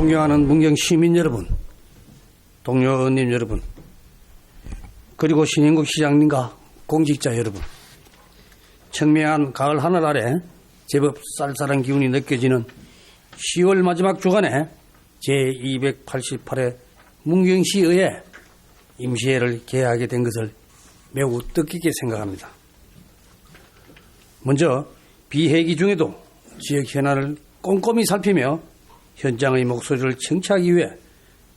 존경하는 문경 시민 여러분, 동료 의원님 여러분, 그리고 신영국 시장님과 공직자 여러분, 청명한 가을 하늘 아래 제법 쌀쌀한 기운이 느껴지는 10월 마지막 주간에 제288회 문경시의회 임시회를 개회하게 된 것을 매우 뜻깊게 생각합니다. 먼저 비회기 중에도 지역 현안을 꼼꼼히 살피며 현장의 목소리를 청취하기 위해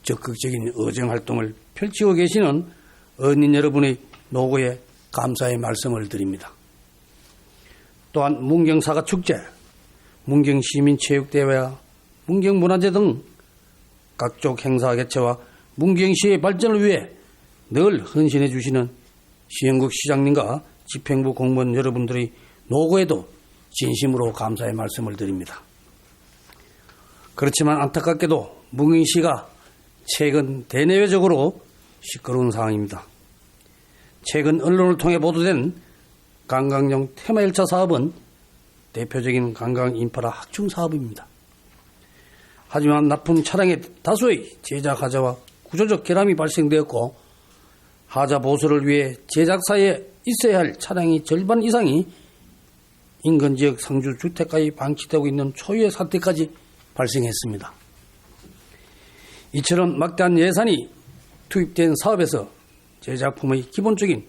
적극적인 의정활동을 펼치고 계시는 의원님 여러분의 노고에 감사의 말씀을 드립니다. 또한 문경사과축제, 문경시민체육대회와 문경문화제 등 각종 행사 개최와 문경시의 발전을 위해 늘 헌신해 주시는 시영국 시장님과 집행부 공무원 여러분들의 노고에도 진심으로 감사의 말씀을 드립니다. 그렇지만 안타깝게도 문경시가 최근 대내외적으로 시끄러운 상황입니다. 최근 언론을 통해 보도된 관광용 테마열차 사업은 대표적인 관광 인프라 확충 사업입니다. 하지만 납품 차량의 다수의 제작 하자와 구조적 결함이 발생되었고 하자 보수를 위해 제작사에 있어야 할 차량의 절반 이상이 인근 지역 상주 주택가에 방치되고 있는 초유의 사태까지 발생했습니다. 이처럼 막대한 예산이 투입된 사업에서 제작품의 기본적인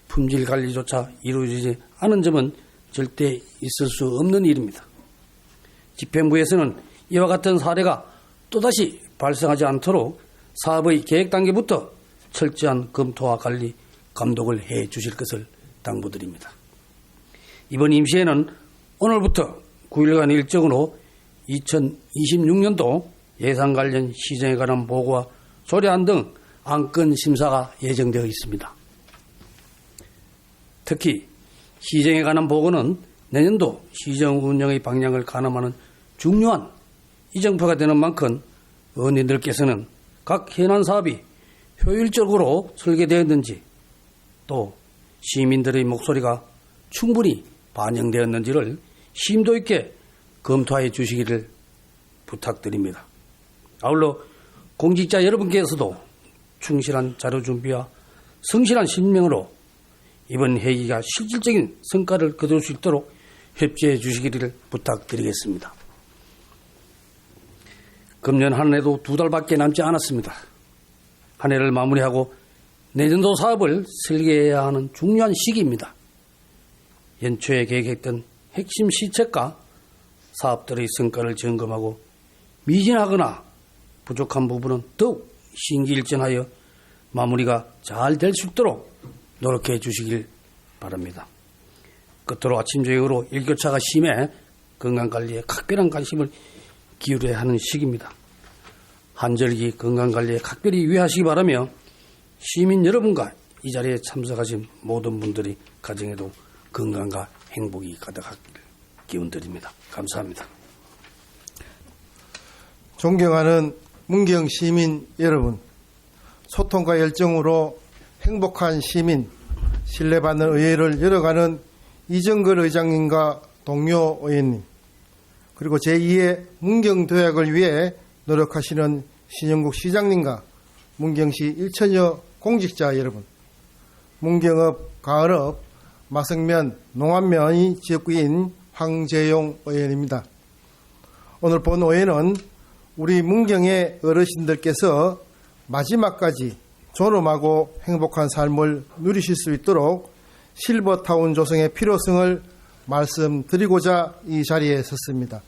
품질 관리조차 이루어지지 않은 점은 절대 있을 수 없는 일입니다. 집행부에서는 이와 같은 사례가 또다시 발생하지 않도록 사업의 계획 단계부터 철저한 검토와 관리, 감독을 해 주실 것을 당부드립니다. 이번 임시회는 오늘부터 9일간 일정으로 2026년도 예산 관련 시정에 관한 보고와 소례안 등 안건 심사가 예정되어 있습니다. 특히 시정에 관한 보고는 내년도 시정 운영의 방향을 가늠하는 중요한 이정표가 되는 만큼 의원님들께서는 각 현안 사업이 효율적으로 설계되었는지 또 시민들의 목소리가 충분히 반영되었는지를 심도 있게 검토해 주시기를 부탁드립니다. 아울러 공직자 여러분께서도 충실한 자료 준비와 성실한 신명으로 이번 회의가 실질적인 성과를 거둘 수 있도록 협조해 주시기를 부탁드리겠습니다. 금년 한 해도 2달밖에 남지 않았습니다. 한 해를 마무리하고 내년도 사업을 설계해야 하는 중요한 시기입니다. 연초에 계획했던 핵심 시책과 사업들의 성과를 점검하고 미진하거나 부족한 부분은 더욱 신기일전하여 마무리가 잘 될 수 있도록 노력해 주시길 바랍니다. 끝으로 아침 저녁으로 일교차가 심해 건강관리에 각별한 관심을 기울여야 하는 시기입니다. 한절기 건강관리에 각별히 유의하시기 바라며 시민 여러분과 이 자리에 참석하신 모든 분들이 가정에도 건강과 행복이 가득하길 기원드립니다. 감사합니다. 존경하는 문경 시민 여러분, 소통과 열정으로 행복한 시민, 신뢰받는 의회를 열어가는 이정걸 의장님과 동료 의원님, 그리고 제2의 문경도약을 위해 노력하시는 신영국 시장님과 문경시 1천여 공직자 여러분, 문경읍, 가을읍, 마성면, 농안면의 지역구인 황재용 의원입니다. 오늘 본 의회는 우리 문경의 어르신들께서 마지막까지 존엄하고 행복한 삶을 누리실 수 있도록 실버타운 조성의 필요성을 말씀드리고자 이 자리에 섰습니다.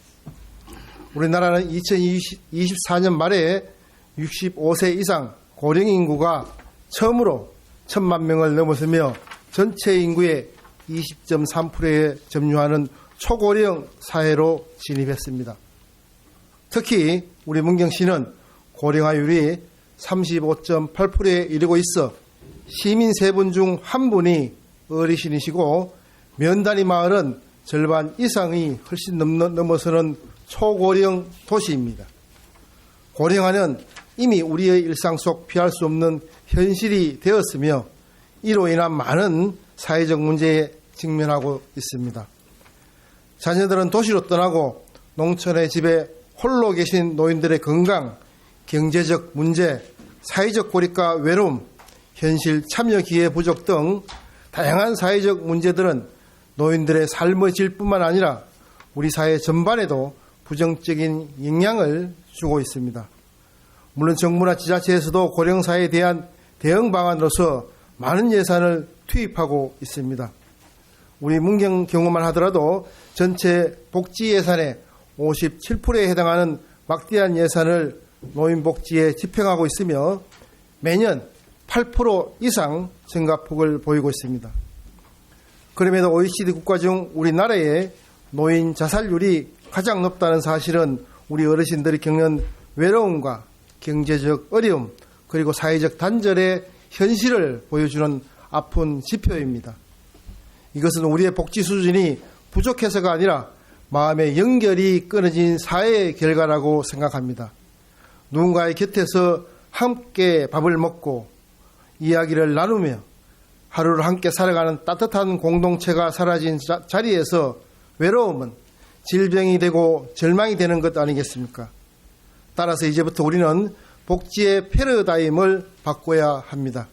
우리나라는 2024년 말에 65세 이상 고령 인구가 처음으로 1,000만 명을 넘어서며 전체 인구의 20.3%에 점유하는 초고령 사회로 진입했습니다. 특히 우리 문경시는 고령화율이 35.8%에 이르고 있어 시민 3분 중 1분이 어르신이시고 면단위 마을은 절반 이상이 훨씬 넘어서는 초고령 도시입니다. 고령화는 이미 우리의 일상 속 피할 수 없는 현실이 되었으며 이로 인한 많은 사회적 문제에 직면하고 있습니다. 자녀들은 도시로 떠나고 농촌의 집에 홀로 계신 노인들의 건강, 경제적 문제, 사회적 고립과 외로움, 현실 참여 기회 부족 등 다양한 사회적 문제들은 노인들의 삶의 질뿐만 아니라 우리 사회 전반에도 부정적인 영향을 주고 있습니다. 물론 정부나 지자체에서도 고령사회에 대한 대응 방안으로서 많은 예산을 투입하고 있습니다. 우리 문경 경우만 하더라도 전체 복지 예산의 57%에 해당하는 막대한 예산을 노인복지에 집행하고 있으며 매년 8% 이상 증가폭을 보이고 있습니다. 그럼에도 OECD 국가 중 우리나라의 노인 자살률이 가장 높다는 사실은 우리 어르신들이 겪는 외로움과 경제적 어려움 그리고 사회적 단절의 현실을 보여주는 아픈 지표입니다. 이것은 우리의 복지 수준이 부족해서가 아니라 마음의 연결이 끊어진 사회의 결과라고 생각합니다. 누군가의 곁에서 함께 밥을 먹고 이야기를 나누며 하루를 함께 살아가는 따뜻한 공동체가 사라진 자리에서 외로움은 질병이 되고 절망이 되는 것 아니겠습니까? 따라서 이제부터 우리는 복지의 패러다임을 바꿔야 합니다.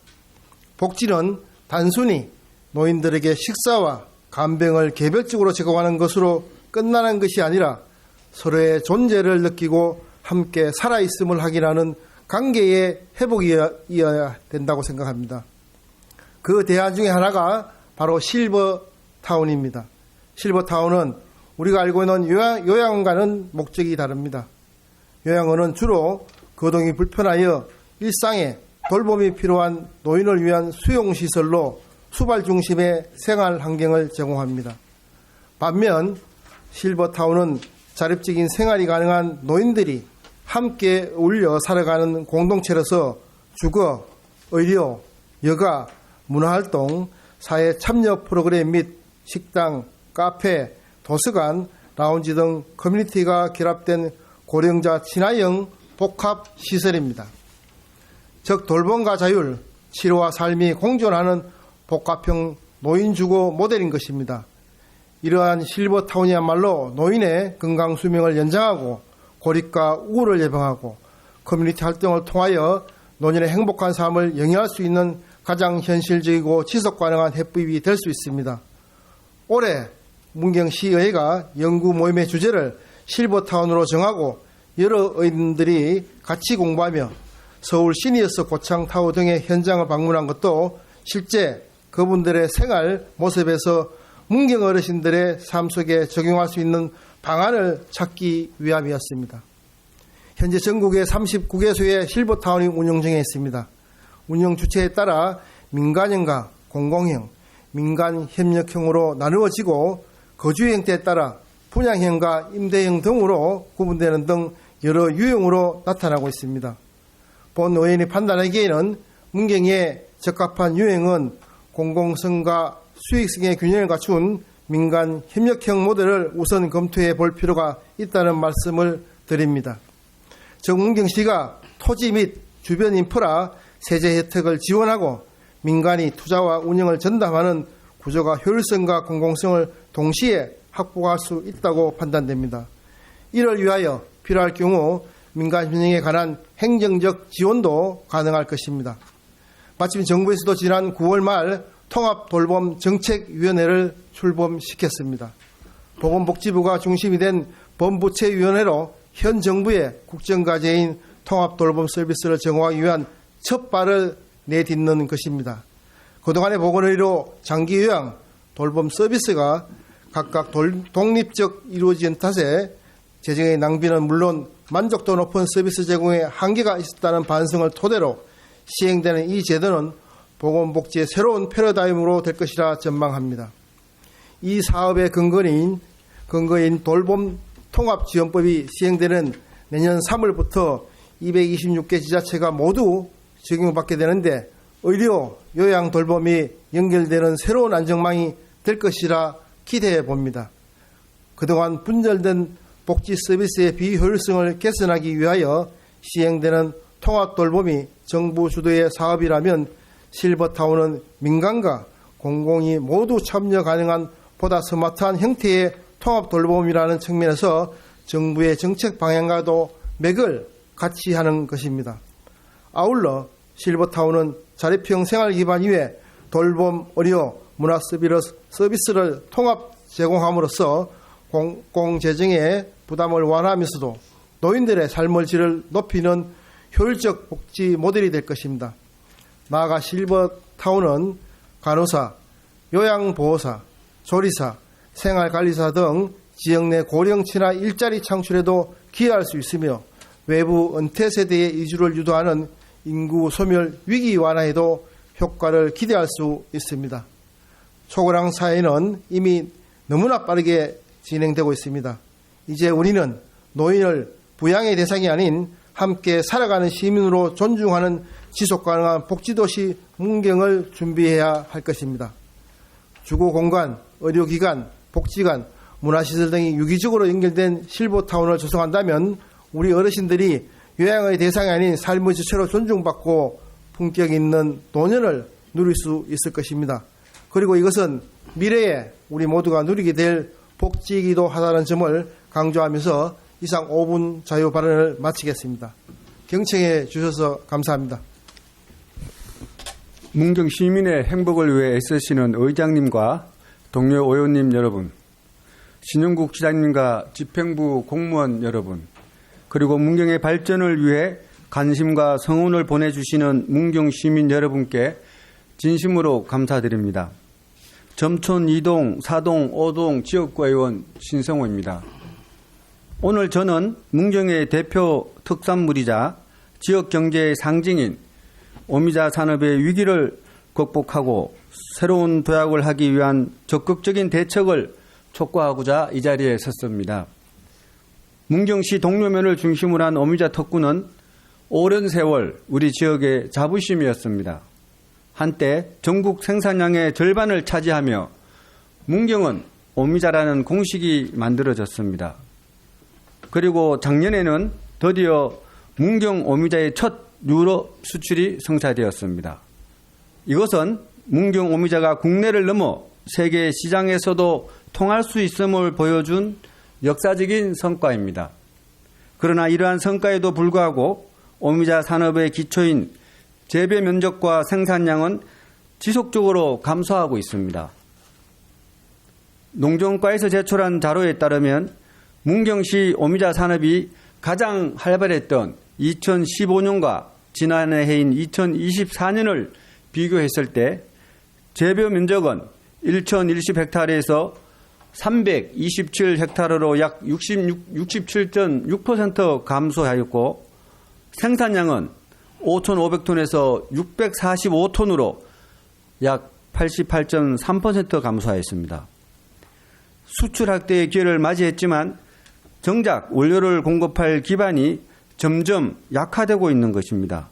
복지는 단순히 노인들에게 식사와 간병을 개별적으로 제공하는 것으로 끝나는 것이 아니라 서로의 존재를 느끼고 함께 살아있음을 확인하는 관계의 회복이어야 된다고 생각합니다. 그 대안 중에 하나가 바로 실버타운입니다. 실버타운은 우리가 알고 있는 요양원과는 목적이 다릅니다. 요양원은 주로 거동이 불편하여 일상에 돌봄이 필요한 노인을 위한 수용시설로 수발 중심의 생활 환경을 제공합니다. 반면 실버타운은 자립적인 생활이 가능한 노인들이 함께 어울려 살아가는 공동체로서 주거, 의료, 여가, 문화활동, 사회 참여 프로그램 및 식당, 카페, 도서관, 라운지 등 커뮤니티가 결합된 고령자 친화형 복합시설입니다. 즉 돌봄과 자율, 치료와 삶이 공존하는 복합형 노인주거 모델인 것입니다. 이러한 실버타운이야말로 노인의 건강 수명을 연장하고 고립과 우울을 예방하고 커뮤니티 활동을 통하여 노인의 행복한 삶을 영위할 수 있는 가장 현실적이고 지속 가능한 해법이 될 수 있습니다. 올해 문경시의회가 연구 모임의 주제를 실버타운으로 정하고 여러 의원들이 같이 공부하며 서울 시니어스 고창타워 등의 현장을 방문한 것도 실제 그분들의 생활 모습에서 문경 어르신들의 삶 속에 적용할 수 있는 방안을 찾기 위함이었습니다. 현재 전국의 39개소의 실버타운이 운영 중에 있습니다. 운영 주체에 따라 민간형과 공공형, 민간협력형으로 나누어지고 거주 형태에 따라 분양형과 임대형 등으로 구분되는 등 여러 유형으로 나타나고 있습니다. 본 의원이 판단하기에는 문경에 적합한 유형은 공공성과 수익성의 균형을 갖춘 민간 협력형 모델을 우선 검토해 볼 필요가 있다는 말씀을 드립니다. 즉 문경시가 토지 및 주변 인프라 세제 혜택을 지원하고 민간이 투자와 운영을 전담하는 구조가 효율성과 공공성을 동시에 확보할 수 있다고 판단됩니다. 이를 위하여 필요할 경우 민간 협력에 관한 행정적 지원도 가능할 것입니다. 마침 정부에서도 지난 9월 말 통합돌봄정책위원회를 출범시켰습니다. 보건복지부가 중심이 된 범부처위원회로 현 정부의 국정과제인 통합돌봄 서비스를 정화하기 위한 첫 발을 내딛는 것입니다. 그동안의 보건의료 장기요양 돌봄 서비스가 각각 독립적 이루어진 탓에 재정의 낭비는 물론 만족도 높은 서비스 제공에 한계가 있었다는 반성을 토대로 시행되는 이 제도는 보건복지의 새로운 패러다임으로 될 것이라 전망합니다. 이 사업의 근거인 돌봄 통합지원법이 시행되는 내년 3월부터 226개 지자체가 모두 적용받게 되는데 의료, 요양 돌봄이 연결되는 새로운 안정망이 될 것이라 기대해 봅니다. 그동안 분절된 복지 서비스의 비효율성을 개선하기 위하여 시행되는 통합돌봄이 정부 주도의 사업이라면 실버타운은 민간과 공공이 모두 참여 가능한 보다 스마트한 형태의 통합돌봄이라는 측면에서 정부의 정책 방향과도 맥을 같이 하는 것입니다. 아울러 실버타운은 자립형 생활 기반 이외 돌봄, 의료, 문화 서비스를 통합 제공함으로써 공공재정의 부담을 완화하면서도 노인들의 삶의 질을 높이는 효율적 복지 모델이 될 것입니다. 나아가 실버타운은 간호사, 요양보호사, 조리사, 생활관리사 등 지역 내 고령 친화 일자리 창출에도 기여할 수 있으며 외부 은퇴 세대의 이주를 유도하는 인구 소멸 위기 완화에도 효과를 기대할 수 있습니다. 초고령 사회는 이미 너무나 빠르게 진행되고 있습니다. 이제 우리는 노인을 부양의 대상이 아닌 함께 살아가는 시민으로 존중하는 지속가능한 복지도시 문경을 준비해야 할 것입니다. 주거공간, 의료기관, 복지관, 문화시설 등이 유기적으로 연결된 실버타운을 조성한다면 우리 어르신들이 요양의 대상이 아닌 삶의 주체로 존중받고 품격 있는 노년을 누릴 수 있을 것입니다. 그리고 이것은 미래에 우리 모두가 누리게 될 복지이기도 하다는 점을 강조하면서 이상 5분 자유 발언을 마치겠습니다. 경청해 주셔서 감사합니다. 문경 시민의 행복을 위해 애쓰시는 의장님과 동료 의원님 여러분, 신영국 시장님과 집행부 공무원 여러분, 그리고 문경의 발전을 위해 관심과 성원을 보내주시는 문경 시민 여러분께 진심으로 감사드립니다. 점촌 2동, 4동, 5동 지역구의원 신성호입니다. 오늘 저는 문경의 대표 특산물이자 지역경제의 상징인 오미자 산업의 위기를 극복하고 새로운 도약을 하기 위한 적극적인 대책을 촉구하고자 이 자리에 섰습니다. 문경시 동료면을 중심으로 한 오미자 특구는 오랜 세월 우리 지역의 자부심이었습니다. 한때 전국 생산량의 절반을 차지하며 문경은 오미자라는 공식이 만들어졌습니다. 그리고 작년에는 드디어 문경 오미자의 첫 유럽 수출이 성사되었습니다. 이것은 문경 오미자가 국내를 넘어 세계 시장에서도 통할 수 있음을 보여준 역사적인 성과입니다. 그러나 이러한 성과에도 불구하고 오미자 산업의 기초인 재배 면적과 생산량은 지속적으로 감소하고 있습니다. 농정과에서 제출한 자료에 따르면 문경시 오미자 산업이 가장 활발했던 2015년과 지난해 해인 2024년을 비교했을 때 재배 면적은 1,010헥타르에서 327헥타르로 약 67.6% 감소하였고 생산량은 5,500톤에서 645톤으로 약 88.3% 감소하였습니다. 수출 확대의 기회를 맞이했지만 정작 원료를 공급할 기반이 점점 약화되고 있는 것입니다.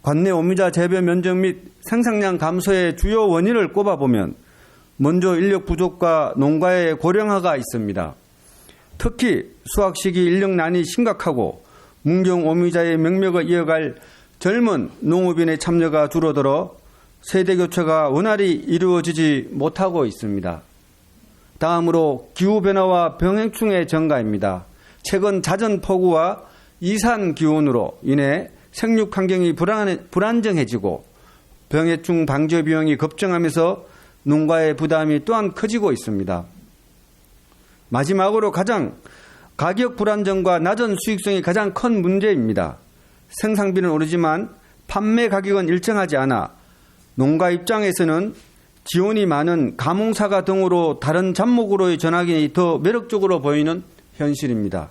관내 오미자 재배 면적 및 생산량 감소의 주요 원인을 꼽아보면 먼저 인력 부족과 농가의 고령화가 있습니다. 특히 수확 시기 인력난이 심각하고 문경 오미자의 명맥을 이어갈 젊은 농업인의 참여가 줄어들어 세대 교체가 원활히 이루어지지 못하고 있습니다. 다음으로 기후변화와 병해충의 증가입니다. 최근 잦은 폭우와 이산 기온으로 인해 생육 환경이 불안정해지고 병해충 방제 비용이 급증하면서 농가의 부담이 또한 커지고 있습니다. 마지막으로 가격 불안정과 낮은 수익성이 가장 큰 문제입니다. 생산비는 오르지만 판매 가격은 일정하지 않아 농가 입장에서는 지원이 많은 가공사가 등으로 다른 잡목으로의 전환이 더 매력적으로 보이는 현실입니다.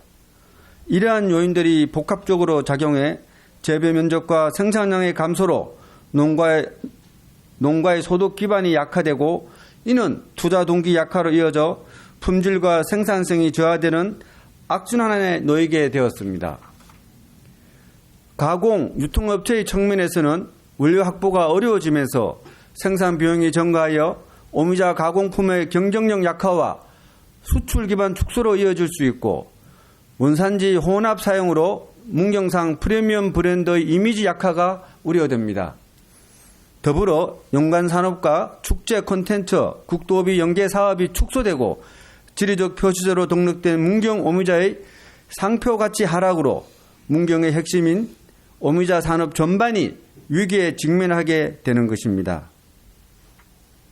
이러한 요인들이 복합적으로 작용해 재배 면적과 생산량의 감소로 농가의 소득 기반이 약화되고 이는 투자 동기 약화로 이어져 품질과 생산성이 저하되는 악순환에 놓이게 되었습니다. 가공, 유통업체의 측면에서는 원료 확보가 어려워지면서 생산 비용이 증가하여 오미자 가공품의 경쟁력 약화와 수출 기반 축소로 이어질 수 있고 원산지 혼합 사용으로 문경상 프리미엄 브랜드의 이미지 약화가 우려됩니다. 더불어 연간 산업과 축제 콘텐츠, 국도비 연계 사업이 축소되고 지리적 표시자로 등록된 문경 오미자의 상표 가치 하락으로 문경의 핵심인 오미자 산업 전반이 위기에 직면하게 되는 것입니다.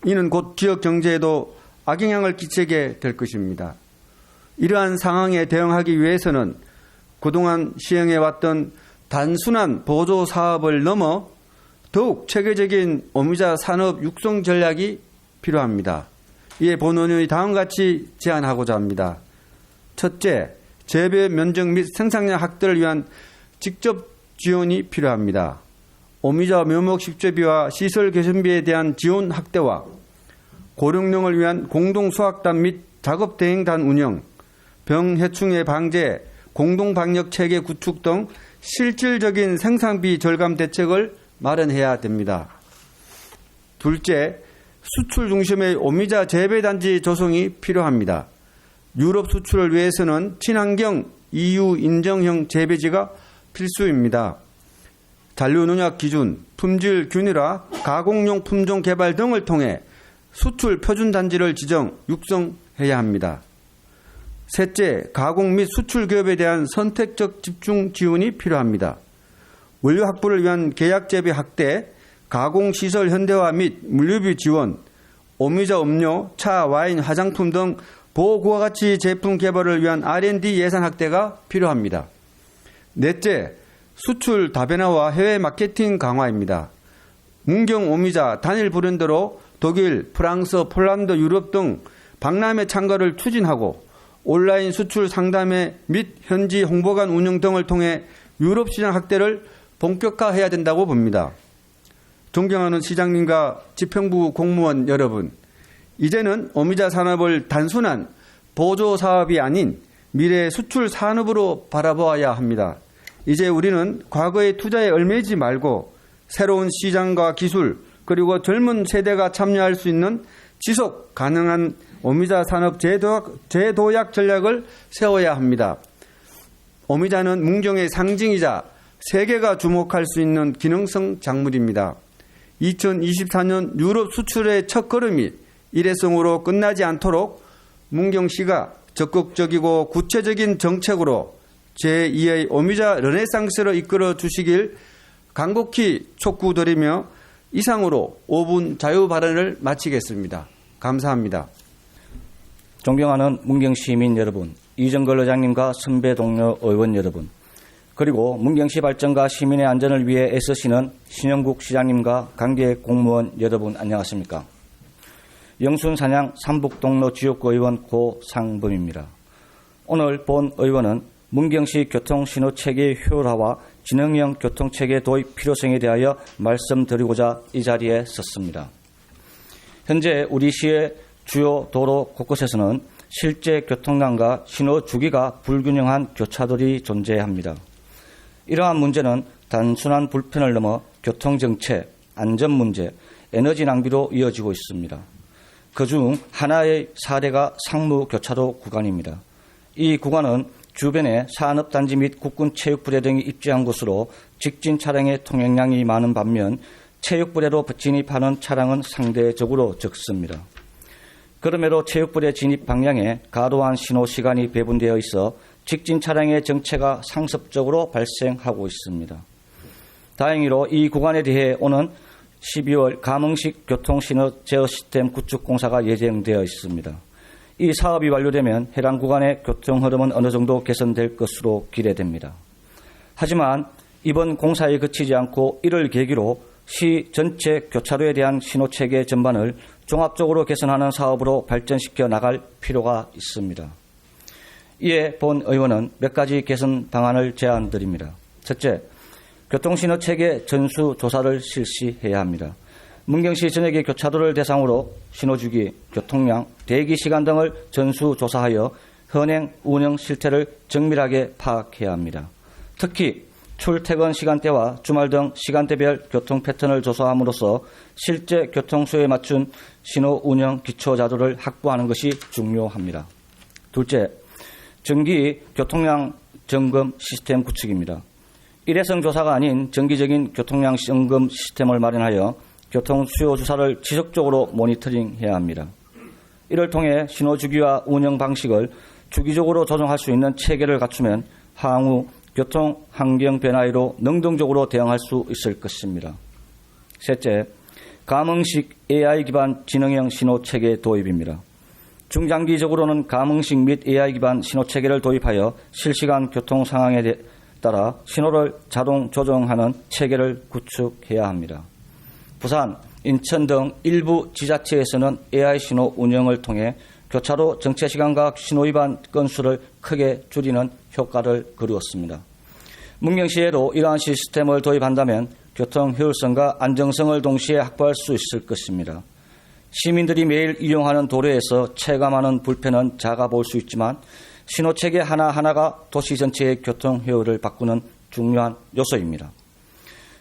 이는 곧 지역 경제에도 악영향을 끼치게 될 것입니다. 이러한 상황에 대응하기 위해서는 그동안 시행해왔던 단순한 보조 사업을 넘어 더욱 체계적인 오미자 산업 육성 전략이 필요합니다. 이에 본원의 다음과 같이 제안하고자 합니다. 첫째, 재배 면적 및 생산량 확대를 위한 직접 지원이 필요합니다. 오미자 묘목 식재비와 시설 개선비에 대한 지원 확대와 고령령을 위한 공동 수확단 및 작업 대행단 운영, 병해충의 방제, 공동 방역 체계 구축 등 실질적인 생산비 절감 대책을 마련해야 됩니다. 둘째, 수출 중심의 오미자 재배단지 조성이 필요합니다. 유럽 수출을 위해서는 친환경 EU 인정형 재배지가 필수입니다. 잔류농약 기준, 품질 균일화, 가공용 품종 개발 등을 통해 수출 표준단지를 지정, 육성해야 합니다. 셋째, 가공 및 수출 기업에 대한 선택적 집중 지원이 필요합니다. 원료 확보를 위한 계약 재배 확대, 가공시설 현대화 및 물류비 지원, 오미자 음료, 차, 와인, 화장품 등 고부가가치 제품 개발을 위한 R&D 예산 확대가 필요합니다. 넷째, 수출 다변화와 해외 마케팅 강화입니다. 문경 오미자 단일 브랜드로 독일, 프랑스, 폴란드, 유럽 등 박람회 참가를 추진하고 온라인 수출 상담회 및 현지 홍보관 운영 등을 통해 유럽 시장 확대를 본격화해야 된다고 봅니다. 존경하는 시장님과 지평부 공무원 여러분, 이제는 오미자 산업을 단순한 보조 사업이 아닌 미래 수출 산업으로 바라보아야 합니다. 이제 우리는 과거의 투자에 얽매이지 말고 새로운 시장과 기술 그리고 젊은 세대가 참여할 수 있는 지속 가능한 오미자 산업 재도약 전략을 세워야 합니다. 오미자는 문경의 상징이자 세계가 주목할 수 있는 기능성 작물입니다. 2024년 유럽 수출의 첫걸음이 일회성으로 끝나지 않도록 문경시가 적극적이고 구체적인 정책으로 제2의 오미자 르네상스를 이끌어 주시길 간곡히 촉구드리며 이상으로 5분 자유 발언을 마치겠습니다. 감사합니다. 존경하는 문경시민 여러분, 이정걸 의장님과 선배 동료 의원 여러분, 그리고 문경시 발전과 시민의 안전을 위해 애쓰시는 신영국 시장님과 관계 공무원 여러분 안녕하십니까? 영순사냥 삼북동로 지역구 의원 고상범입니다. 오늘 본 의원은 문경시 교통신호체계 효율화와 지능형 교통체계 도입 필요성에 대하여 말씀드리고자 이 자리에 섰습니다. 현재 우리 시의 주요 도로 곳곳에서는 실제 교통량과 신호 주기가 불균형한 교차들이 존재합니다. 이러한 문제는 단순한 불편을 넘어 교통정체, 안전 문제, 에너지 낭비로 이어지고 있습니다. 그중 하나의 사례가 상무교차로 구간입니다. 이 구간은 주변에 산업단지 및 국군체육부대 등이 입지한 곳으로 직진 차량의 통행량이 많은 반면 체육부대로 진입하는 차량은 상대적으로 적습니다. 그러므로 체육부대 진입 방향에 과도한 신호 시간이 배분되어 있어 직진 차량의 정체가 상습적으로 발생하고 있습니다. 다행히로 이 구간에 대해 오는 12월 가흥식 교통신호 제어 시스템 구축 공사가 예정되어 있습니다. 이 사업이 완료되면 해당 구간의 교통 흐름은 어느 정도 개선될 것으로 기대됩니다. 하지만 이번 공사에 그치지 않고 이를 계기로 시 전체 교차로에 대한 신호체계 전반을 종합적으로 개선하는 사업으로 발전시켜 나갈 필요가 있습니다. 이에 본 의원은 몇 가지 개선 방안을 제안드립니다. 첫째, 교통신호체계 전수조사를 실시해야 합니다. 문경시 전역의 교차로를 대상으로 신호주기, 교통량, 대기시간 등을 전수조사하여 현행 운영 실태를 정밀하게 파악해야 합니다. 특히 출퇴근 시간대와 주말 등 시간대별 교통 패턴을 조사함으로써 실제 교통수에 맞춘 신호 운영 기초자료를 확보하는 것이 중요합니다. 둘째, 정기 교통량 점검 시스템 구축입니다. 일회성 조사가 아닌 정기적인 교통량 점검 시스템을 마련하여 교통 수요 주사를 지속적으로 모니터링해야 합니다. 이를 통해 신호 주기와 운영 방식을 주기적으로 조정할 수 있는 체계를 갖추면 향후 교통 환경 변화에도 능동적으로 대응할 수 있을 것입니다. 셋째, 감응식 AI 기반 지능형 신호 체계 도입입니다. 중장기적으로는 감응식 및 AI 기반 신호 체계를 도입하여 실시간 교통 상황에 따라 신호를 자동 조정하는 체계를 구축해야 합니다. 부산, 인천 등 일부 지자체에서는 AI 신호 운영을 통해 교차로 정체 시간과 신호 위반 건수를 크게 줄이는 효과를 거두었습니다. 문경시에도 이러한 시스템을 도입한다면 교통 효율성과 안정성을 동시에 확보할 수 있을 것입니다. 시민들이 매일 이용하는 도로에서 체감하는 불편은 작아 보일 수 있지만 신호체계 하나하나가 도시 전체의 교통 효율을 바꾸는 중요한 요소입니다.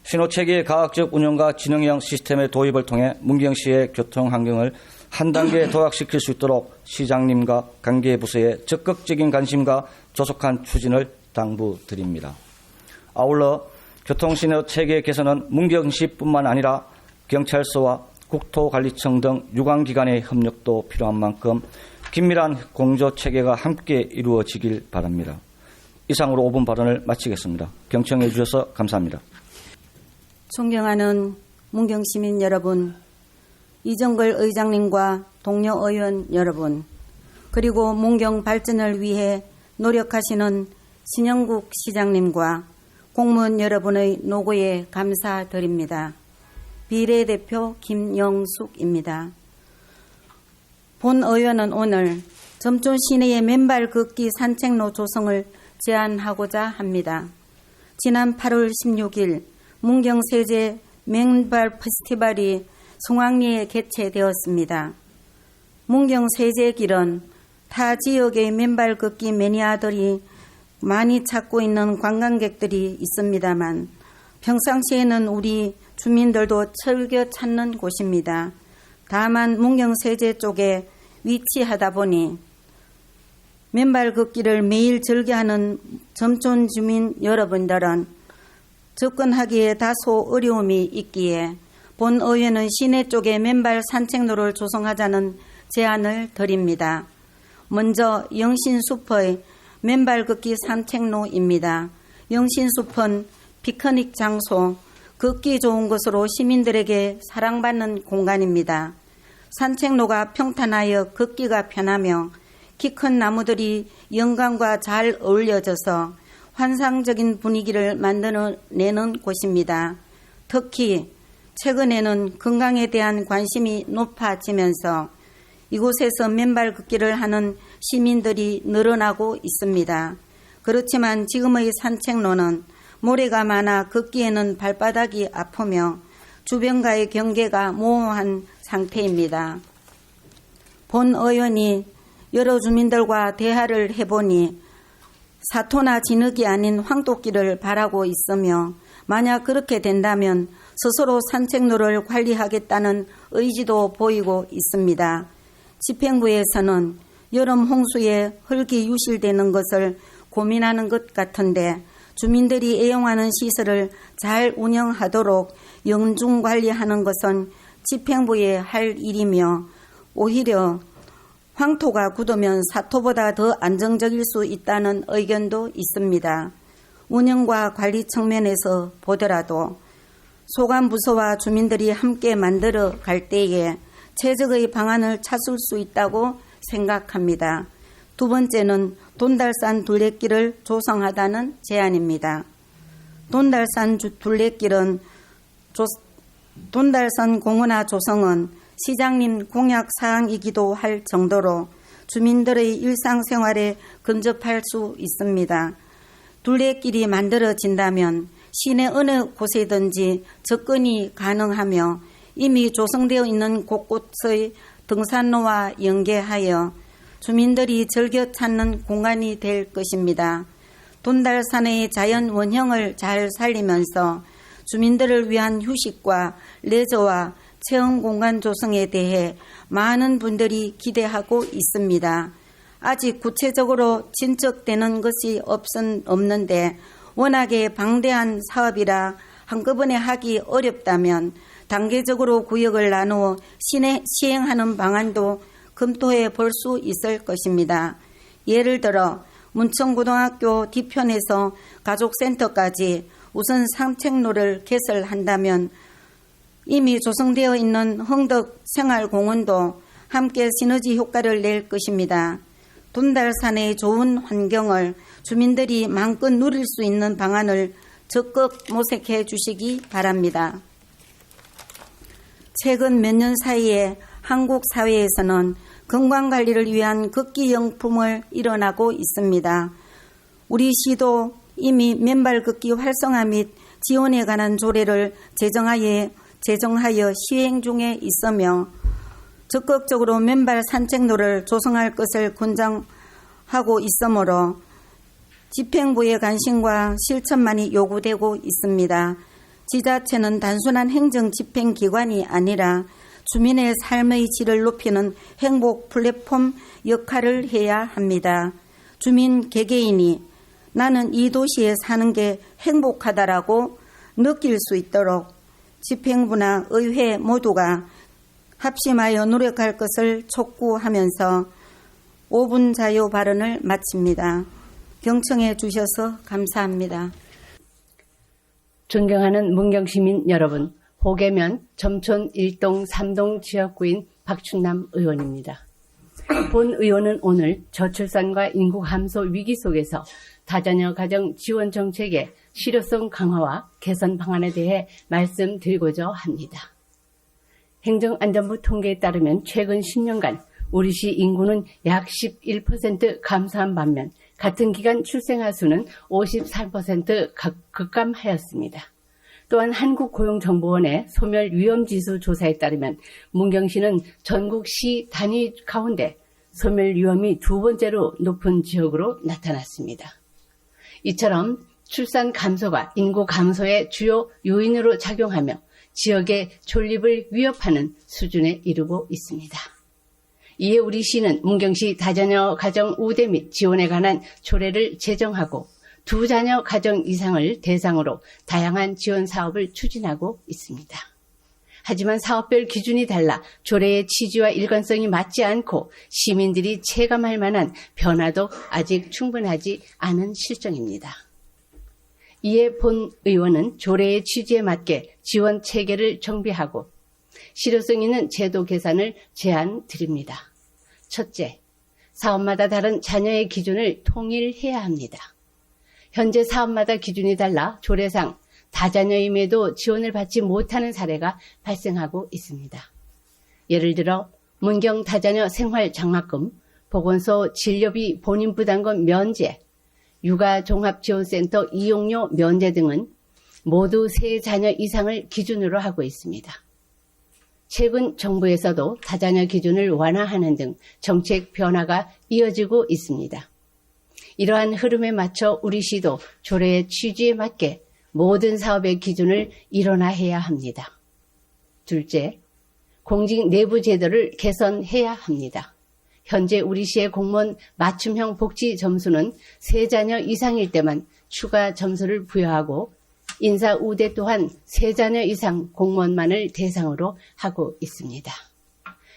신호체계의 과학적 운영과 지능형 시스템의 도입을 통해 문경시의 교통 환경을 한 단계 도약시킬 수 있도록 시장님과 관계부서의 적극적인 관심과 조속한 추진을 당부드립니다. 아울러 교통신호체계 개선은 문경시뿐만 아니라 경찰서와 국토관리청 등 유관기관의 협력도 필요한 만큼 긴밀한 공조체계가 함께 이루어지길 바랍니다. 이상으로 5분 발언을 마치겠습니다. 경청해 주셔서 감사합니다. 존경하는 문경시민 여러분, 이정걸 의장님과 동료 의원 여러분, 그리고 문경 발전을 위해 노력하시는 신영국 시장님과 공무원 여러분의 노고에 감사드립니다. 비례대표 김영숙입니다. 본 의원은 오늘 점촌 시내의 맨발 걷기 산책로 조성을 제안하고자 합니다. 지난 8월 16일 문경세제 맨발 페스티벌이 송악리에 개최되었습니다. 문경세제길은 타 지역의 맨발 걷기 매니아들이 많이 찾고 있는 관광객들이 있습니다만 평상시에는 우리 주민들도 즐겨 찾는 곳입니다. 다만 문경세제 쪽에 위치하다 보니 맨발 걷기를 매일 즐겨하는 점촌 주민 여러분들은 접근하기에 다소 어려움이 있기에 본 의원은 시내 쪽에 맨발 산책로를 조성하자는 제안을 드립니다. 먼저 영신숲의 맨발 걷기 산책로입니다. 영신숲은 피크닉 장소, 걷기 좋은 곳으로 시민들에게 사랑받는 공간입니다. 산책로가 평탄하여 걷기가 편하며 키 큰 나무들이 영광과 잘 어울려져서 환상적인 분위기를 만들어내는 곳입니다. 특히 최근에는 건강에 대한 관심이 높아지면서 이곳에서 맨발 걷기를 하는 시민들이 늘어나고 있습니다. 그렇지만 지금의 산책로는 모래가 많아 걷기에는 발바닥이 아프며 주변과의 경계가 모호한 상태입니다. 본 의원이 여러 주민들과 대화를 해보니 사토나 진흙이 아닌 황토길을 바라고 있으며 만약 그렇게 된다면 스스로 산책로를 관리하겠다는 의지도 보이고 있습니다. 집행부에서는 여름 홍수에 흙이 유실되는 것을 고민하는 것 같은데 주민들이 애용하는 시설을 잘 운영하도록 영중 관리하는 것은 집행부의 할 일이며 오히려 황토가 굳으면 사토보다 더 안정적일 수 있다는 의견도 있습니다. 운영과 관리 측면에서 보더라도 소관부서와 주민들이 함께 만들어 갈 때에 최적의 방안을 찾을 수 있다고 생각합니다. 두 번째는 돈달산 둘레길을 조성하다는 제안입니다. 돈달산 둘레길은 돈달산 공원화 조성은 시장님 공약 사항이기도 할 정도로 주민들의 일상생활에 근접할 수 있습니다. 둘레길이 만들어진다면 시내 어느 곳에든지 접근이 가능하며 이미 조성되어 있는 곳곳의 등산로와 연계하여 주민들이 즐겨 찾는 공간이 될 것입니다. 돈달산의 자연 원형을 잘 살리면서 주민들을 위한 휴식과 레저와 체험 공간 조성에 대해 많은 분들이 기대하고 있습니다. 아직 구체적으로 진척되는 것이 없는데 워낙에 방대한 사업이라 한꺼번에 하기 어렵다면 단계적으로 구역을 나누어 시행하는 방안도 검토해 볼 수 있을 것입니다. 예를 들어 문천고등학교 뒤편에서 가족센터까지 우선 산책로를 개설한다면 이미 조성되어 있는 흥덕 생활공원도 함께 시너지 효과를 낼 것입니다. 돈달산의 좋은 환경을 주민들이 마음껏 누릴 수 있는 방안을 적극 모색해 주시기 바랍니다. 최근 몇 년 사이에 한국 사회에서는 건강관리를 위한 걷기용품을 일어나고 있습니다. 우리 시도 이미 맨발 걷기 활성화 및 지원에 관한 조례를 제정하여 시행 중에 있으며 적극적으로 맨발 산책로를 조성할 것을 권장하고 있으므로 집행부의 관심과 실천만이 요구되고 있습니다. 지자체는 단순한 행정 집행기관이 아니라 주민의 삶의 질을 높이는 행복 플랫폼 역할을 해야 합니다. 주민 개개인이 나는 이 도시에 사는 게 행복하다라고 느낄 수 있도록 집행부나 의회 모두가 합심하여 노력할 것을 촉구하면서 5분 자유 발언을 마칩니다. 경청해 주셔서 감사합니다. 존경하는 문경시민 여러분, 호계면 점촌 1동 3동 지역구인 박춘남 의원입니다. 본 의원은 오늘 저출산과 인구 감소 위기 속에서 다자녀 가정 지원 정책의 실효성 강화와 개선 방안에 대해 말씀드리고자 합니다. 행정안전부 통계에 따르면 최근 10년간 우리 시 인구는 약 11% 감소한 반면 같은 기간 출생아 수는 54% 급감하였습니다. 또한 한국고용정보원의 소멸위험지수 조사에 따르면 문경시는 전국 시 단위 가운데 소멸위험이 두 번째로 높은 지역으로 나타났습니다. 이처럼 출산 감소가 인구 감소의 주요 요인으로 작용하며 지역의 존립을 위협하는 수준에 이르고 있습니다. 이에 우리 시는 문경시 다자녀 가정 우대 및 지원에 관한 조례를 제정하고 두 자녀 가정 이상을 대상으로 다양한 지원 사업을 추진하고 있습니다. 하지만 사업별 기준이 달라 조례의 취지와 일관성이 맞지 않고 시민들이 체감할 만한 변화도 아직 충분하지 않은 실정입니다. 이에 본 의원은 조례의 취지에 맞게 지원 체계를 정비하고 실효성 있는 제도 개선을 제안드립니다. 첫째, 사업마다 다른 자녀의 기준을 통일해야 합니다. 현재 사업마다 기준이 달라 조례상 다자녀임에도 지원을 받지 못하는 사례가 발생하고 있습니다. 예를 들어 문경 다자녀 생활장학금, 보건소 진료비 본인 부담금 면제, 육아종합지원센터 이용료 면제 등은 모두 3자녀 이상을 기준으로 하고 있습니다. 최근 정부에서도 다자녀 기준을 완화하는 등 정책 변화가 이어지고 있습니다. 이러한 흐름에 맞춰 우리 시도 조례의 취지에 맞게 모든 사업의 기준을 일원화해야 합니다. 둘째, 공직 내부 제도를 개선해야 합니다. 현재 우리 시의 공무원 맞춤형 복지 점수는 3자녀 이상일 때만 추가 점수를 부여하고 인사 우대 또한 3자녀 이상 공무원만을 대상으로 하고 있습니다.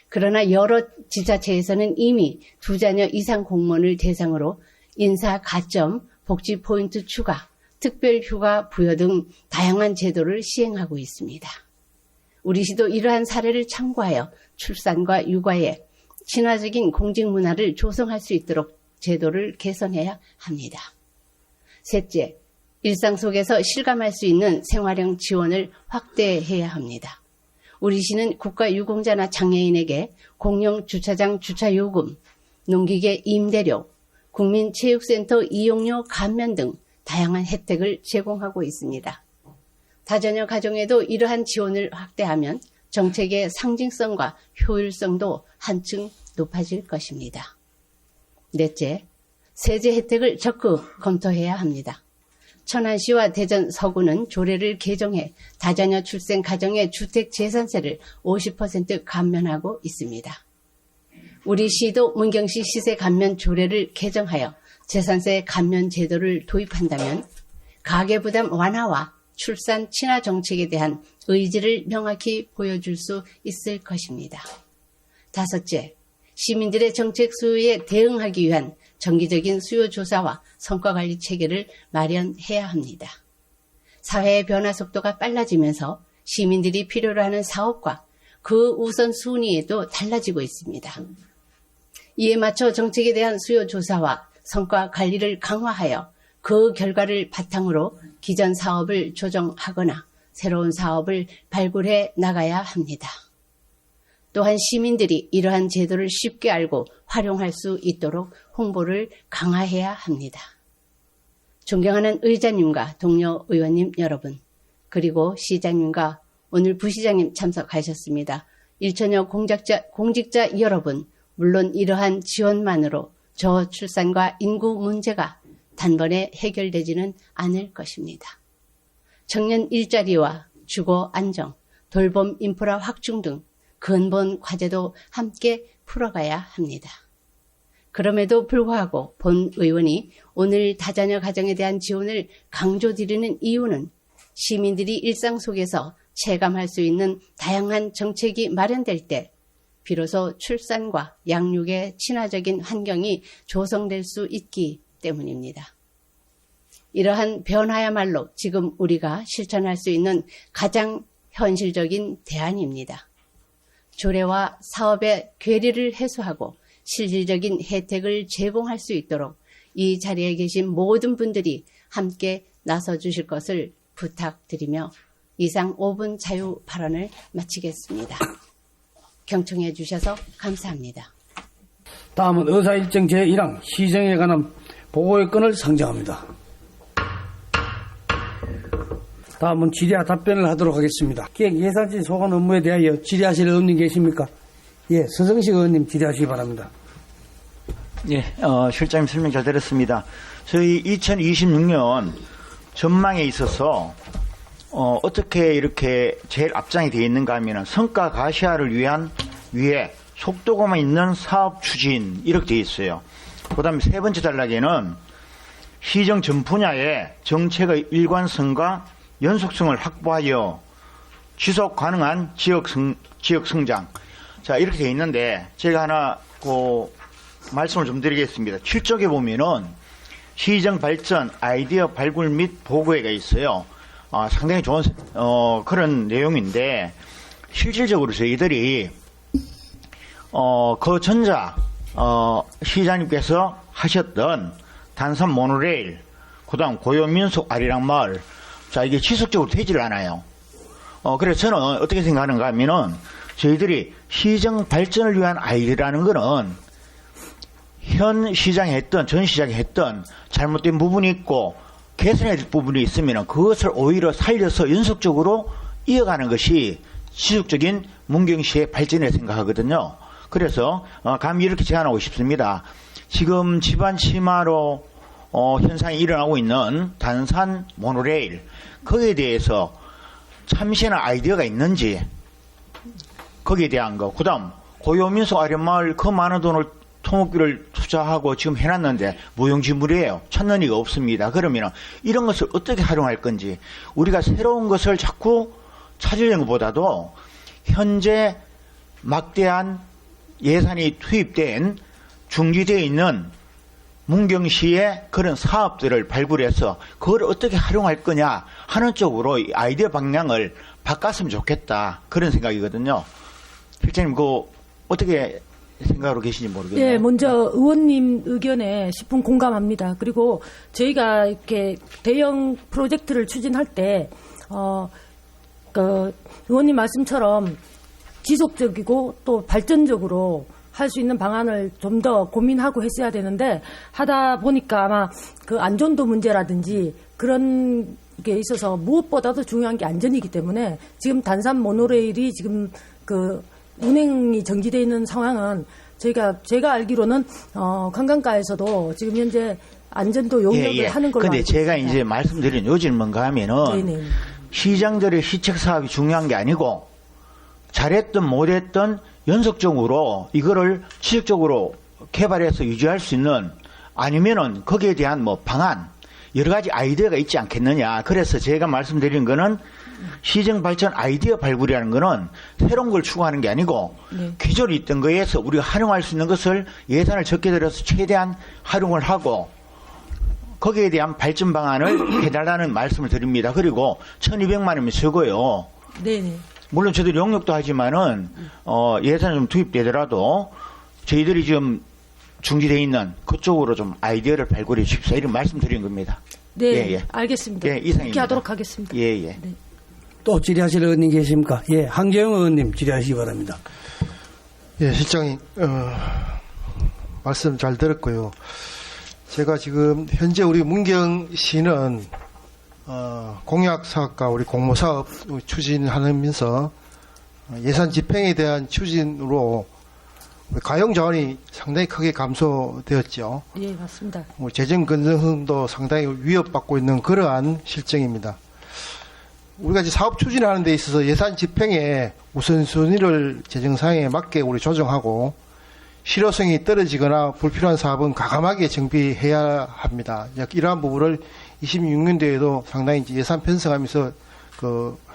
그러나 여러 지자체에서는 이미 2자녀 이상 공무원을 대상으로 인사 가점, 복지 포인트 추가, 특별 휴가 부여 등 다양한 제도를 시행하고 있습니다. 우리 시도 이러한 사례를 참고하여 출산과 육아에 친화적인 공직 문화를 조성할 수 있도록 제도를 개선해야 합니다. 셋째, 일상 속에서 실감할 수 있는 생활형 지원을 확대해야 합니다. 우리 시는 국가유공자나 장애인에게 공영 주차장 주차요금, 농기계 임대료, 국민체육센터 이용료 감면 등 다양한 혜택을 제공하고 있습니다. 다자녀 가정에도 이러한 지원을 확대하면 정책의 상징성과 효율성도 한층 높아질 것입니다. 넷째, 세제 혜택을 적극 검토해야 합니다. 천안시와 대전 서구는 조례를 개정해 다자녀 출생 가정의 주택 재산세를 50% 감면하고 있습니다. 우리 시도 문경시 시세 감면 조례를 개정하여 재산세 감면 제도를 도입한다면 가계부담 완화와 출산 친화 정책에 대한 의지를 명확히 보여줄 수 있을 것입니다. 다섯째, 시민들의 정책 수요에 대응하기 위한 정기적인 수요 조사와 성과 관리 체계를 마련해야 합니다. 사회의 변화 속도가 빨라지면서 시민들이 필요로 하는 사업과 그 우선순위에도 달라지고 있습니다. 이에 맞춰 정책에 대한 수요 조사와 성과 관리를 강화하여 그 결과를 바탕으로 기존 사업을 조정하거나 새로운 사업을 발굴해 나가야 합니다. 또한 시민들이 이러한 제도를 쉽게 알고 활용할 수 있도록 홍보를 강화해야 합니다. 존경하는 의장님과 동료 의원님 여러분, 그리고 시장님과 오늘 부시장님 참석하셨습니다. 일천여 공직자 여러분, 물론 이러한 지원만으로 저출산과 인구 문제가 단번에 해결되지는 않을 것입니다. 청년 일자리와 주거 안정, 돌봄 인프라 확충 등 근본 과제도 함께 풀어가야 합니다. 그럼에도 불구하고 본 의원이 오늘 다자녀 가정에 대한 지원을 강조드리는 이유는 시민들이 일상 속에서 체감할 수 있는 다양한 정책이 마련될 때 비로소 출산과 양육의 친화적인 환경이 조성될 수 있기 때문입니다. 이러한 변화야말로 지금 우리가 실천할 수 있는 가장 현실적인 대안입니다. 조례와 사업의 괴리를 해소하고 실질적인 혜택을 제공할 수 있도록 이 자리에 계신 모든 분들이 함께 나서 주실 것을 부탁드리며 이상 5분 자유 발언을 마치겠습니다. 경청해 주셔서 감사합니다. 다음은 의사일정 제1항 시정에 관한 보고의 건을 상정합니다. 다음은 질의와 답변을 하도록 하겠습니다. 기획 예산지 소관 업무에 대하여 질의하실 의원님 계십니까? 예, 서정식 의원님 질의하시기 바랍니다. 예, 실장님 설명 잘 들었습니다. 저희 2026년 전망에 있어서 어떻게 이렇게 제일 앞장이 되어 있는가 하면 성과 가시화를 위해 속도감만 있는 사업 추진 이렇게 되어 있어요. 그 다음에 세 번째 단락에는 시정 전 분야의 정책의 일관성과 연속성을 확보하여 지속 가능한 지역 성장. 자, 이렇게 되어 있는데 제가 하나 말씀을 좀 드리겠습니다. 7쪽에 보면은 시정 발전 아이디어 발굴 및 보고회가 있어요. 상당히 좋은 그런 내용인데 실질적으로 저희들이 그 전자 시장님께서 하셨던 단선 모노레일, 그다음 고요민속 아리랑마을, 자 이게 지속적으로 되지를 않아요. 그래서 저는 어떻게 생각하는가 하면은 저희들이 시정 발전을 위한 아이디어라는 거는 현 시장에 했던 전 시장에 했던 잘못된 부분이 있고 개선해야 될 부분이 있으면 그것을 오히려 살려서 연속적으로 이어가는 것이 지속적인 문경시의 발전이라고 생각하거든요. 그래서 감히 이렇게 제안하고 싶습니다. 지금 집안 치마로 현상이 일어나고 있는 단산 모노레일, 거기에 대해서 참신한 아이디어가 있는지 거기에 대한 거, 그 다음 고요민속 아련마을 그 많은 돈을 토목비를 투자하고 지금 해놨는데 무용지물이에요. 찾는 이가 없습니다. 그러면 이런 것을 어떻게 활용할 건지, 우리가 새로운 것을 자꾸 찾으려는 것보다도 현재 막대한 예산이 투입된 중지되어 있는 문경시의 그런 사업들을 발굴해서 그걸 어떻게 활용할 거냐 하는 쪽으로 아이디어 방향을 바꿨으면 좋겠다, 그런 생각이거든요. 실장님 그거 어떻게 생각으로 계신지 모르겠네요. 네, 먼저 의원님 의견에 10분 공감합니다. 그리고 저희가 이렇게 대형 프로젝트를 추진할 때, 의원님 말씀처럼 지속적이고 또 발전적으로 할 수 있는 방안을 좀 더 고민하고 했어야 되는데, 하다 보니까 아마 그 안전도 문제라든지 그런 게 있어서 무엇보다도 중요한 게 안전이기 때문에 지금 단산 모노레일이 지금 운행이 정지되어 있는 상황은 제가 알기로는 관광가에서도 지금 현재 안전도 용역을 하는 걸로 알고 있습니다. 근데 제가 이제 말씀드린 요지는 뭔가 하면은 네네. 시장들의 시책 사업이 중요한 게 아니고 잘했든 못했든 연속적으로 이거를 지속적으로 개발해서 유지할 수 있는, 아니면은 거기에 대한 방안, 여러 가지 아이디어가 있지 않겠느냐. 그래서 제가 말씀드린 거는 시정 발전 아이디어 발굴이라는 거는 새로운 걸 추구하는 게 아니고 네. 기존에 있던 거에서 우리가 활용할 수 있는 것을 예산을 적게 들여서 최대한 활용을 하고 거기에 대한 발전 방안을 해달라는 말씀을 드립니다. 그리고 1,200만 원이면 적어요. 네네. 물론 저도 용역도 하지만은 예산이 좀 투입되더라도 저희들이 지금 중지되어 있는 그쪽으로 좀 아이디어를 발굴해 주십사 이런 말씀드린 겁니다. 네, 예, 예. 알겠습니다. 예, 이상입니다. 그렇게 하도록 하겠습니다. 예, 예. 네. 또 질의하실 의원님 계십니까? 예, 한재영 의원님 질의하시기 바랍니다. 예, 실장님, 말씀 잘 들었고요. 제가 지금 현재 우리 문경시는 공약사업과 우리 공모사업 추진하면서 예산 집행에 대한 추진으로 가용 자원이 상당히 크게 감소되었죠. 예, 맞습니다. 재정 건전성도 상당히 위협받고 있는 그러한 실정입니다. 우리가 이제 사업 추진하는 데 있어서 예산 집행에 우선순위를 재정상에 맞게 우리 조정하고 실효성이 떨어지거나 불필요한 사업은 과감하게 정비해야 합니다. 이러한 부분을 26년도에도 상당히 이제 예산 편성하면서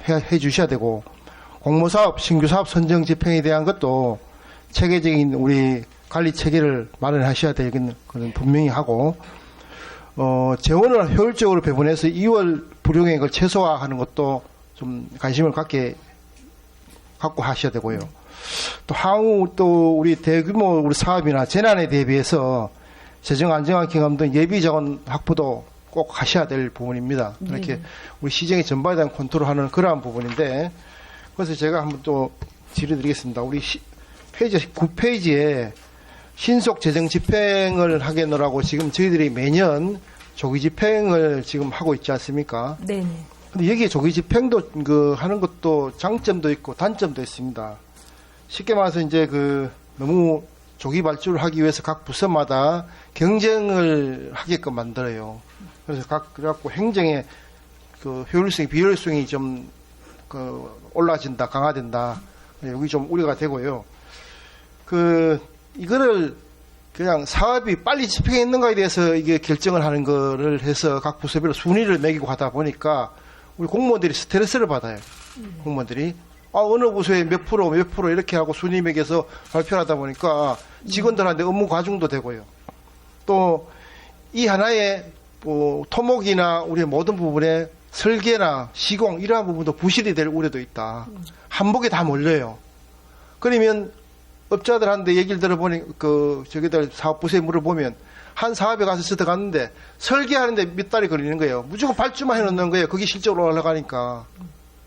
해 주셔야 되고 공모사업, 신규사업 선정 집행에 대한 것도 체계적인 우리 관리 체계를 마련하셔야 되는 그런 분명히 하고 재원을 효율적으로 배분해서 2월 불용액을 최소화하는 것도 좀 관심을 갖고 하셔야 되고요. 또 향후 또 우리 대규모 우리 사업이나 재난에 대비해서 재정 안정화 경험 등 예비 자원 확보도 꼭 하셔야 될 부분입니다. 이렇게 우리 시정의 전반에 대한 컨트롤하는 그러한 부분인데 그래서 제가 한번 또 질의드리겠습니다. 우리 페이지 9페이지에 신속 재정 집행을 하겠노라고 지금 저희들이 매년 조기 집행을 지금 하고 있지 않습니까? 네네. 근데 여기에 조기 집행도 하는 것도 장점도 있고 단점도 있습니다. 쉽게 말해서 이제 너무 조기 발주를 하기 위해서 각 부서마다 경쟁을 하게끔 만들어요. 그래서 그래갖고 행정의 효율성이 비효율성이 좀 올라진다, 강화된다. 여기 좀 우려가 되고요. 이거를 그냥 사업이 빨리 집행했는가에 대해서 이게 결정을 하는 거를 해서 각 부서별로 순위를 매기고 하다 보니까 우리 공무원들이 스트레스를 받아요. 공무원들이. 어느 부서에 몇 프로 이렇게 하고 순위 매겨서 발표를 하다 보니까 직원들한테 업무 과중도 되고요. 또 이 하나의 토목이나 우리 모든 부분에 설계나 시공 이러한 부분도 부실이 될 우려도 있다. 한복에 다 몰려요. 그러면 업자들한테 얘기를 들어보니 저기들 사업부서에 물어보면 한 사업에 가서 들어갔는데 설계하는데 몇 달이 걸리는 거예요. 무조건 발주만 해놓는 거예요. 그게 실적으로 올라가니까.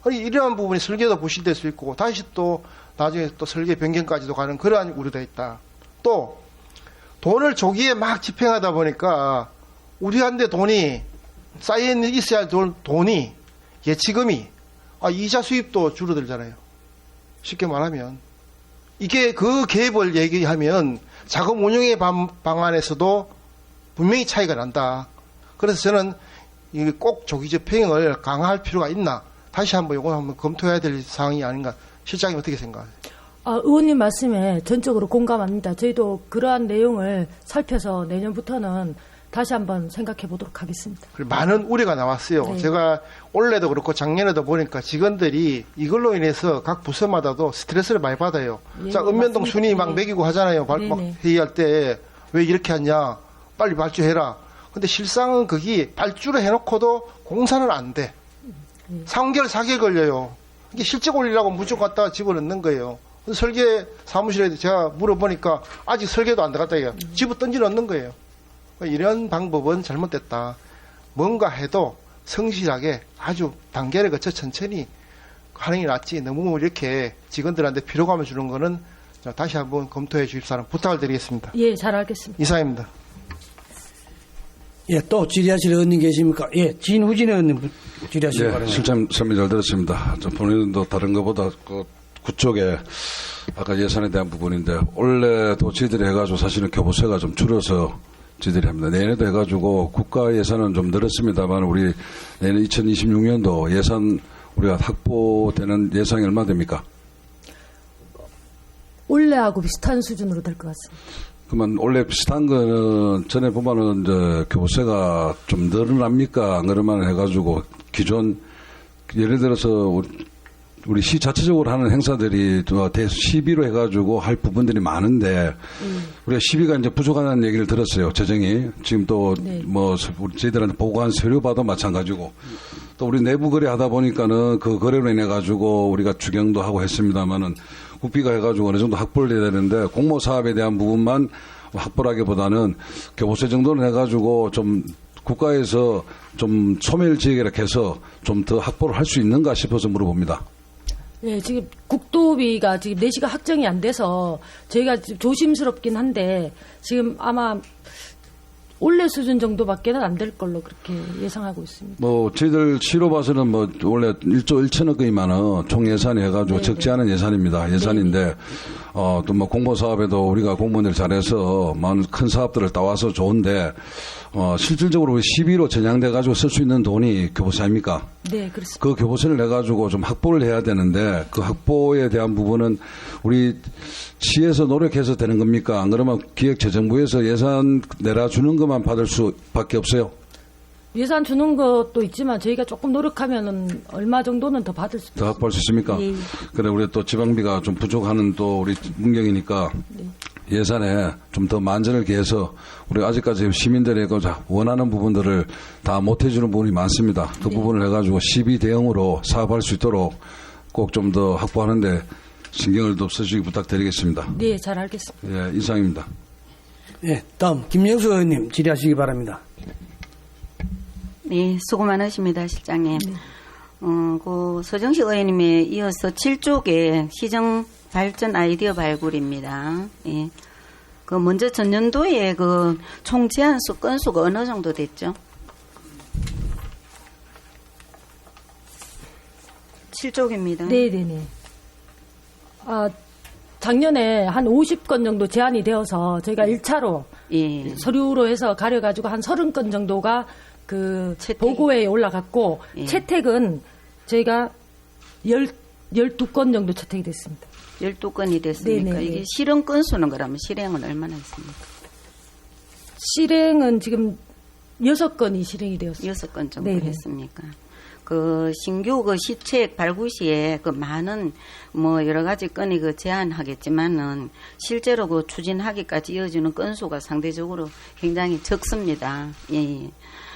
이러한 부분이 설계도 부실될 수 있고 다시 또 나중에 또 설계 변경까지도 가는 그러한 우려도 있다. 또 돈을 조기에 막 집행하다 보니까 우리한테 돈이 쌓여 있어야 할 돈이 예치금이 이자 수입도 줄어들잖아요. 쉽게 말하면 이게 그 갭을 얘기하면 자금 운용의 방안에서도 분명히 차이가 난다. 그래서 저는 이게 꼭 조기 집행을 강화할 필요가 있나? 다시 한번 이거 한번 검토해야 될 사항이 아닌가? 실장님 어떻게 생각하세요? 의원님 말씀에 전적으로 공감합니다. 저희도 그러한 내용을 살펴서 내년부터는 다시 한번 생각해 보도록 하겠습니다. 많은 우려가 나왔어요. 네. 제가 올해도 그렇고 작년에도 보니까 직원들이 이걸로 인해서 각 부서마다도 스트레스를 많이 받아요. 예, 자, 은면동 맞습니다. 순위 막 네. 매기고 하잖아요. 막 네네. 회의할 때 왜 이렇게 하냐? 빨리 발주해라. 근데 실상은 그게 발주를 해놓고도 공사는 안 돼. 3개월, 4개월 걸려요. 이게 실적 올리려고 무조건 갖다가 집어넣는 거예요. 설계 사무실에 제가 물어보니까 아직 설계도 안 들어갔다 이거 집어 던져 넣는 거예요. 이런 방법은 잘못됐다. 뭔가 해도 성실하게 아주 단계를 거쳐 천천히 하는 게 낫지. 너무 이렇게 직원들한테 피로감을 주는 거는 다시 한번 검토해 주실 사람 부탁을 드리겠습니다. 예, 잘 알겠습니다. 이상입니다. 예, 또 질의하실 의원님 계십니까? 예, 진후진 의원님 질의하시기 예, 바랍니다. 실장 설명 잘 들었습니다. 본인도 다른 것보다 그쪽에 아까 예산에 대한 부분인데 올해도 저희들이 해가지고 사실은 교부세가 좀 줄어서 저희들이 합니다. 내년에도 해가지고 국가 예산은 좀 늘었습니다만 우리 내년 2026년도 예산 우리가 확보되는 예상이 얼마 됩니까? 올해하고 비슷한 수준으로 될 것 같습니다. 그러면 원래 비슷한 거는 전에 보면은 이제 교부세가 좀 늘어납니까? 안 그러면 해가지고 기존 예를 들어서 우리 시 자체적으로 하는 행사들이 시비로 해가지고 할 부분들이 많은데 우리가 시비가 이제 부족하다는 얘기를 들었어요. 재정이 지금 또 뭐 우리 저희들한테 보고한 서류봐도 마찬가지고 또 우리 내부 거래 하다 보니까는 그 거래로 인해 가지고 우리가 추경도 하고 했습니다만은 국비가 해가지고 어느 정도 확보를 해야 되는데 공모 사업에 대한 부분만 확보라기보다는 교부세 정도는 해가지고 좀 국가에서 좀 소멸지역이라 해서 좀 더 확보를 할 수 있는가 싶어서 물어봅니다. 네, 지금 국도비가 지금 내시가 확정이 안 돼서 저희가 조심스럽긴 한데 지금 아마 올해 수준 정도밖에는 안 될 걸로 그렇게 예상하고 있습니다. 뭐 저희들 시로 봐서는 뭐 원래 1조 1천억이면은 총 예산이 해가지고 적지 않은 예산입니다. 예산인데 또 뭐 공모 사업에도 우리가 공무원들 잘해서 많은 큰 사업들을 따와서 좋은데 실질적으로 시비로 전향돼 가지고 쓸 수 있는 돈이 교부세 아닙니까? 네, 그렇습니다. 그 교부세를 내 가지고 좀 확보를 해야 되는데 그 확보에 대한 부분은 우리 시에서 노력해서 되는 겁니까? 안 그러면 기획재정부에서 예산 내라 주는 것만 받을 수밖에 없어요. 예산 주는 것도 있지만 저희가 조금 노력하면은 얼마 정도는 더 받을 수 더 있습니다. 확보할 수 있습니까? 예. 그래 우리 또 지방비가 좀 부족하는 또 우리 문경이니까 예산에 좀 더 만전을 기해서 우리 아직까지 시민들이 원하는 부분들을 다 못 해주는 부분이 많습니다. 그 부분을 해가지고 시비 대응으로 사업할 수 있도록 꼭 좀 더 확보하는데 신경을 더 써주시기 부탁드리겠습니다. 네, 잘 알겠습니다. 예, 이상입니다. 예, 다음 김영수 의원님 질의하시기 바랍니다. 네, 수고 많으십니다, 실장님. 그 서정식 의원님에 이어서 7쪽의 시정 발전 아이디어 발굴입니다. 예. 그 먼저 전년도에 그 총 제안수 건수가 어느 정도 됐죠? 7쪽입니다. 네네네. 작년에 한 50건 정도 제안이 되어서 저희가 1차로 예. 서류로 해서 가려가지고 한 30건 정도가 그 채택. 보고에 올라갔고 예. 채택은 저희가 12건 정도 채택이 됐습니다. 12건이 됐으니까 네네네. 이게 실행 건수는 그러면 실행은 얼마나 했습니까? 실행은 지금 6건이 실행이 되었습니다. 6건 정도 네네. 했습니까? 그 신규 그 시책 발굴 시에 그 많은 뭐 여러 가지 건이 그 제한하겠지만은 실제로 그 추진하기까지 이어지는 건수가 상대적으로 굉장히 적습니다. 예.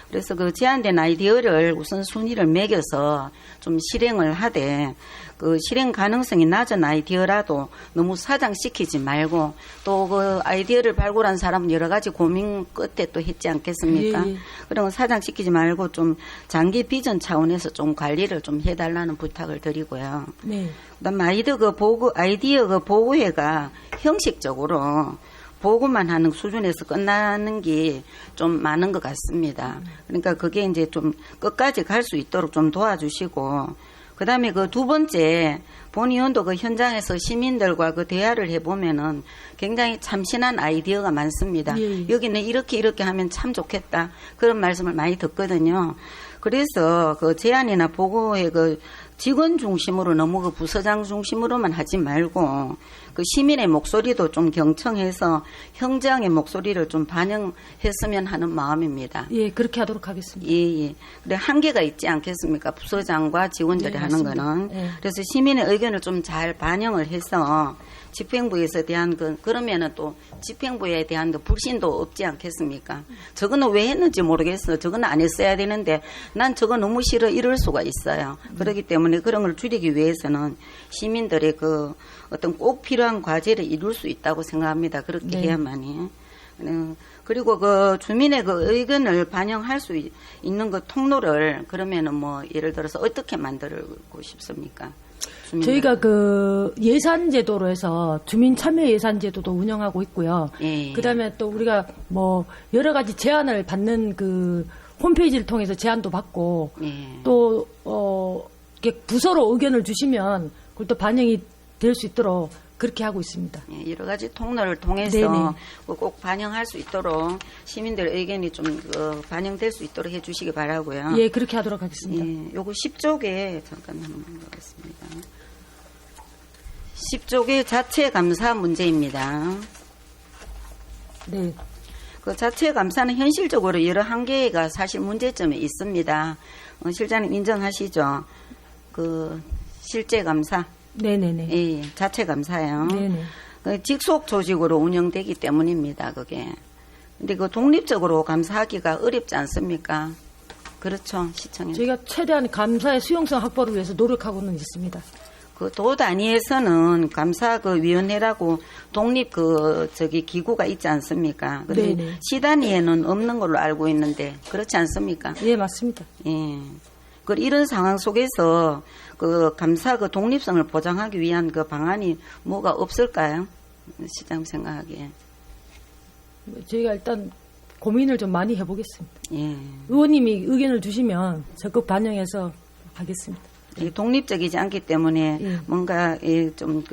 그래서 그 제한된 아이디어를 우선 순위를 매겨서 좀 실행을 하되 그 실행 가능성이 낮은 아이디어라도 너무 사장시키지 말고 또 그 아이디어를 발굴한 사람은 여러 가지 고민 끝에 또 했지 않겠습니까? 예, 예. 그런 거 사장시키지 말고 좀 장기 비전 차원에서 좀 관리를 좀 해달라는 부탁을 드리고요. 네. 그다음 아이디어 그 보고회가 형식적으로 보고만 하는 수준에서 끝나는 게 좀 많은 것 같습니다. 그러니까 그게 이제 좀 끝까지 갈 수 있도록 좀 도와주시고, 그 다음에 그 두 번째, 본의원도 그 현장에서 시민들과 그 대화를 해보면은 굉장히 참신한 아이디어가 많습니다. 예. 여기는 이렇게 하면 참 좋겠다. 그런 말씀을 많이 듣거든요. 그래서 그 제안이나 보고에 그 직원 중심으로 너무 그 부서장 중심으로만 하지 말고 그 시민의 목소리도 좀 경청해서 현장의 목소리를 좀 반영했으면 하는 마음입니다. 예, 그렇게 하도록 하겠습니다. 예. 근데 한계가 있지 않겠습니까? 부서장과 직원들이 네, 하는 맞습니다. 거는. 예. 그래서 시민의 의견을 좀 잘 반영을 해서 집행부에서 대한 그러면은 또 집행부에 대한 불신도 없지 않겠습니까? 저거는 왜 했는지 모르겠어. 저거는 안 했어야 되는데 난 저거 너무 싫어 이럴 수가 있어요. 그렇기 때문에 그런 걸 줄이기 위해서는 시민들의 그 어떤 꼭 필요한 과제를 이룰 수 있다고 생각합니다. 그렇게 네. 해야만이. 그리고 그 주민의 그 의견을 반영할 수 있는 그 통로를 그러면은 뭐 예를 들어서 어떻게 만들고 싶습니까? 저희가 그 예산 제도로 해서 주민 참여 예산 제도도 운영하고 있고요. 예. 그다음에 또 우리가 뭐 여러 가지 제안을 받는 그 홈페이지를 통해서 제안도 받고 예. 또 이렇게 부서로 의견을 주시면 그걸 또 반영이 될 수 있도록 그렇게 하고 있습니다. 예, 여러 가지 통로를 통해서 네네. 꼭 반영할 수 있도록 시민들의 의견이 좀 반영될 수 있도록 해주시기 바라고요. 예, 그렇게 하도록 하겠습니다. 예, 요거 10쪽에 잠깐 한번 보겠습니다. 10쪽의 자체 감사 문제입니다. 네. 그 자체 감사는 현실적으로 여러 한계가 사실 문제점이 있습니다. 실장님 인정하시죠? 그 실제 감사, 네네네. 예, 자체 감사요. 네네. 그 직속 조직으로 운영되기 때문입니다. 그게. 근데 그 독립적으로 감사하기가 어렵지 않습니까? 그렇죠, 시청에. 저희가 최대한 감사의 수용성 확보를 위해서 노력하고는 있습니다. 그 도 단위에서는 감사 그 위원회라고 독립 기구가 있지 않습니까? 그런데 네네. 시 단위에는 없는 걸로 알고 있는데 그렇지 않습니까? 예, 맞습니다. 예. 그 이런 상황 속에서 그 감사 그 독립성을 보장하기 위한 그 방안이 뭐가 없을까요? 시장 생각하기에. 저희가 일단 고민을 좀 많이 해보겠습니다. 예. 의원님이 의견을 주시면 적극 반영해서 하겠습니다. 이 독립적이지 않기 때문에 예. 뭔가 좀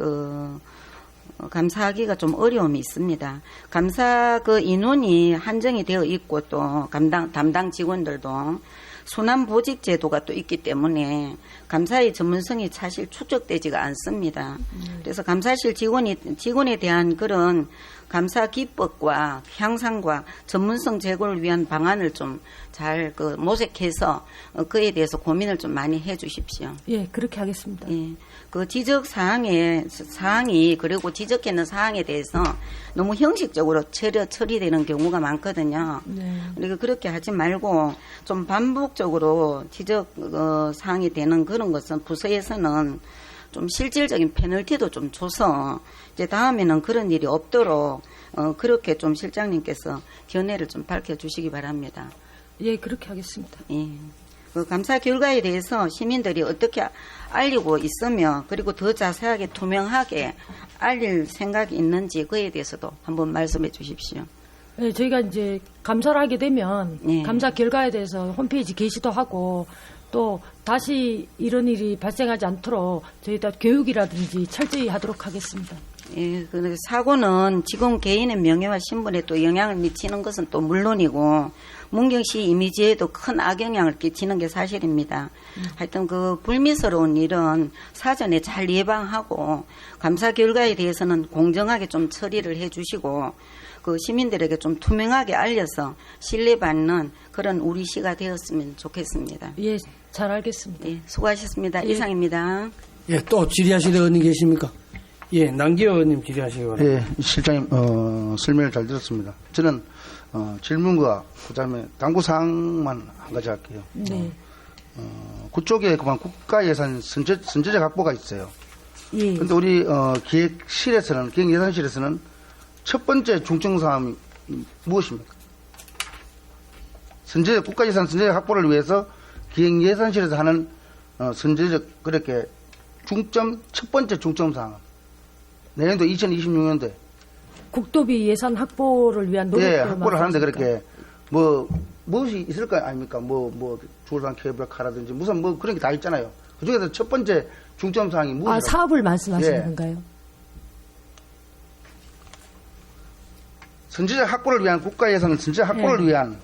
감사하기가 좀 어려움이 있습니다. 감사 그 인원이 한정이 되어 있고 또 담당 직원들도 순환 보직 제도가 또 있기 때문에 감사의 전문성이 사실 축적되지가 않습니다. 그래서 감사실 직원에 대한 그런 감사 기법과 향상과 전문성 제고를 위한 방안을 좀 잘 모색해서 그에 대해서 고민을 좀 많이 해 주십시오. 예, 그렇게 하겠습니다. 예. 그 지적 사항이 그리고 지적하는 사항에 대해서 너무 형식적으로 처리되는 경우가 많거든요. 네. 그러니까 그렇게 하지 말고 좀 반복적으로 지적 사항이 되는 그런 것은 부서에서는 좀 실질적인 페널티도 좀 줘서 이제 다음에는 그런 일이 없도록 그렇게 좀 실장님께서 견해를 좀 밝혀주시기 바랍니다. 예, 그렇게 하겠습니다. 예. 그 감사 결과에 대해서 시민들이 어떻게 알리고 있으며 그리고 더 자세하게 투명하게 알릴 생각이 있는지 그에 대해서도 한번 말씀해 주십시오. 네, 저희가 이제 감사를 하게 되면 예. 감사 결과에 대해서 홈페이지 게시도 하고 또 다시 이런 일이 발생하지 않도록 저희가 교육이라든지 철저히 하도록 하겠습니다. 예, 그 사고는 지금 개인의 명예와 신분에 또 영향을 미치는 것은 또 물론이고 문경시 이미지에도 큰 악영향을 끼치는 게 사실입니다. 하여튼 그 불미스러운 일은 사전에 잘 예방하고 감사 결과에 대해서는 공정하게 좀 처리를 해주시고 그 시민들에게 좀 투명하게 알려서 신뢰받는 그런 우리 시가 되었으면 좋겠습니다. 예, 잘 알겠습니다. 예, 수고하셨습니다. 예. 이상입니다. 예, 또 질의하실 의원님 계십니까? 예, 남기호 의원님 질의하시기 바랍니다. 예, 실장님 설명을 잘 들었습니다. 저는 질문과 그다음에 당부 사항만 한 가지 할게요. 네. 그쪽에 그만 국가 예산 선제적 확보가 있어요. 예. 그런데 우리 기획예산실에서는 첫 번째 중점 사항이 무엇입니까? 국가 예산 선제적 확보를 위해서 기획예산실에서 하는 선제적 그렇게 첫 번째 중점 사항. 내년도 2026년도에 국도비 예산 확보를 위한 노력을 예, 확보를 하는데 말씀하십니까? 그렇게 무엇이 있을 거 아닙니까? 조선 케이블카라든지 무슨 그런 게 다 있잖아요. 그 중에서 첫 번째 중점 사항이 무엇이라고? 아, 사업을 말씀하시는 예. 건가요? 선제적 확보를 위한 국가 예산 선제적 확보를 위한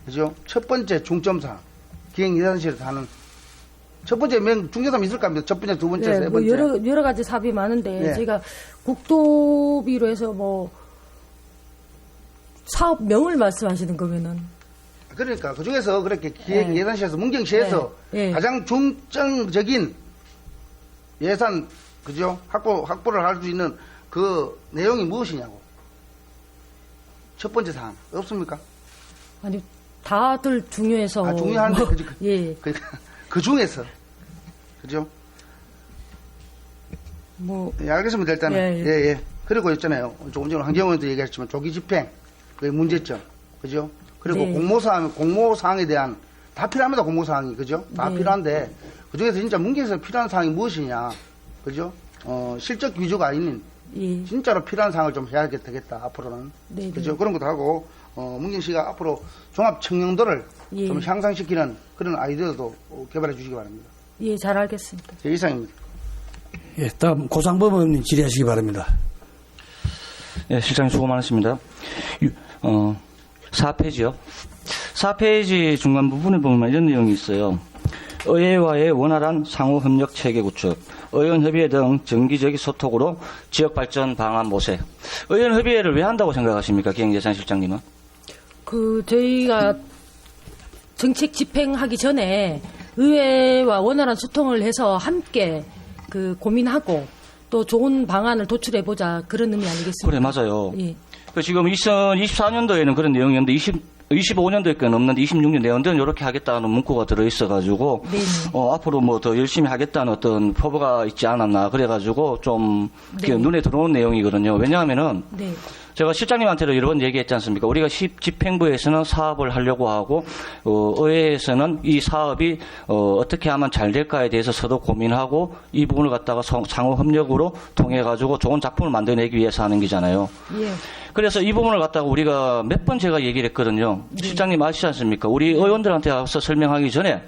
그죠? 첫 번째 중점 사항 기획 예산실에서 하는 첫 번째 중점 사항이 있을 겁니다. 첫 번째, 두 번째, 네, 세 번째. 여러 가지 사업이 많은데 네. 제가 국도비로 해서 사업명을 말씀하시는 거면은 그러니까 그 중에서 그렇게 기획 네. 예산실에서 문경시에서 네. 가장 중점적인 예산 그죠? 확보를 할 수 있는 그 내용이 무엇이냐고. 첫 번째 사항 없습니까? 아니 다들 중요해서 중요한데 예. 그 중에서 그죠? 예, 알겠습니다. 일단은 예. 그리고 있잖아요. 조금 전에 환경원도 얘기했지만 조기 집행 그 문제점 그죠? 그리고 네. 공모사항에 대한 다 필요합니다. 공모사항이 그죠? 다 네. 필요한데 그 중에서 진짜 문경에서 필요한 사항이 무엇이냐 그죠? 실적 위주가 아닌 예. 진짜로 필요한 사항을 좀 해야 되겠다 앞으로는 네, 그죠? 네. 그런 것도 하고 문경시가 앞으로 종합 청년도를 예. 좀 향상시키는 그런 아이디어도 개발해 주시기 바랍니다. 예, 잘 알겠습니다. 제 이상입니다. 예, 다음 고상범 의원님 질의하시기 바랍니다. 예, 실장님 수고 많으십니다. 4페이지요. 4페이지 중간 부분에 보면 이런 내용이 있어요. 의회와의 원활한 상호협력 체계 구축, 의원협의회 등 정기적인 소통으로 지역발전 방안 모색. 의원협의회를 왜 한다고 생각하십니까? 기획예산실장님은? 저희가 정책 집행하기 전에 의회와 원활한 소통을 해서 함께 그 고민하고 또 좋은 방안을 도출해 보자 그런 의미 아니겠습니까? 그래, 맞아요. 예. 그 지금 2024년도에는 그런 내용이었는데 25년도에는 없는데 26년 내년도는 이렇게 하겠다는 문구가 들어있어가지고 앞으로 뭐 더 열심히 하겠다는 어떤 포부가 있지 않았나 그래가지고 좀 네. 눈에 들어오는 내용이거든요. 왜냐하면은 네. 제가 실장님한테도 여러 번 얘기했지 않습니까? 우리가 집행부에서는 사업을 하려고 하고 의회에서는 이 사업이 어떻게 하면 잘 될까에 대해서 서로 고민하고 이 부분을 갖다가 상호 협력으로 통해 가지고 좋은 작품을 만들어내기 위해서 하는 거잖아요. 예. 그래서 이 부분을 갖다가 우리가 몇 번 제가 얘기를 했거든요. 실장님 아시지 않습니까? 우리 의원들한테 가서 설명하기 전에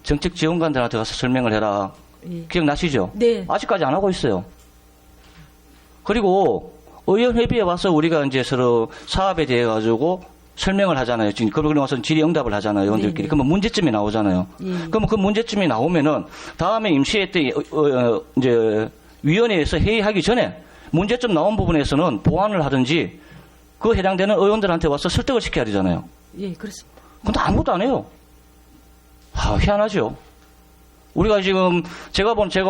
정책 지원관들한테 가서 설명을 해라. 예. 기억나시죠? 네. 아직까지 안 하고 있어요. 그리고 의원회비에 와서 우리가 이제 서로 사업에 대해 가지고 설명을 하잖아요. 지금 그러고 나서 질의응답을 하잖아요. 의원들끼리. 네네. 그러면 문제점이 나오잖아요. 예. 그러면 그 문제점이 나오면은 다음에 임시회 때 이제 위원회에서 회의하기 전에 문제점 나온 부분에서는 보완을 하든지 그 해당되는 의원들한테 와서 설득을 시켜야 되잖아요. 예, 그렇습니다. 근데 아무것도 안 해요. 희한하죠. 우리가 지금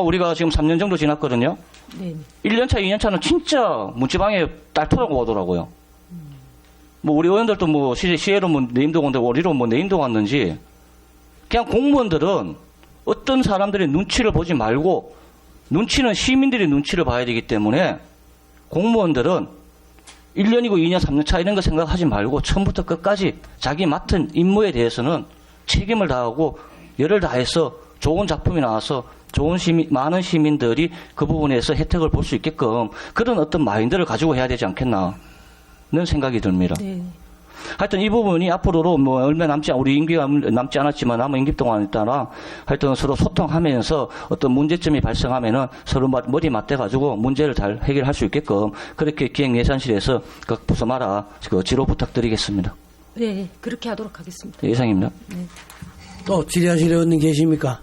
우리가 지금 3년 정도 지났거든요. 네. 1년차, 2년차는 진짜 문지방에 딸토라고 오더라고요. 뭐 우리 의원들도 뭐 시에로 뭐 내임도 온데 우리로 뭐 내임도 왔는지 그냥 공무원들은 어떤 사람들의 눈치를 보지 말고 눈치는 시민들의 눈치를 봐야 되기 때문에 공무원들은 1년이고 2년, 3년 차 이런 거 생각하지 말고 처음부터 끝까지 자기 맡은 임무에 대해서는 책임을 다하고 열을 다해서 좋은 작품이 나와서 많은 시민들이 그 부분에서 혜택을 볼 수 있게끔 그런 어떤 마인드를 가지고 해야 되지 않겠나는 생각이 듭니다. 네. 하여튼 이 부분이 앞으로도 뭐 얼마 우리 임기가 남지 않았지만 남은 임기 동안에 따라 하여튼 서로 소통하면서 어떤 문제점이 발생하면은 서로 머리 맞대가지고 문제를 잘 해결할 수 있게끔 그렇게 기획예산실에서 각 부서마다 그 지로 부탁드리겠습니다. 네, 그렇게 하도록 하겠습니다. 이상입니다. 네. 또 질의하실 의원님 계십니까?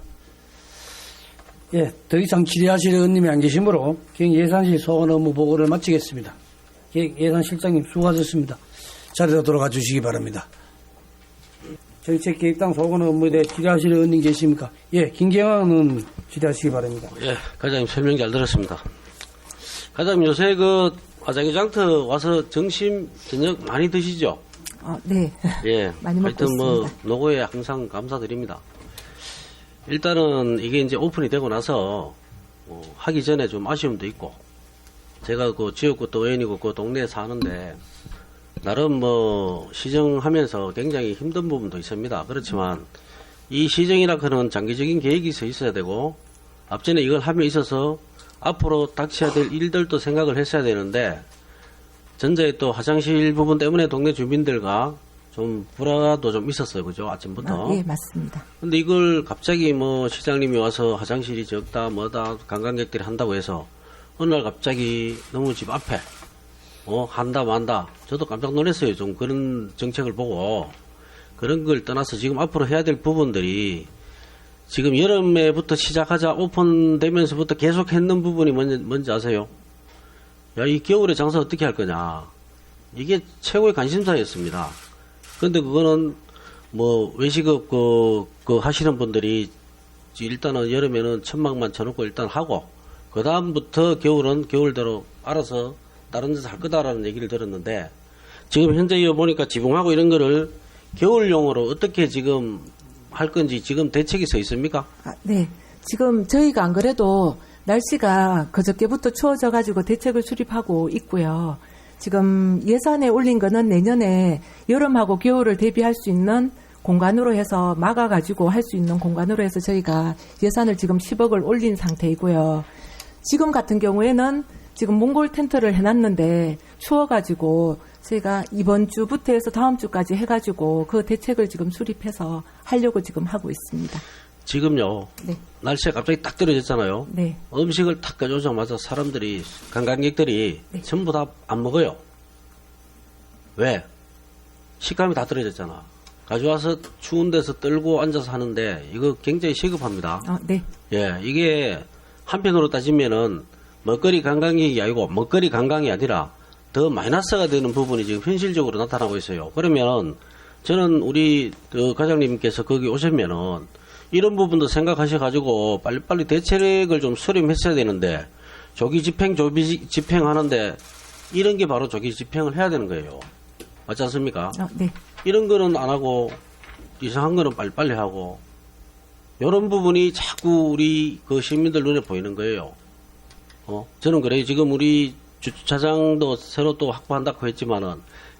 예, 더 이상 질의하실 의원님이 안 계시므로 기획예산실 소관 업무 보고를 마치겠습니다. 기획예산실장님 수고하셨습니다. 자리로 돌아가 주시기 바랍니다. 정책기획당 소관 업무에 대해 질의하실 의원님 계십니까? 예, 김경환 의원 질의하시기 바랍니다. 예, 과장님 설명 잘 들었습니다. 과장님 요새 그 아자기장터 와서 점심 저녁 많이 드시죠? 네. 예, 많이 먹고 하여튼 뭐 있습니다. 노고에 항상 감사드립니다. 일단은 이게 이제 오픈이 되고 나서 하기 전에 좀 아쉬움도 있고 제가 그 지역구 또 의원이고 그 동네에 사는데 나름 뭐 시정하면서 굉장히 힘든 부분도 있습니다. 그렇지만 이 시정이라 하는 장기적인 계획이 있어야 되고 앞전에 이걸 함에 있어서 앞으로 닥쳐야 될 일들도 생각을 했어야 되는데 전자에 또 화장실 부분 때문에 동네 주민들과 좀 불화도 좀 있었어요. 그죠? 아침부터. 예, 맞습니다. 근데 이걸 갑자기 뭐 시장님이 와서 화장실이 적다 뭐다 관광객들이 한다고 해서 어느 날 갑자기 너무 집 앞에 한다 만다 저도 깜짝 놀랐어요. 좀 그런 정책을 보고 그런 걸 떠나서 지금 앞으로 해야 될 부분들이 지금 여름에부터 시작하자 오픈되면서부터 계속 했는 부분이 뭔지 아세요? 야, 이 겨울에 장사 어떻게 할 거냐. 이게 최고의 관심사였습니다. 근데 그거는 뭐 외식업 그 하시는 분들이 일단은 여름에는 천막만 쳐놓고 일단 하고 그 다음부터 겨울은 겨울대로 알아서 다른 데서 할 거다라는 얘기를 들었는데 지금 현재 보니까 지붕하고 이런 거를 겨울용으로 어떻게 지금 할 건지 지금 대책이 서 있습니까? 네. 지금 저희가 안 그래도 날씨가 그저께부터 추워져가지고 대책을 수립하고 있고요. 지금 예산에 올린 거는 내년에 여름하고 겨울을 대비할 수 있는 공간으로 해서 막아가지고 할 수 있는 공간으로 해서 저희가 예산을 지금 10억을 올린 상태이고요. 지금 같은 경우에는 지금 몽골 텐트를 해놨는데 추워가지고 저희가 이번 주부터 해서 다음 주까지 해가지고 그 대책을 지금 수립해서 하려고 지금 하고 있습니다. 지금요. 네. 날씨가 갑자기 딱 떨어졌잖아요. 네. 음식을 탁 가져오자마자 사람들이 관광객들이 네. 전부 다 안 먹어요. 왜? 식감이 다 떨어졌잖아. 가져와서 추운 데서 떨고 앉아서 하는데 이거 굉장히 시급합니다. 네. 예, 이게 한편으로 따지면은 먹거리 관광객이 아니고 먹거리 관광이 아니라 더 마이너스가 되는 부분이 지금 현실적으로 나타나고 있어요. 그러면 저는 우리 그 과장님께서 거기 오시면은 이런 부분도 생각하셔가지고 빨리빨리 대책을 좀 수립했어야 되는데 조기 집행, 조기 집행하는데 이런 게 바로 조기 집행을 해야 되는 거예요. 맞지 않습니까? 네. 이런 거는 안 하고 이상한 거는 빨리빨리 하고 이런 부분이 자꾸 우리 그 시민들 눈에 보이는 거예요. 저는 그래요. 지금 우리 주차장도 새로 또 확보한다고 했지만은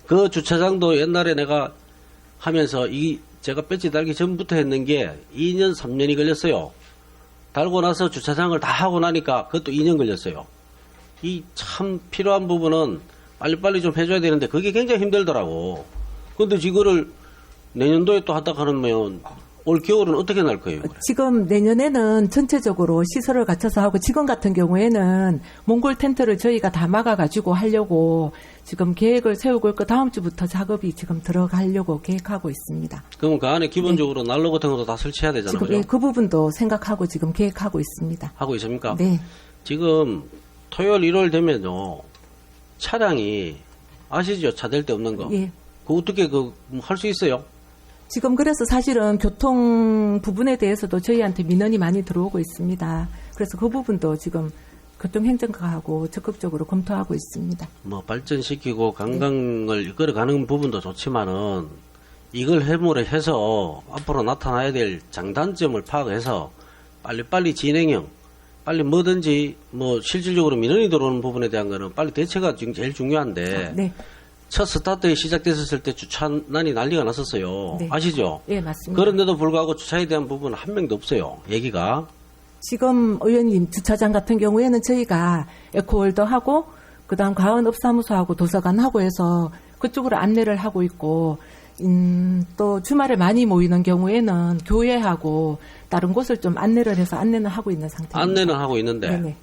그 주차장도 옛날에 내가 하면서 제가 배지 달기 전부터 했는 게 2년, 3년이 걸렸어요. 달고 나서 주차장을 다 하고 나니까 그것도 2년 걸렸어요. 이 참 필요한 부분은 빨리빨리 좀 해줘야 되는데 그게 굉장히 힘들더라고. 근데 이거를 내년도에 또 하다 하면 올 겨울은 어떻게 날 거예요? 그래? 지금 내년에는 전체적으로 시설을 갖춰서 하고 지금 같은 경우에는 몽골 텐트를 저희가 다 막아가지고 하려고 지금 계획을 세우고 있고 다음 주부터 작업이 지금 들어가려고 계획하고 있습니다. 그럼 그 안에 기본적으로 난로 같은 것도 다 설치해야 되잖아요. 지금 그죠? 그 부분도 생각하고 지금 계획하고 있습니다. 하고 있습니까? 네. 지금 토요일, 일요일 되면요 차량이 아시죠? 차 댈 데 없는 거. 예. 그 어떻게 할 수 있어요? 지금 그래서 사실은 교통 부분에 대해서도 저희한테 민원이 많이 들어오고 있습니다. 그래서 그 부분도 지금 교통행정과하고 적극적으로 검토하고 있습니다. 뭐 발전시키고 관광을 이끌어가는 부분도 좋지만은 이걸 해물에 해서 앞으로 나타나야 될 장단점을 파악해서 빨리빨리 진행형, 빨리 뭐든지 뭐 실질적으로 민원이 들어오는 부분에 대한 거는 빨리 대처가 제일 중요한데 네. 첫 스타트에 시작됐었을 때 주차난이 난리가 났었어요. 네. 아시죠? 예, 맞습니다. 그런데도 불구하고 주차에 대한 부분은 한 명도 없어요. 얘기가. 지금 의원님 주차장 같은 경우에는 저희가 에코홀더하고 그다음 과언업사무소하고 도서관하고 해서 그쪽으로 안내를 하고 있고 또 주말에 많이 모이는 경우에는 교회하고 다른 곳을 좀 안내를 해서 안내는 하고 있는 상태입니다. 안내는 하고 있는데 네네.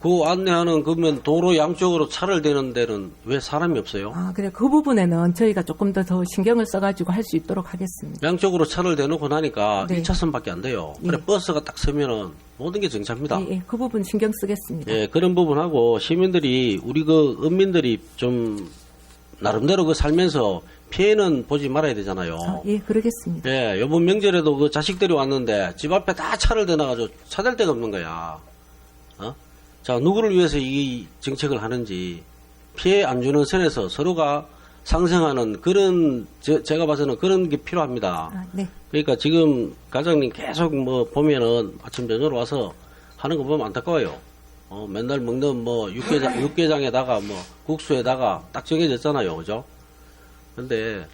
그 안내하는 그러면 도로 양쪽으로 차를 대는 데는 왜 사람이 없어요? 그래 그 부분에는 저희가 조금 더 신경을 써가지고 할 수 있도록 하겠습니다. 양쪽으로 차를 대놓고 나니까 네. 1차선밖에 안 돼요. 예. 그래 버스가 딱 서면은 모든 게 정차입니다. 예, 그 부분 신경 쓰겠습니다. 예, 그런 부분하고 시민들이 우리 그 은민들이 좀 나름대로 그 살면서 피해는 보지 말아야 되잖아요. 예, 그러겠습니다. 예, 이번 명절에도 그 자식들이 왔는데 집 앞에 다 차를 대놔가지고 차 댈 데가 없는 거야. 자, 누구를 위해서 이 정책을 하는지 피해 안 주는 선에서 서로가 상생하는 그런 제가 봐서는 그런 게 필요합니다. 네. 그러니까 지금 과장님 계속 뭐 보면은 아침 저녁으로 와서 하는 거 보면 안타까워요. 맨날 먹는 뭐 육개장에다가 뭐 국수에다가 딱 정해졌잖아요, 그죠? 근데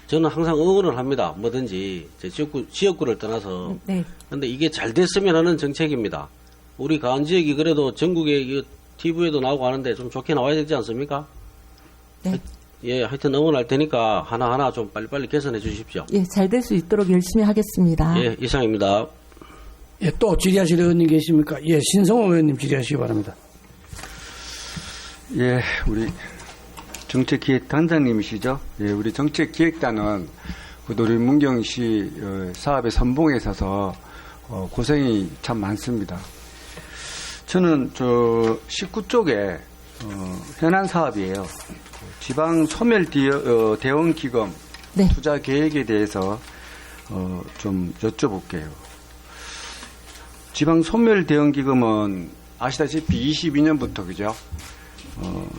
저는 항상 응원을 합니다. 뭐든지 제 지역구를 떠나서. 네. 근데 이게 잘 됐으면 하는 정책입니다. 우리 가은 지역이 그래도 전국에 TV에도 나오고 하는데 좀 좋게 나와야 되지 않습니까? 네. 예, 하여튼 응원할 테니까 하나하나 좀 빨리빨리 개선해 주십시오. 예, 잘 될 수 있도록 열심히 하겠습니다. 예, 이상입니다. 예, 또 질의하실 의원님 계십니까? 예, 신성호 의원님 질의하시기 바랍니다. 예, 우리 정책기획단장님이시죠? 예, 우리 정책기획단은 그 노린문경시 사업의 선봉에 있어서 고생이 참 많습니다. 저는 저 19쪽에 현안 사업이에요. 지방 소멸 대응 기금 네. 투자 계획에 대해서 좀 여쭤볼게요. 지방 소멸 대응 기금은 아시다시피 22년부터 그죠?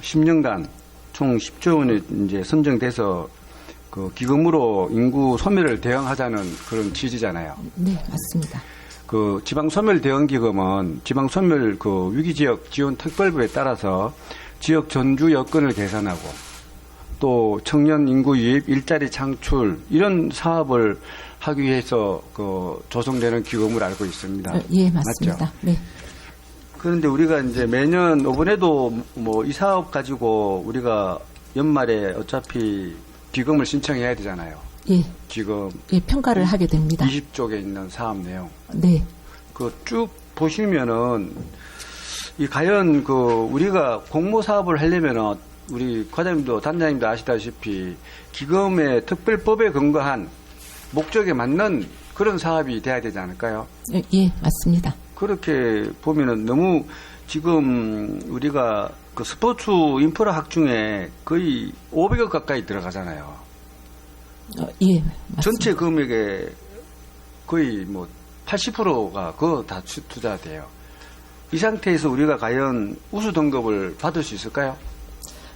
10년간 총 10조 원이 이제 선정돼서 그 기금으로 인구 소멸을 대응하자는 그런 취지잖아요. 네, 맞습니다. 그 지방 소멸 대응 기금은 지방 소멸 그 위기 지역 지원 특별부에 따라서 지역 전주 여건을 개선하고 또 청년 인구 유입, 일자리 창출 이런 사업을 하기 위해서 그 조성되는 기금을 알고 있습니다. 예, 맞습니다. 맞죠? 네. 그런데 우리가 이제 매년 이번에도 뭐 이 사업 가지고 우리가 연말에 어차피 기금을 신청해야 되잖아요. 예. 지금 예, 평가를 하게 됩니다. 20쪽에 있는 사업 내용. 네. 그 쭉 보시면은 이 과연 그 우리가 공모 사업을 하려면은 우리 과장님도 단장님도 아시다시피 기금의 특별법에 근거한 목적에 맞는 그런 사업이 돼야 되지 않을까요? 예, 맞습니다. 그렇게 보면은 너무 지금 우리가 그 스포츠 인프라 확충에 거의 500억 가까이 들어가잖아요. 예, 맞습니다. 전체 금액의 거의 뭐 80%가 그거 다 투자돼요. 이 상태에서 우리가 과연 우수 등급을 받을 수 있을까요?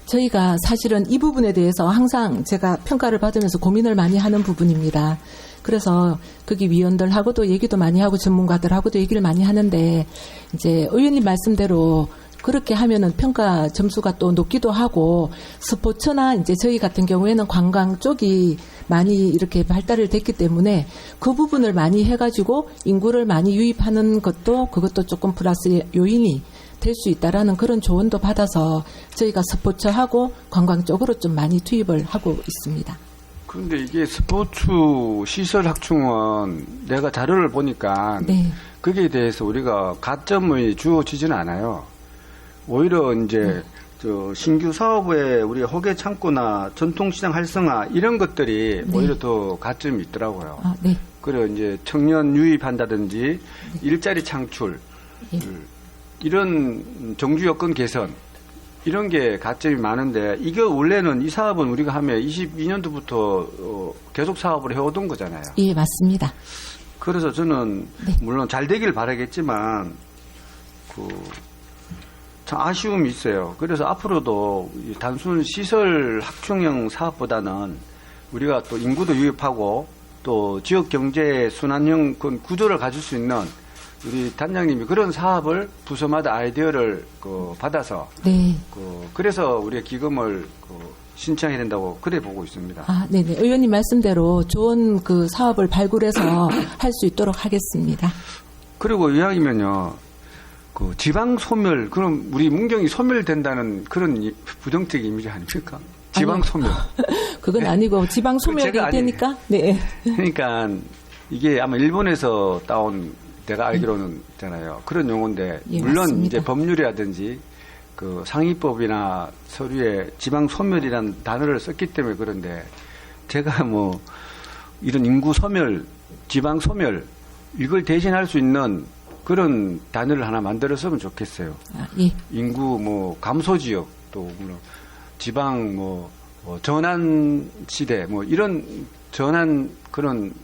저희가 사실은 이 부분에 대해서 항상 제가 평가를 받으면서 고민을 많이 하는 부분입니다. 그래서 거기 위원들하고도 얘기도 많이 하고 전문가들하고도 얘기를 많이 하는데 이제 의원님 말씀대로 그렇게 하면은 평가 점수가 또 높기도 하고 스포츠나 이제 저희 같은 경우에는 관광 쪽이 많이 이렇게 발달을 됐기 때문에 그 부분을 많이 해가지고 인구를 많이 유입하는 것도 그것도 조금 플러스 요인이 될 수 있다라는 그런 조언도 받아서 저희가 스포츠하고 관광 쪽으로 좀 많이 투입을 하고 있습니다. 그런데 이게 스포츠 시설 확충은 내가 자료를 보니까 네. 거기에 대해서 우리가 가점이 주어지지는 않아요. 오히려 이제 저 신규 사업에 우리 호계 창구나 전통시장 활성화 이런 것들이 네. 오히려 더 가점이 있더라고요. 아, 네. 그리고 이제 청년 유입한다든지 일자리 창출 예. 이런 정주 여건 개선 이런 게 가점이 많은데 이게 원래는 이 사업은 우리가 하면 22년도부터 계속 사업을 해오던 거잖아요. 예, 맞습니다. 그래서 저는 네. 물론 잘 되길 바라겠지만 참 아쉬움이 있어요. 그래서 앞으로도 이 단순 시설 확충형 사업보다는 우리가 또 인구도 유입하고 또 지역 경제 순환형 구조를 가질 수 있는 우리 단장님이 그런 사업을 부서마다 아이디어를 받아서 네. 그래서 우리가 기금을 신청해야 된다고 그래 보고 있습니다. 아, 네네. 의원님 말씀대로 좋은 그 사업을 발굴해서 할 수 있도록 하겠습니다. 그리고 이왕이면요, 지방 소멸, 그럼 우리 문경이 소멸된다는 그런 부정적 이미지 아닙니까? 지방 소멸. 그건 네. 아니고 지방 소멸이 제가 되니까. 네. 그러니까 이게 아마 일본에서 따온 내가 알기로는 있잖아요. 그런 용어인데 예, 물론 맞습니다. 이제 법률이라든지 상위법이나 서류에 지방 소멸이라는 단어를 썼기 때문에 그런데 제가 뭐 이런 인구 소멸, 지방 소멸 이걸 대신할 수 있는 그런 단어를 하나 만들었으면 좋겠어요. 아, 예. 인구 감소 지역 또 물론 지방 전환 시대 이런 전환 그런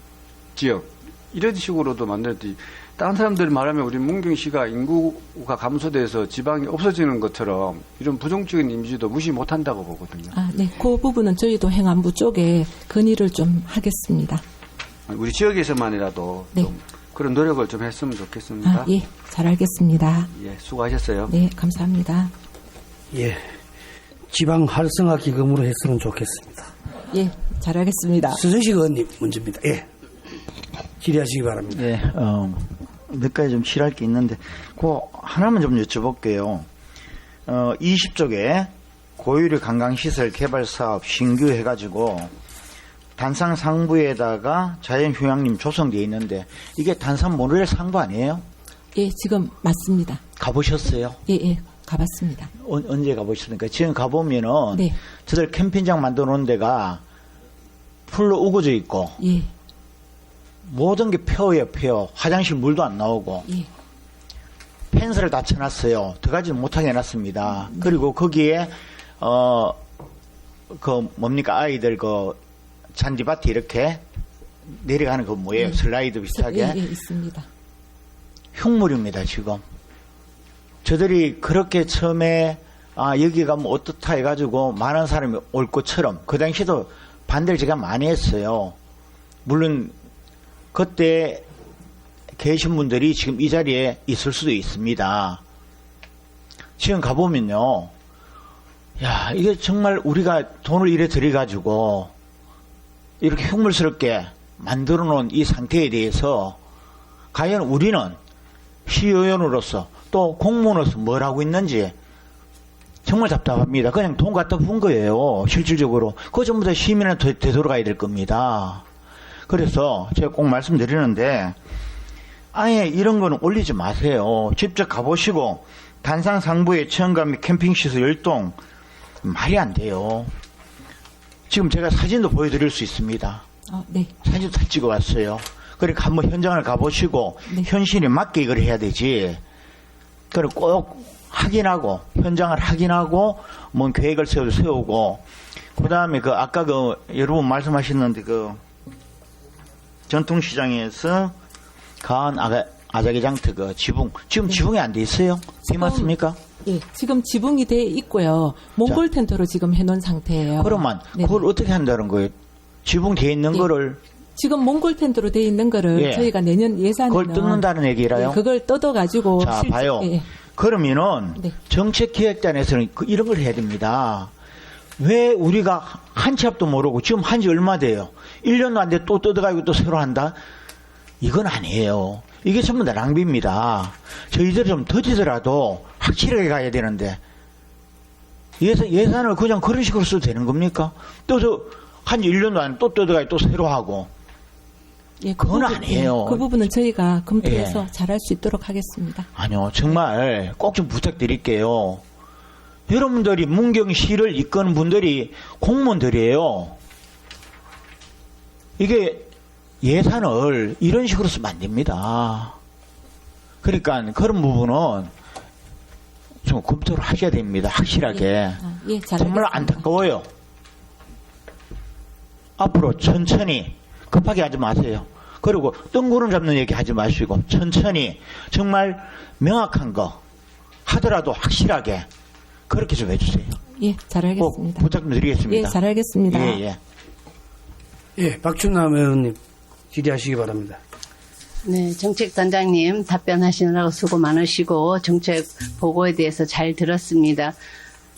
지역 이런 식으로도 만들었지. 다른 사람들 말하면 우리 문경시가 인구가 감소돼서 지방이 없어지는 것처럼 이런 부정적인 이미지도 무시 못한다고 보거든요. 아, 네. 그 부분은 저희도 행안부 쪽에 건의를 좀 하겠습니다. 우리 지역에서만이라도 네. 좀 그런 노력을 좀 했으면 좋겠습니다. 아, 예. 잘 알겠습니다. 예, 수고하셨어요. 네, 감사합니다. 예, 지방 활성화 기금으로 했으면 좋겠습니다. 예, 잘 알겠습니다. 서정식 의원님 문제입니다. 예, 질의하시기 바랍니다. 예, 몇 가지 좀 칠할 게 있는데, 하나만 좀 여쭤볼게요. 20쪽에 고유리 관광시설 개발 사업 신규 해가지고 단상 상부에다가 자연휴양림 조성되어 있는데, 이게 단상 모노레일 상부 아니에요? 예, 지금 맞습니다. 가보셨어요? 예, 예, 가봤습니다. 언제 가보셨습니까? 지금 가보면은, 네. 저들 캠핑장 만들어 놓은 데가 풀로 우거져 있고, 예, 모든 게 폐허예요, 폐허. 화장실 물도 안 나오고. 예. 펜스를 다 쳐놨어요. 들어가지 못하게 해놨습니다. 그리고 거기에, 아이들 잔디밭에 이렇게 내려가는 거 뭐예요? 슬라이드 비슷하게. 예, 예, 있습니다. 흉물입니다, 지금. 저들이 그렇게 처음에, 여기 가면 어떻다 해가지고 많은 사람이 올 것처럼, 그 당시에도 반대를 제가 많이 했어요. 물론, 그때 계신 분들이 지금 이 자리에 있을 수도 있습니다. 지금 가보면요. 야, 이게 정말 우리가 돈을 이래 들여가지고 이렇게 흉물스럽게 만들어 놓은 이 상태에 대해서 과연 우리는 시의원으로서 또 공무원으로서 뭘 하고 있는지 정말 답답합니다. 그냥 돈 갖다 푼 거예요. 실질적으로. 그거 전부 다 시민한테 되돌아가야 될 겁니다. 그래서 제가 꼭 말씀드리는데 아예 이런 거는 올리지 마세요. 직접 가보시고 단상 상부의 체험관 및 캠핑시설 열동 말이 안 돼요. 지금 제가 사진도 보여드릴 수 있습니다. 네. 사진도 다 찍어왔어요. 그러니까 한번 현장을 가보시고 네. 현실에 맞게 이걸 해야 되지. 그리고 꼭 확인하고 현장을 확인하고 뭔 계획을 세우고 그 다음에 아까 여러분 말씀하셨는데 전통시장에서 가은 아자기장터 그 지붕 지금 지붕이 안 돼 있어요? 비 맞습니까? 예, 지금 지붕이 돼 있고요. 몽골 텐트로 지금 해놓은 상태예요. 그러면 네. 그걸 어떻게 한다는 거예요? 지붕 돼 있는 예. 거를 지금 몽골 텐트로 돼 있는 거를 예. 저희가 내년 예산에는 그걸 뜯는다는 얘기라요? 예, 그걸 뜯어가지고 자, 봐요. 예. 그러면은 네. 정책기획단에서는 이런 걸 해야 됩니다. 왜 우리가 한 치 앞도 모르고 지금 한지 얼마 돼요? 1년도 안 돼 또 뜯어가지고 또 새로 한다? 이건 아니에요. 이게 전부 다 낭비입니다. 저희들이 좀 더지더라도 확실하게 가야 되는데 예산을 그냥 그런 식으로 써도 되는 겁니까? 또 한지 1년도 안 돼 또 뜯어가지고 또 새로 하고 예, 그건 아니에요. 그 부분은 저희가 검토해서 예. 잘할 수 있도록 하겠습니다. 아니요, 정말 꼭 좀 부탁드릴게요. 여러분들이 문경시를 이끄는 분들이 공무원들이에요. 이게 예산을 이런 식으로 쓰면 안 됩니다. 그러니까 그런 부분은 좀 검토를 하셔야 됩니다. 확실하게. 예, 정말 안타까워요. 앞으로 천천히 급하게 하지 마세요. 그리고 뜬구름 잡는 얘기 하지 마시고 천천히 정말 명확한 거 하더라도 확실하게 그렇게 좀 해주세요. 예, 잘하겠습니다. 꼭 부탁 좀 드리겠습니다. 예, 잘하겠습니다. 예, 예. 예, 박춘남 의원님 질의하시기 바랍니다. 네, 정책단장님 답변하시느라고 수고 많으시고 정책 보고에 대해서 잘 들었습니다.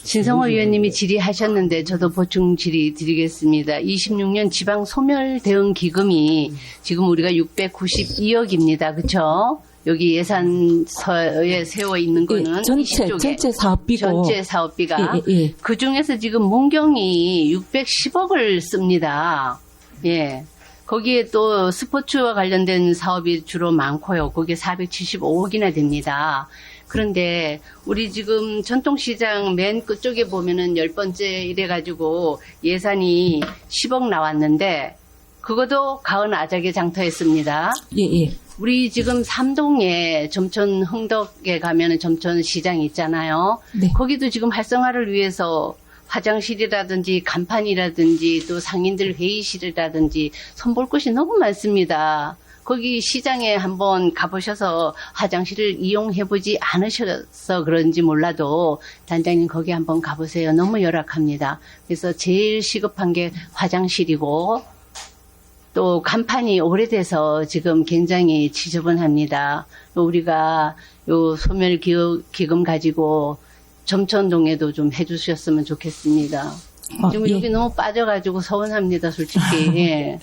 신성호 의원님이 질의하셨는데 저도 보충 질의 드리겠습니다. 26년 지방 소멸 대응 기금이 지금 우리가 692억입니다. 그렇죠? 여기 예산서에 세워 있는 거는 예, 전체 사업비고 전체 사업비가 예, 예. 그 중에서 지금 문경이 610억을 씁니다. 예. 거기에 또 스포츠와 관련된 사업이 주로 많고요. 거기에 475억이나 됩니다. 그런데 우리 지금 전통시장 맨 끝쪽에 보면은 10번째 이래가지고 예산이 10억 나왔는데 그것도 가은 아작의 장터였습니다. 예, 예. 우리 지금 삼동에 점촌 흥덕에 가면은 점촌 시장이 있잖아요. 네. 거기도 지금 활성화를 위해서 화장실이라든지 간판이라든지 또 상인들 회의실이라든지 손볼 곳이 너무 많습니다. 거기 시장에 한번 가보셔서 화장실을 이용해보지 않으셔서 그런지 몰라도 단장님 거기 한번 가보세요. 너무 열악합니다. 그래서 제일 시급한 게 화장실이고 또 간판이 오래돼서 지금 굉장히 지저분합니다. 우리가 요 소멸기금 가지고 점천동에도 좀 해주셨으면 좋겠습니다. 지금 예. 여기 너무 빠져가지고 서운합니다, 솔직히. 예.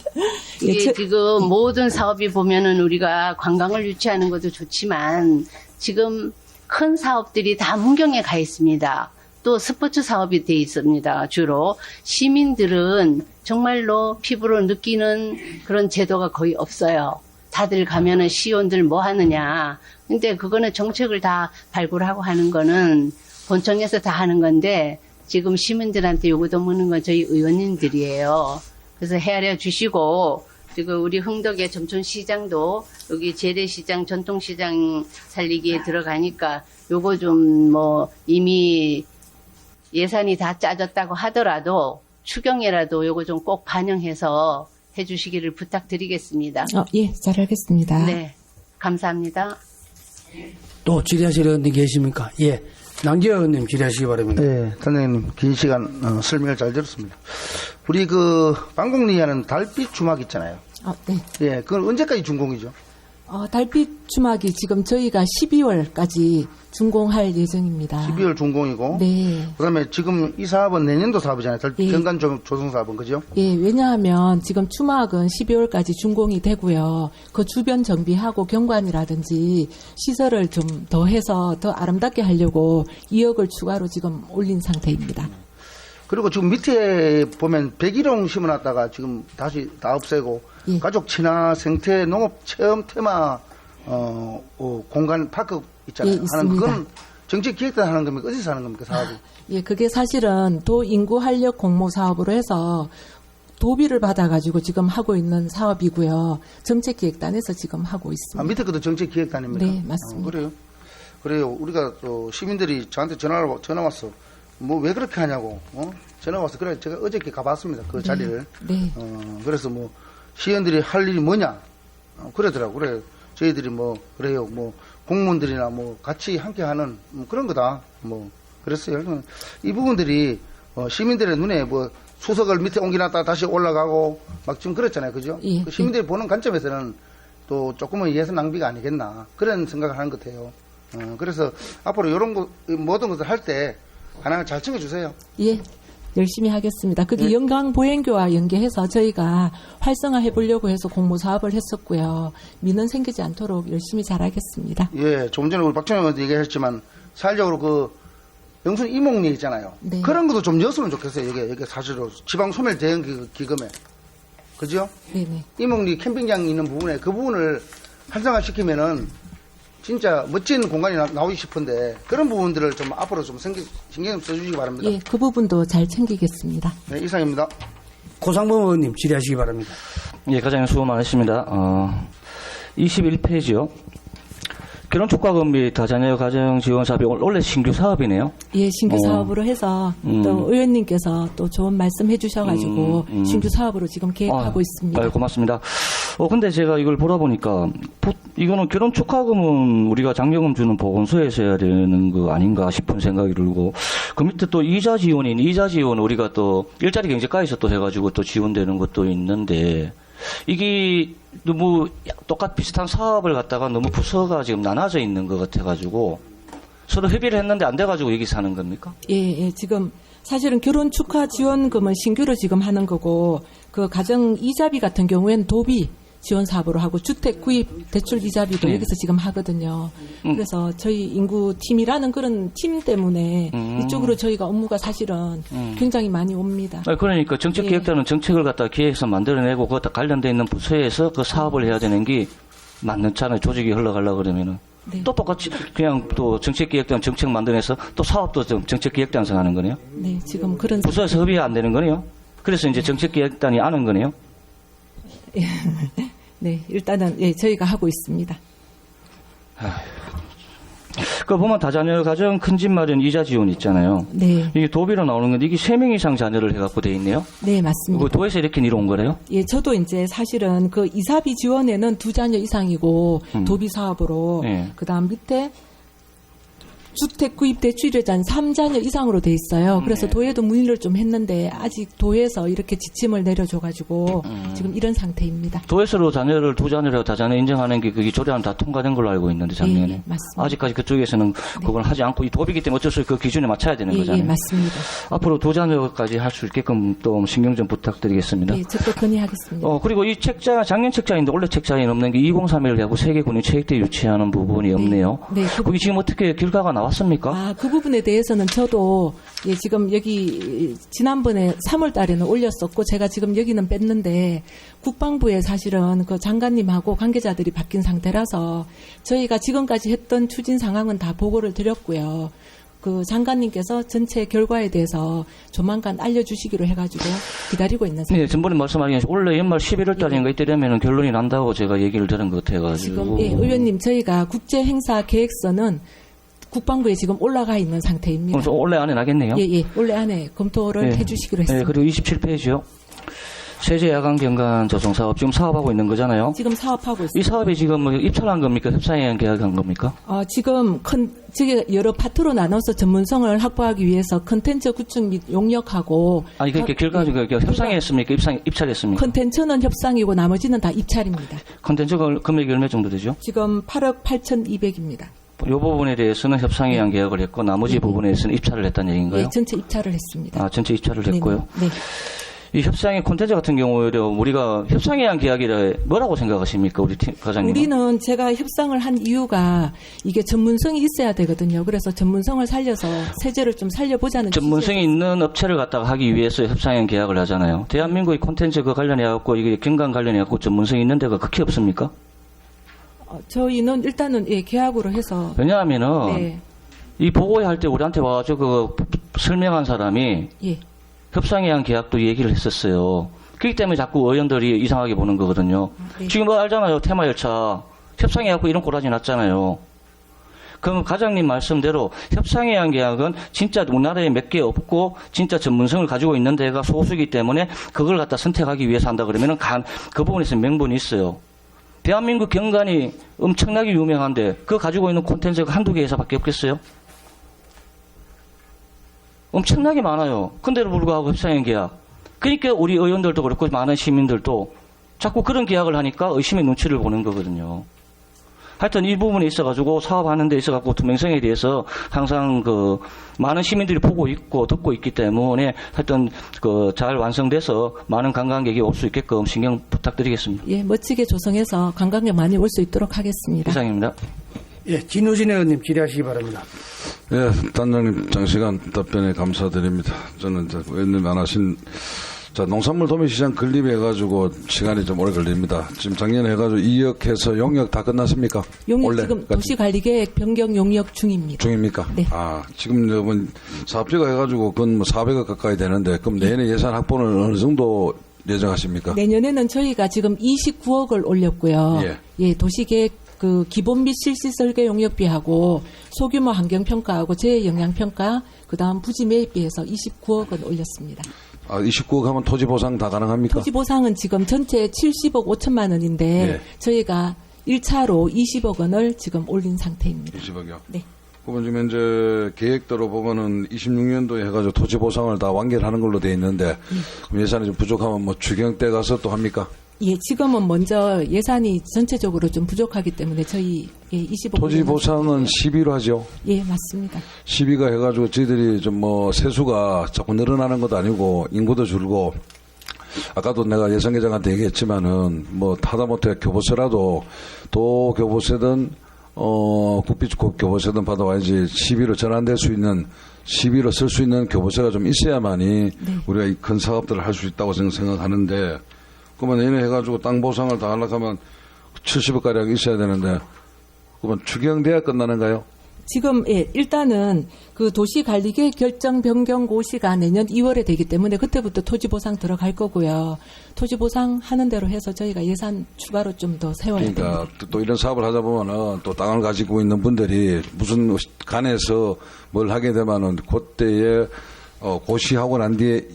이게 예, 지금 모든 사업이 보면은 우리가 관광을 유치하는 것도 좋지만 지금 큰 사업들이 다 문경에 가 있습니다. 또 스포츠 사업이 돼 있습니다, 주로. 시민들은 정말로 피부로 느끼는 그런 제도가 거의 없어요. 다들 가면은 시의원들 뭐 하느냐. 근데 그거는 정책을 다 발굴하고 하는 거는 본청에서 다 하는 건데 지금 시민들한테 요구도 묻는 건 저희 의원님들이에요. 그래서 헤아려 주시고 지금 우리 흥덕의 점촌시장도 여기 재래시장, 전통시장 살리기에 들어가니까 요거 좀 뭐 이미 예산이 다 짜졌다고 하더라도 추경에라도 요거 좀 꼭 반영해서 해주시기를 부탁드리겠습니다. 예, 잘하겠습니다. 네, 감사합니다. 또 질의하실 의원님 계십니까? 예, 남기현 의원님 질의하시기 바랍니다. 네, 단장님 긴 시간 설명을 잘 들었습니다. 우리 그 방공리하는 달빛 주막 있잖아요. 네. 예, 그건 언제까지 준공이죠? 달빛 주막이 지금 저희가 12월까지 준공할 예정입니다. 12월 준공이고. 네. 그다음에 지금 이 사업은 내년도 사업이잖아요. 예. 경관 조성 사업은 그죠? 예, 왜냐하면 지금 주막은 12월까지 준공이 되고요. 그 주변 정비하고 경관이라든지 시설을 좀 더 해서 더 아름답게 하려고 2억을 추가로 지금 올린 상태입니다. 그리고 지금 밑에 보면 백일홍 심어놨다가 지금 다시 다 없애고 예. 가족 친화 생태 농업 체험 테마 공간 파크 있잖아요. 예, 하는 있습니다. 그건 정책 기획단 하는 겁니까? 어디서 하는 겁니까 사업이? 예, 그게 사실은 도 인구 활력 공모 사업으로 해서 도비를 받아가지고 지금 하고 있는 사업이고요. 정책기획단에서 지금 하고 있습니다. 밑에 것도 정책 기획단입니까? 네, 맞습니다. 그래요. 우리가 또 시민들이 저한테 전화 왔어. 뭐 왜 그렇게 하냐고 전화 와서 그래 제가 어저께 가봤습니다. 그 자리를. 네. 그래서 뭐 시의원들이 할 일이 뭐냐 그러더라고. 그래 저희들이 뭐 그래요. 뭐 공무원들이나 뭐 같이 함께하는 그런 거다. 뭐 그랬어요. 이 부분들이 시민들의 눈에 뭐 수석을 밑에 옮겨놨다 다시 올라가고 막 지금 그랬잖아요. 그죠? 예, 그 시민들이 보는 관점에서는 또 조금은 예산 낭비가 아니겠나 그런 생각을 하는 것 같아요. 그래서 앞으로 이런 거 모든 것을 할 때 하나 잘 챙겨주세요. 예, 열심히 하겠습니다. 그게 영광보행교와 연계해서 저희가 활성화해 보려고 해서 공모 사업을 했었고요. 민원 생기지 않도록 열심히 잘하겠습니다. 예, 조금 전에 우리 박정희 의원도 얘기하셨지만 사실적으로 그 영순 이목리 있잖아요. 네. 그런 것도 좀 였으면 좋겠어요. 이게 사실로 지방 소멸 대응 기금에 그죠? 네네. 이목리 캠핑장 있는 부분에 그 부분을 활성화시키면은 진짜 멋진 공간이 나오기 싶은데 그런 부분들을 좀 앞으로 좀 신경 좀 써주시기 바랍니다. 예, 그 부분도 잘 챙기겠습니다. 네, 이상입니다. 고상범 의원님 질의하시기 바랍니다. 예, 과장님 수고 많으십니다. 21페이지요. 결혼 축가금 및 다자녀 가정 지원 사업이 원래 신규 사업이네요. 예, 신규 사업으로 해서 또 의원님께서 또 좋은 말씀 해주셔가지고 신규 사업으로 지금 계획하고 있습니다. 고맙습니다. 근데 제가 이걸 보다 보니까 이거는 결혼 축하금은 우리가 장려금 주는 보건소에서 해야 되는 거 아닌가 싶은 생각이 들고 그 밑에 또 이자 지원 우리가 또 일자리 경제과에서 또 해가지고 또 지원되는 것도 있는데 이게 너무 비슷한 사업을 갖다가 너무 부서가 지금 나눠져 있는 것 같아가지고 서로 협의를 했는데 안 돼가지고 여기서 하는 겁니까? 예, 지금 사실은 결혼 축하 지원금은 신규로 지금 하는 거고 그 가정 이자비 같은 경우에는 도비 지원 사업으로 하고 주택 구입 대출 이자비도 여기서 지금 하거든요. 그래서 저희 인구 팀이라는 그런 팀 때문에 이쪽으로 저희가 업무가 사실은 굉장히 많이 옵니다. 그러니까 정책기획단은 정책을 갖다 기획해서 만들어내고 그것과 관련돼 있는 부서에서 그 사업을 해야 되는 게 맞는잖아요. 조직이 흘러가려고 그러면은. 네. 또 똑같이 그냥 또 정책기획단 정책 만들어내서 또 사업도 정책기획단에서 하는 거네요. 네, 지금 그런 부서에서 협의가 안 되는 거네요. 그래서 이제 정책기획단이 아는 거네요. 네, 일단은 저희가 하고 있습니다. 그 보면 다자녀 가정 큰 집 마련 이자 지원 있잖아요. 네. 이게 도비로 나오는 건데 이게 3명 이상 자녀를 해갖고 돼 있네요. 네, 맞습니다. 그 도에서 이렇게 이뤄온 거래요? 예, 저도 이제 사실은 그 이사비 지원에는 2자녀 이상이고 도비 사업으로 그다음 밑에 주택 구입 대출이자는 3자녀 이상으로 돼 있어요. 그래서 도에도 문의를 좀 했는데 아직 도에서 이렇게 지침을 내려줘가지고 지금 이런 상태입니다. 도에서로 자녀를 2자녀라고 다자녀 인정하는 게 그게 조례안 다 통과된 걸로 알고 있는데 작년에. 예, 맞습니다. 아직까지 그쪽에서는 그걸 하지 않고 이 도비기 때문에 어쩔 수 없이 그 기준에 맞춰야 되는 거잖아요. 예, 맞습니다. 앞으로 2자녀까지 할 수 있게끔 또 신경 좀 부탁드리겠습니다. 예, 적극 건의하겠습니다. 그리고 이 책자 작년 책자인데 원래 책자에 없는 게 2031하고 세계군인 체육대 유치하는 부분이 없네요. 네, 그게 지금 어떻게 결과가 나왔습니까? 그 부분에 대해서는 저도 지금 여기 지난번에 3월 달에는 올렸었고 제가 지금 여기는 뺐는데 국방부에 사실은 그 장관님하고 관계자들이 바뀐 상태라서 저희가 지금까지 했던 추진 상황은 다 보고를 드렸고요. 그 장관님께서 전체 결과에 대해서 조만간 알려주시기로 해가지고 기다리고 있는 상황입니다. 네, 전번에 말씀하신 원래 연말 11월 달인가 이때 되면 결론이 난다고 제가 얘기를 들은 것 같아가지고. 지금 의원님 저희가 국제 행사 계획서는 국방부에 지금 올라가 있는 상태입니다. 그래서 올해 안에 나겠네요. 예, 올해 안에 검토를 해주시기로 했습니다. 네, 그리고 27페이지요. 세제 야간 경관 조성 사업 지금 사업하고 있는 거잖아요. 지금 사업하고 있습니다. 이 사업이 지금 뭐 입찰한 겁니까? 협상에 계약한 겁니까? 지금 여러 파트로 나눠서 전문성을 확보하기 위해서 컨텐츠 구축 및 용역하고 아니 그러니까 결과적으로 협상에 했습니까? 입찰했습니까? 컨텐츠는 협상이고 나머지는 다 입찰입니다. 컨텐츠 금액이 얼마 정도 되죠? 지금 8억 8,200입니다. 이 부분에 대해서는 협상에 의한 계약을 했고 나머지 부분에서는 입찰을 했다는 얘기인가요? 네, 전체 입찰을 했습니다. 전체 입찰을 했고요. 네. 이 협상의 콘텐츠 같은 경우에 우리가 협상에 의한 계약이라 뭐라고 생각하십니까, 우리 과장님? 우리는 제가 협상을 한 이유가 이게 전문성이 있어야 되거든요. 그래서 전문성을 살려서 세제를 좀 살려보자는 전문성이 있는 업체를 갖다가 하기 위해서 협상에 의한 계약을 하잖아요. 대한민국의 콘텐츠 그 관련해 갖고 이게 경관 관련해 갖고 전문성이 있는 데가 극히 없습니까? 저희는 일단은 계약으로 해서 왜냐하면은 이 보고회 할 때 우리한테 와가지고 그 설명한 사람이 협상에 의한 계약도 얘기를 했었어요. 그렇기 때문에 자꾸 의원들이 이상하게 보는 거거든요. 지금 알잖아요. 테마열차 협상해 갖고 이런 꼬라지 났잖아요. 그럼 과장님 말씀대로 협상에 의한 계약은 진짜 우리나라에 몇 개 없고 진짜 전문성을 가지고 있는 데가 소수이기 때문에 그걸 갖다 선택하기 위해서 한다 그러면은 그 부분에서 명분이 있어요. 대한민국 경관이 엄청나게 유명한데 그거 가지고 있는 콘텐츠가 한두 개 회사밖에 없겠어요? 엄청나게 많아요. 근데도 불구하고 협상행 계약. 그러니까 우리 의원들도 그렇고 많은 시민들도 자꾸 그런 계약을 하니까 의심의 눈치를 보는 거거든요. 하여튼 이 부분에 있어가지고 사업하는 데 있어갖고 투명성에 대해서 항상 그 많은 시민들이 보고 있고 듣고 있기 때문에 하여튼 그 잘 완성돼서 많은 관광객이 올 수 있게끔 신경 부탁드리겠습니다. 예, 멋지게 조성해서 관광객 많이 올 수 있도록 하겠습니다. 이상입니다. 예, 진우진 의원님 질의하시기 바랍니다. 예, 단장님 장시간 답변에 감사드립니다. 저는 이제 의원님 안 하신 농산물 도매시장 건립해가지고 시간이 좀 오래 걸립니다. 지금 작년에 해가지고 2억 해서 용역 다 끝났습니까? 용역 원래 지금 도시관리계획 변경 용역 중입니다. 중입니까? 네. 지금 이번 사업비가 해가지고 그건 뭐 400억 가까이 되는데 그럼 내년에 예산 확보는 어느 정도 예정하십니까? 내년에는 저희가 지금 29억을 올렸고요. 예. 도시계획 그 기본 및 실시 설계 용역비하고 소규모 환경평가하고 재영향평가 그다음 부지 매입비해서 29억은 올렸습니다. 29억 하면 토지 보상 다 가능합니까? 토지 보상은 지금 전체 70억 5천만 원인데 예. 저희가 1차로 20억 원을 지금 올린 상태입니다. 20억이요? 네. 그러면 지금 현재 계획대로 보면은 26년도에 해가지고 토지 보상을 다 완결하는 걸로 돼 있는데 그럼 예산이 좀 부족하면 뭐 추경 때 가서 또 합니까? 예, 지금은 먼저 예산이 전체적으로 좀 부족하기 때문에 저희 25억 토지 보상은 12로 하죠? 예, 맞습니다. 12가 해가지고 저희들이 좀 뭐 세수가 자꾸 늘어나는 것도 아니고 인구도 줄고 아까도 내가 예산계장한테 얘기했지만은 뭐 하다못해 교보세라도 도 교보세든 국비축 교보세든 받아와야지 12로 전환될 수 있는 12로 쓸 수 있는 교보세가 좀 있어야만이 우리가 이 큰 사업들을 할 수 있다고 생각하는데 그러면 얘네 해가지고 땅 보상을 다 하려고 하면 70억가량 있어야 되는데 그러면 추경돼야 끝나는가요? 지금 일단은 그 도시관리계획 결정 변경 고시가 내년 2월에 되기 때문에 그때부터 토지보상 들어갈 거고요. 토지보상 하는 대로 해서 저희가 예산 추가로 좀 더 세워야 됩니다. 그러니까 또 이런 사업을 하다 보면은 또 땅을 가지고 있는 분들이 무슨 간에서 뭘 하게 되면은 그때에 고시하고 난 뒤에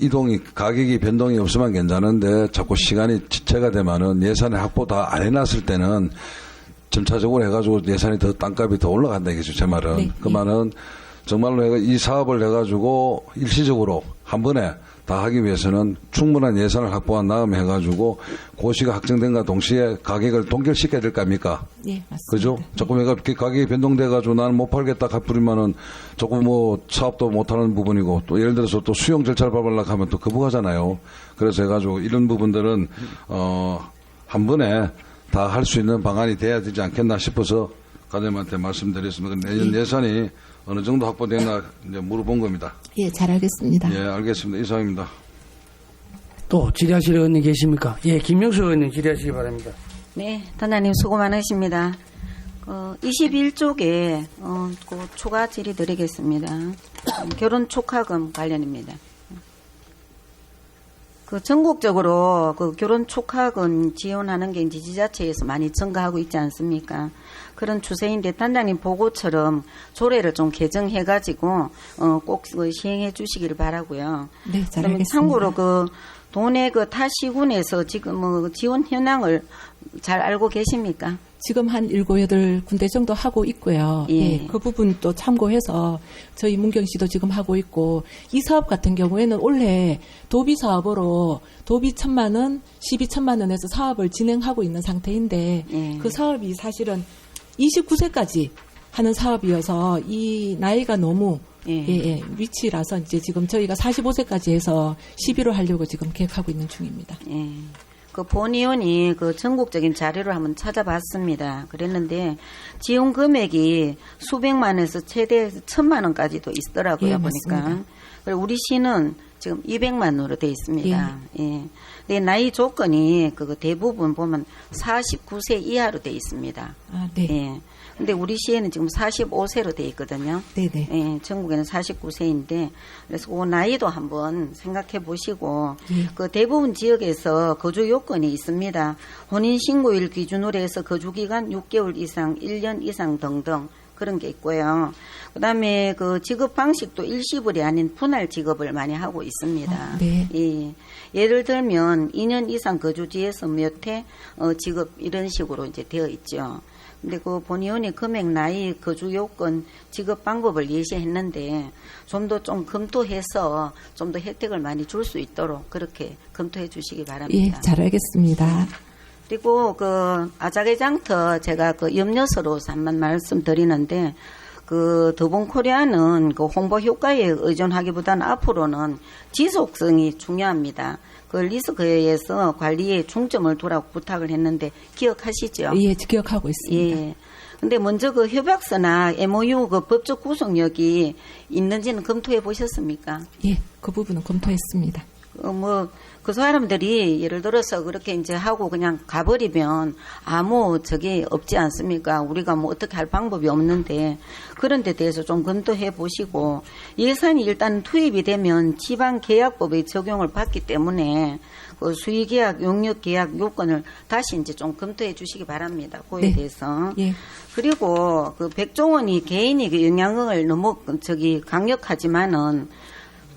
가격이 변동이 없으면 괜찮은데 자꾸 시간이 지체가 되면은 예산의 확보 다 안 해놨을 때는 점차적으로 해가지고 예산이 더 땅값이 더 올라간다 이겠죠, 제 말은. 네, 그 말은 정말로 이 사업을 해가지고 일시적으로 한 번에 다 하기 위해서는 충분한 예산을 확보한 다음에 해가지고 고시가 확정된과 동시에 가격을 동결시켜야 될 거 아닙니까? 예, 맞습니다. 그죠? 조금 가격이 변동돼가지고 나는 못 팔겠다 가버리면은 조금 뭐 사업도 못하는 부분이고 또 예를 들어서 또 수용 절차를 밟으려고 하면 또 거부하잖아요. 그래서 해가지고 이런 부분들은 한 번에 다 할 수 있는 방안이 돼야 되지 않겠나 싶어서 과장님한테 말씀드렸습니다. 내년 예산이 어느 정도 확보되나 이제 물어본 겁니다. 예, 잘 알겠습니다. 예, 알겠습니다. 이상입니다. 또 질의하실 의원님 계십니까? 예, 김명수 의원님 질의하시기 바랍니다. 네, 단장님 수고 많으십니다. 21쪽에 그 추가 질의 드리겠습니다. 결혼 축하금 관련입니다. 그 전국적으로 그 결혼 축하금 지원하는 게 이제 지자체에서 많이 증가하고 있지 않습니까? 그런 추세인데 단장님 보고처럼 조례를 좀 개정해가지고 꼭 시행해 주시기를 바라고요. 네, 잘 그러면 알겠습니다. 참고로 그 도내 그 타 시군에서 지금 뭐 지원 현황을 잘 알고 계십니까? 지금 한 7, 8군데 정도 하고 있고요. 예. 예, 그 부분 또 참고해서 저희 문경시도 지금 하고 있고 이 사업 같은 경우에는 올해 도비 사업으로 도비 1,000만 원, 12,000만 원에서 사업을 진행하고 있는 상태인데 예. 그 사업이 사실은 29세까지 하는 사업이어서 이 나이가 너무 위치라서 이제 지금 저희가 45세까지 해서 11월 하려고 지금 계획하고 있는 중입니다. 예. 그 본의원이 그 전국적인 자료를 한번 찾아봤습니다. 그랬는데 지원 금액이 수백만에서 최대 1,000만 원까지도 있더라고요. 예, 보니까. 맞습니다. 그리고 우리 시는 지금 200만 원으로 돼 있습니다. 예. 근데 나이 조건이 그 대부분 보면 49세 이하로 돼 있습니다. 아, 네. 예. 근데 우리 시에는 지금 45세로 돼 있거든요. 네네. 예, 전국에는 49세인데 그래서 그 나이도 한번 생각해 보시고 그 대부분 지역에서 거주 요건이 있습니다. 혼인 신고일 기준으로 해서 거주 기간 6개월 이상, 1년 이상 등등 그런 게 있고요. 그다음에 그 지급 방식도 일시불이 아닌 분할 지급을 많이 하고 있습니다. 네. 예. 예를 들면 2년 이상 거주지에서 몇 회 지급 이런 식으로 이제 되어 있죠. 근데 그 본의원이 금액, 나이, 거주 요건, 지급 방법을 예시했는데 좀 더 좀 검토해서 좀 더 혜택을 많이 줄 수 있도록 그렇게 검토해 주시기 예, 바랍니다. 잘 알겠습니다. 그리고 그 아자개장터 제가 그 염려서로서 한번 말씀드리는데 그 더본코리아는 그 홍보 효과에 의존하기보다는 앞으로는 지속성이 중요합니다. 그 리스크에서 관리에 중점을 두라고 부탁을 했는데 기억하시죠? 예, 기억하고 있습니다. 예. 근데 먼저 그 협약서나 MOU 그 법적 구속력이 있는지는 검토해 보셨습니까? 예, 그 부분은 검토했습니다. 그 사람들이 예를 들어서 그렇게 이제 하고 그냥 가버리면 아무 적이 없지 않습니까? 우리가 뭐 어떻게 할 방법이 없는데 그런 데 대해서 좀 검토해 보시고 예산이 일단 투입이 되면 지방계약법의 적용을 받기 때문에 그 수의계약, 용역계약 요건을 다시 이제 좀 검토해 주시기 바랍니다. 그에 네. 대해서. 예. 그리고 그 백종원이 개인이 그 영향을 너무 강력하지만은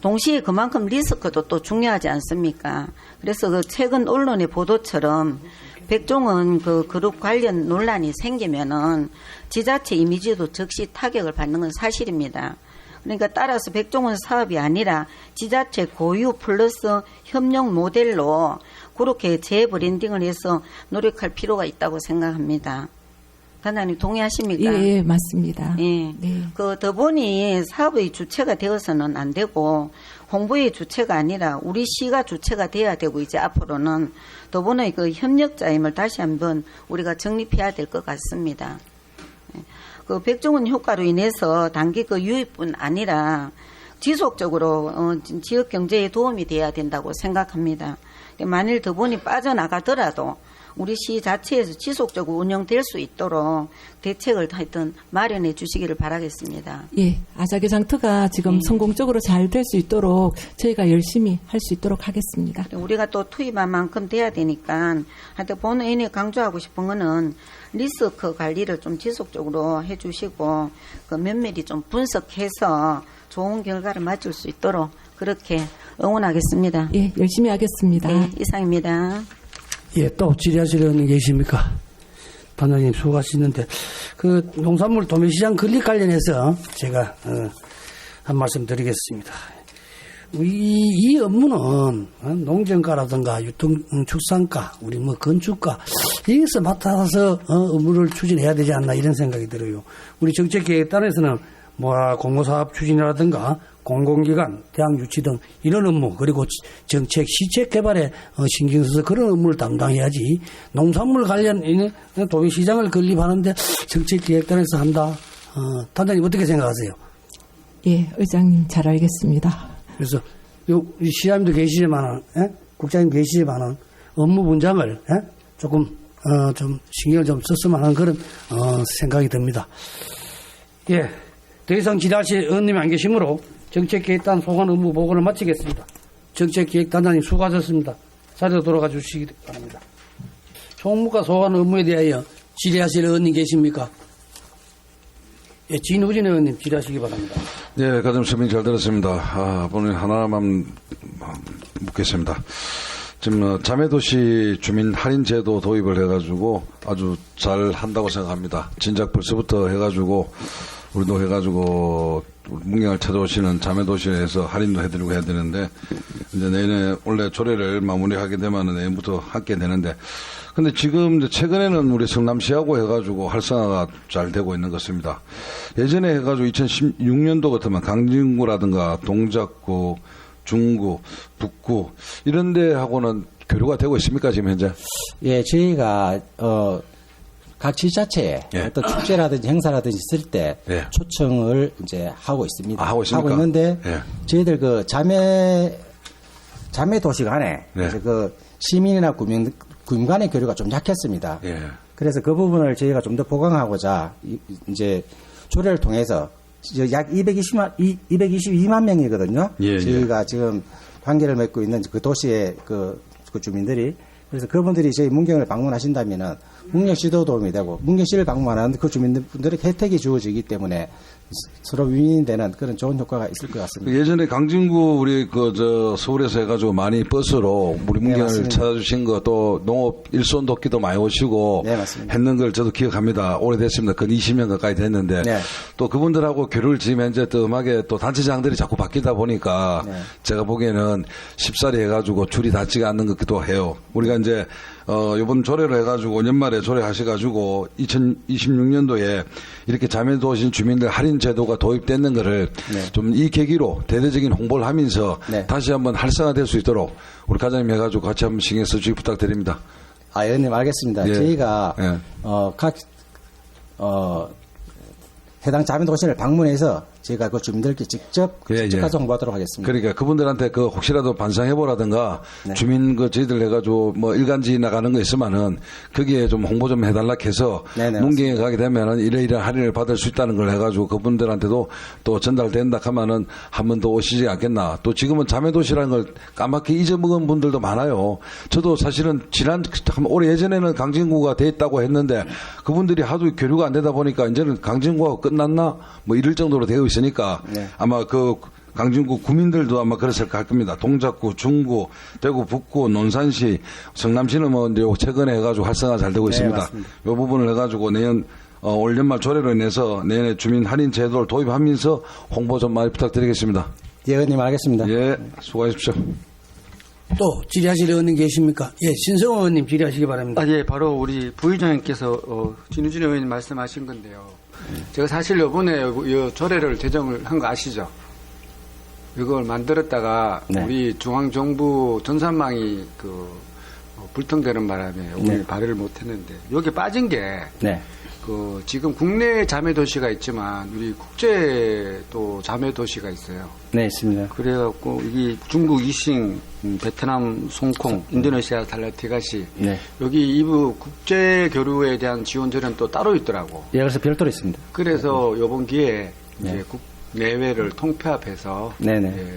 동시에 그만큼 리스크도 또 중요하지 않습니까? 그래서 그 최근 언론의 보도처럼 백종원 그 그룹 관련 논란이 생기면은 지자체 이미지도 즉시 타격을 받는 건 사실입니다. 그러니까 따라서 백종원 사업이 아니라 지자체 고유 플러스 협력 모델로 그렇게 재브랜딩을 해서 노력할 필요가 있다고 생각합니다. 단장님 동의하십니까? 예, 예, 맞습니다. 예. 네. 그 더본이 사업의 주체가 되어서는 안 되고 홍보의 주체가 아니라 우리 시가 주체가 돼야 되고 이제 앞으로는 더본의 그 협력자임을 다시 한번 우리가 정립해야 될 것 같습니다. 그 백종원 효과로 인해서 단기 그 유입뿐 아니라 지속적으로 지역 경제에 도움이 돼야 된다고 생각합니다. 만일 더본이 빠져나가더라도 우리 시 자체에서 지속적으로 운영될 수 있도록 대책을 하여튼 마련해 주시기를 바라겠습니다. 예, 아자개장터가 지금 성공적으로 잘 될 수 있도록 저희가 열심히 할 수 있도록 하겠습니다. 우리가 또 투입한 만큼 돼야 되니까 하여튼 본회의에 강조하고 싶은 거는 리스크 관리를 좀 지속적으로 해주시고 그 면밀히 좀 분석해서 좋은 결과를 맞출 수 있도록 그렇게 응원하겠습니다. 예, 열심히 하겠습니다. 네, 이상입니다. 예, 또 질의하실 의원님 계십니까? 단장님 수고하시는데 그 농산물 도매시장 건립 관련해서 제가 한 말씀 드리겠습니다. 이 업무는 농정가라든가 유통축산가, 우리 뭐 건축가 여기서 맡아서 업무를 추진해야 되지 않나 이런 생각이 들어요. 우리 정책계획단에서는 공모사업 추진이라든가 공공기관, 대학 유치 등 이런 업무 그리고 정책, 시책 개발에 신경 써서 그런 업무를 담당해야지 농산물 관련 도매시장을 건립하는데 정책기획단에서 한다. 단장님 어떻게 생각하세요? 예, 의장님 잘 알겠습니다. 그래서 시장님도 계시지만은 국장님 계시지만은 업무 분장을 조금 좀 신경을 좀 썼으면 하는 그런 생각이 듭니다. 예, 더 이상 질의하실 의원님이 안 계시므로 정책기획단 소관 업무 보고를 마치겠습니다. 정책기획단장님 수고하셨습니다. 자리로 돌아가 주시기 바랍니다. 총무과 소관 업무에 대하여 질의하실 의원님 계십니까? 예, 진우진 의원님 질의하시기 바랍니다. 네, 가장 설명 잘 들었습니다. 오늘 하나만 묻겠습니다. 지금 자매도시 주민 할인 제도 도입을 해가지고 아주 잘 한다고 생각합니다. 진작 벌써부터 해가지고 우리도 해가지고 문경을 찾아오시는 자매도시에서 할인도 해드리고 해야 되는데 이제 내년에 원래 조례를 마무리하게 되면 내년부터 하게 되는데 근데 지금 이제 최근에는 우리 성남시하고 해가지고 활성화가 잘 되고 있는 것 같습니다. 예전에 해가지고 2016년도 같으면 강진구라든가 동작구, 중구, 북구 이런 데하고는 교류가 되고 있습니까 지금 현재? 예, 저희가 각 지자체에 어떤 축제라든지 행사라든지 있을 때 초청을 이제 하고 있습니다. 하고 있습니까? 하고 있는데 저희들 그 자매 도시 간에 이제 그 시민이나 구민 간의 교류가 좀 약했습니다. 그래서 그 부분을 저희가 좀 더 보강하고자 이제 조례를 통해서 약 222만 명이거든요. 저희가 지금 관계를 맺고 있는 그 도시의 그 주민들이 그래서 그분들이 저희 문경을 방문하신다면은 문경시도 도움이 되고 문경시를 방문하는 그 주민들에게 혜택이 주어지기 때문에 서로 윈윈되는 그런 좋은 효과가 있을 것 같습니다. 예전에 강진구 우리 서울에서 해가지고 많이 버스로 우리 문경을 찾아주신 거 또 농업 일손 돕기도 많이 오시고 했는 걸 저도 기억합니다. 오래됐습니다. 그 20년 가까이 됐는데 또 그분들하고 교류를 지으면 이제 또 음악에 또 단체장들이 자꾸 바뀌다 보니까 제가 보기에는 쉽사리 해가지고 줄이 닿지가 않는 것 같기도 해요. 우리가 이제 요번 조례를 해가지고 연말에 조례하셔가지고 2026년도에 이렇게 자매도시 주민들 할인 제도가 도입되는 거를 좀 이 계기로 대대적인 홍보를 하면서 다시 한번 활성화될 수 있도록 우리 과장님 해가지고 같이 한번 신경 써주기 부탁드립니다. 의원님 알겠습니다. 저희가 해당 자매도시를 방문해서 제가 그 주민들께 직접 가서 홍보하도록 하겠습니다. 그러니까 그분들한테 혹시라도 반상해보라든가 주민 저희들 해가지고 뭐 일간지 나가는 거 있으면은 거기에 좀 홍보 좀 해달라 해서 문경에 가게 되면은 이러이러한 할인을 받을 수 있다는 걸 해가지고 그분들한테도 또 전달된다 하면은 한 번 더 오시지 않겠나. 또 지금은 자매도시라는 걸 까맣게 잊어먹은 분들도 많아요. 저도 사실은 올해 예전에는 강진구가 돼 있다고 했는데 그분들이 하도 교류가 안 되다 보니까 이제는 강진구가 끝났나 뭐 이럴 정도로 되어 있으니까 아마 그 강진구 구민들도 아마 그랬을 것 겁니다. 동작구, 중구, 대구, 북구, 논산시, 성남시는 뭐 이제 최근에 해가지고 활성화 잘 되고 있습니다. 이 부분을 해가지고 내년 올 연말 조례로 인해서 내년에 주민 할인 제도를 도입하면서 홍보 좀 많이 부탁드리겠습니다. 예, 의원님 알겠습니다. 예, 수고하십시오. 또 질의하실 의원님 계십니까? 예, 신성호 의원님 질의하시기 바랍니다. 예, 바로 우리 부의장님께서 진우진 의원님 말씀하신 건데요. 제가 사실 이번에 이 조례를 제정을 한 거 아시죠? 이걸 만들었다가 우리 중앙정부 전산망이 불통되는 바람에 우리 발의를 못했는데 여기 빠진 게 지금 국내 자매 도시가 있지만 우리 국제 또 자매 도시가 있어요. 네, 있습니다. 그래갖고 이게 중국 이싱, 베트남 송콩, 인도네시아 달라티가시 여기 이부 국제 교류에 대한 지원절은 또 따로 있더라고. 예, 그래서 별도로 있습니다. 그래서 이번 기회에 이제 국내외를 통폐합해서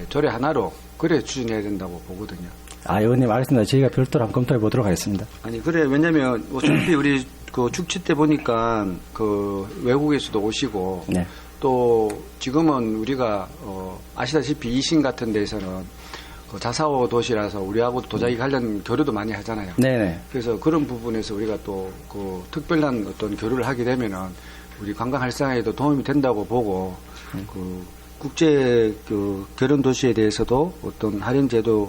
조례 하나로 그래 추진해야 된다고 보거든요. 의원님 알겠습니다. 저희가 별도로 한번 검토해 보도록 하겠습니다. 아니 그래 왜냐면 어차피 우리 축치 때 보니까 외국에서도 오시고 또 지금은 우리가 아시다시피 이신 같은 데서는 자사호 도시라서 우리하고 도자기 관련 교류도 많이 하잖아요. 그래서 그런 부분에서 우리가 또 특별한 어떤 교류를 하게 되면은 우리 관광 활성화에도 도움이 된다고 보고 국제 결혼 도시에 대해서도 어떤 할인 제도를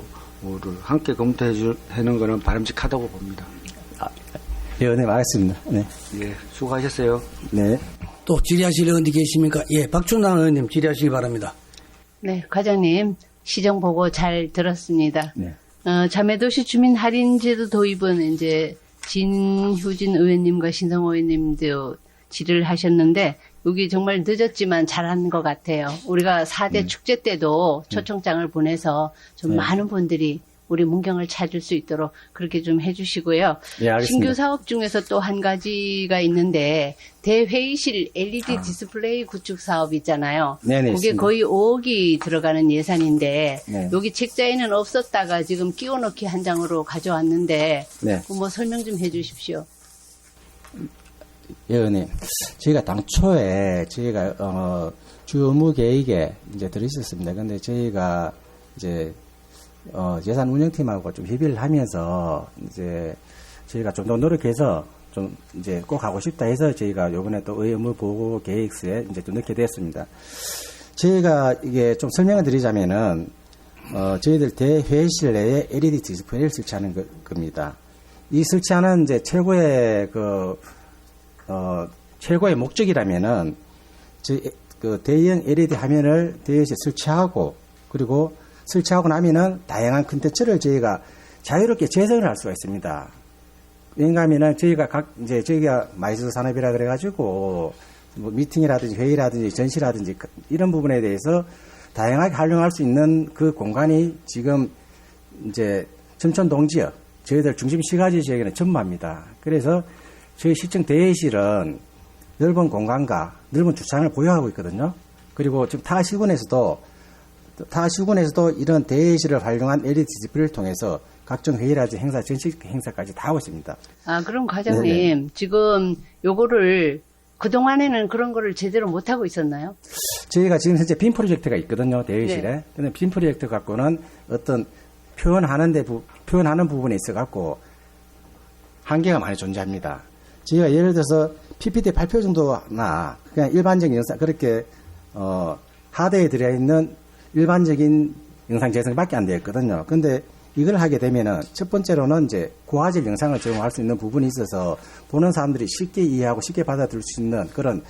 함께 검토해 주는 것은 바람직하다고 봅니다. 예, 의원님 알겠습니다. 예, 수고하셨어요. 네. 또 질의하실 의원님 계십니까? 예, 박준남 의원님 질의하시기 바랍니다. 네, 과장님 시정 보고 잘 들었습니다. 자매도시 주민 할인제도 도입은 이제 진효진 의원님과 신성호 의원님도 질의를 하셨는데 여기 정말 늦었지만 잘한 것 같아요. 우리가 4대 축제 때도 초청장을 보내서 좀 많은 분들이 우리 문경을 찾을 수 있도록 그렇게 좀 해주시고요. 신규 사업 중에서 또 한 가지가 있는데 대회의실 LED 디스플레이 구축 사업 있잖아요. 그게 있습니다. 거의 5억이 들어가는 예산인데 여기 책자에는 없었다가 지금 끼워넣기 한 장으로 가져왔는데 뭐 설명 좀 해주십시오. 예, 의원님. 저희가 당초에 저희가 주 업무 계획에 이제 들어있었습니다. 근데 저희가 이제 예산 운영팀하고 좀 협의를 하면서 이제 저희가 좀 더 노력해서 좀 이제 꼭 하고 싶다 해서 저희가 요번에 또 의무 보고 계획서에 이제 좀 넣게 됐습니다. 저희가 이게 좀 설명을 드리자면은 저희들 대회의실 내에 LED 디스플레이를 설치하는 겁니다. 이 설치하는 이제 최고의 목적이라면은 그 대형 LED 화면을 대회의실에 설치하고 그리고 설치하고 나면은 다양한 콘텐츠를 저희가 자유롭게 재생을 할 수가 있습니다. 왜냐하면은 저희가 마이스 산업이라 그래가지고 뭐 미팅이라든지 회의라든지 전시라든지 이런 부분에 대해서 다양하게 활용할 수 있는 그 공간이 지금 이제 첨촌동 지역, 저희들 중심 시가지 지역에는 전무합니다. 그래서 저희 시청 대회실은 넓은 공간과 넓은 주차장을 보유하고 있거든요. 그리고 지금 타 시군에서도 타 시군에서도 이런 대회실을 활용한 LED 디스플레이를 통해서 각종 회의라든지 행사, 전시 행사까지 다 하고 있습니다. 아, 그럼 과장님, 네네. 지금 요거를 그동안에는 그런 거를 제대로 못하고 있었나요? 저희가 지금 현재 빔 프로젝트가 있거든요, 대회실에. 네. 근데 빔 프로젝트 갖고는 어떤 표현하는 부분에 있어 갖고 한계가 많이 존재합니다. 저희가 예를 들어서 PPT 발표 정도나 그냥 일반적인 영상, 그렇게, 하드에 들어있는 일반적인 영상 재생밖에 안 되었거든요. 근데 이걸 하게 되면은 첫 번째로는 이제 고화질 영상을 제공할 수 있는 부분이 있어서 보는 사람들이 쉽게 이해하고 쉽게 받아들일 수 있는 그런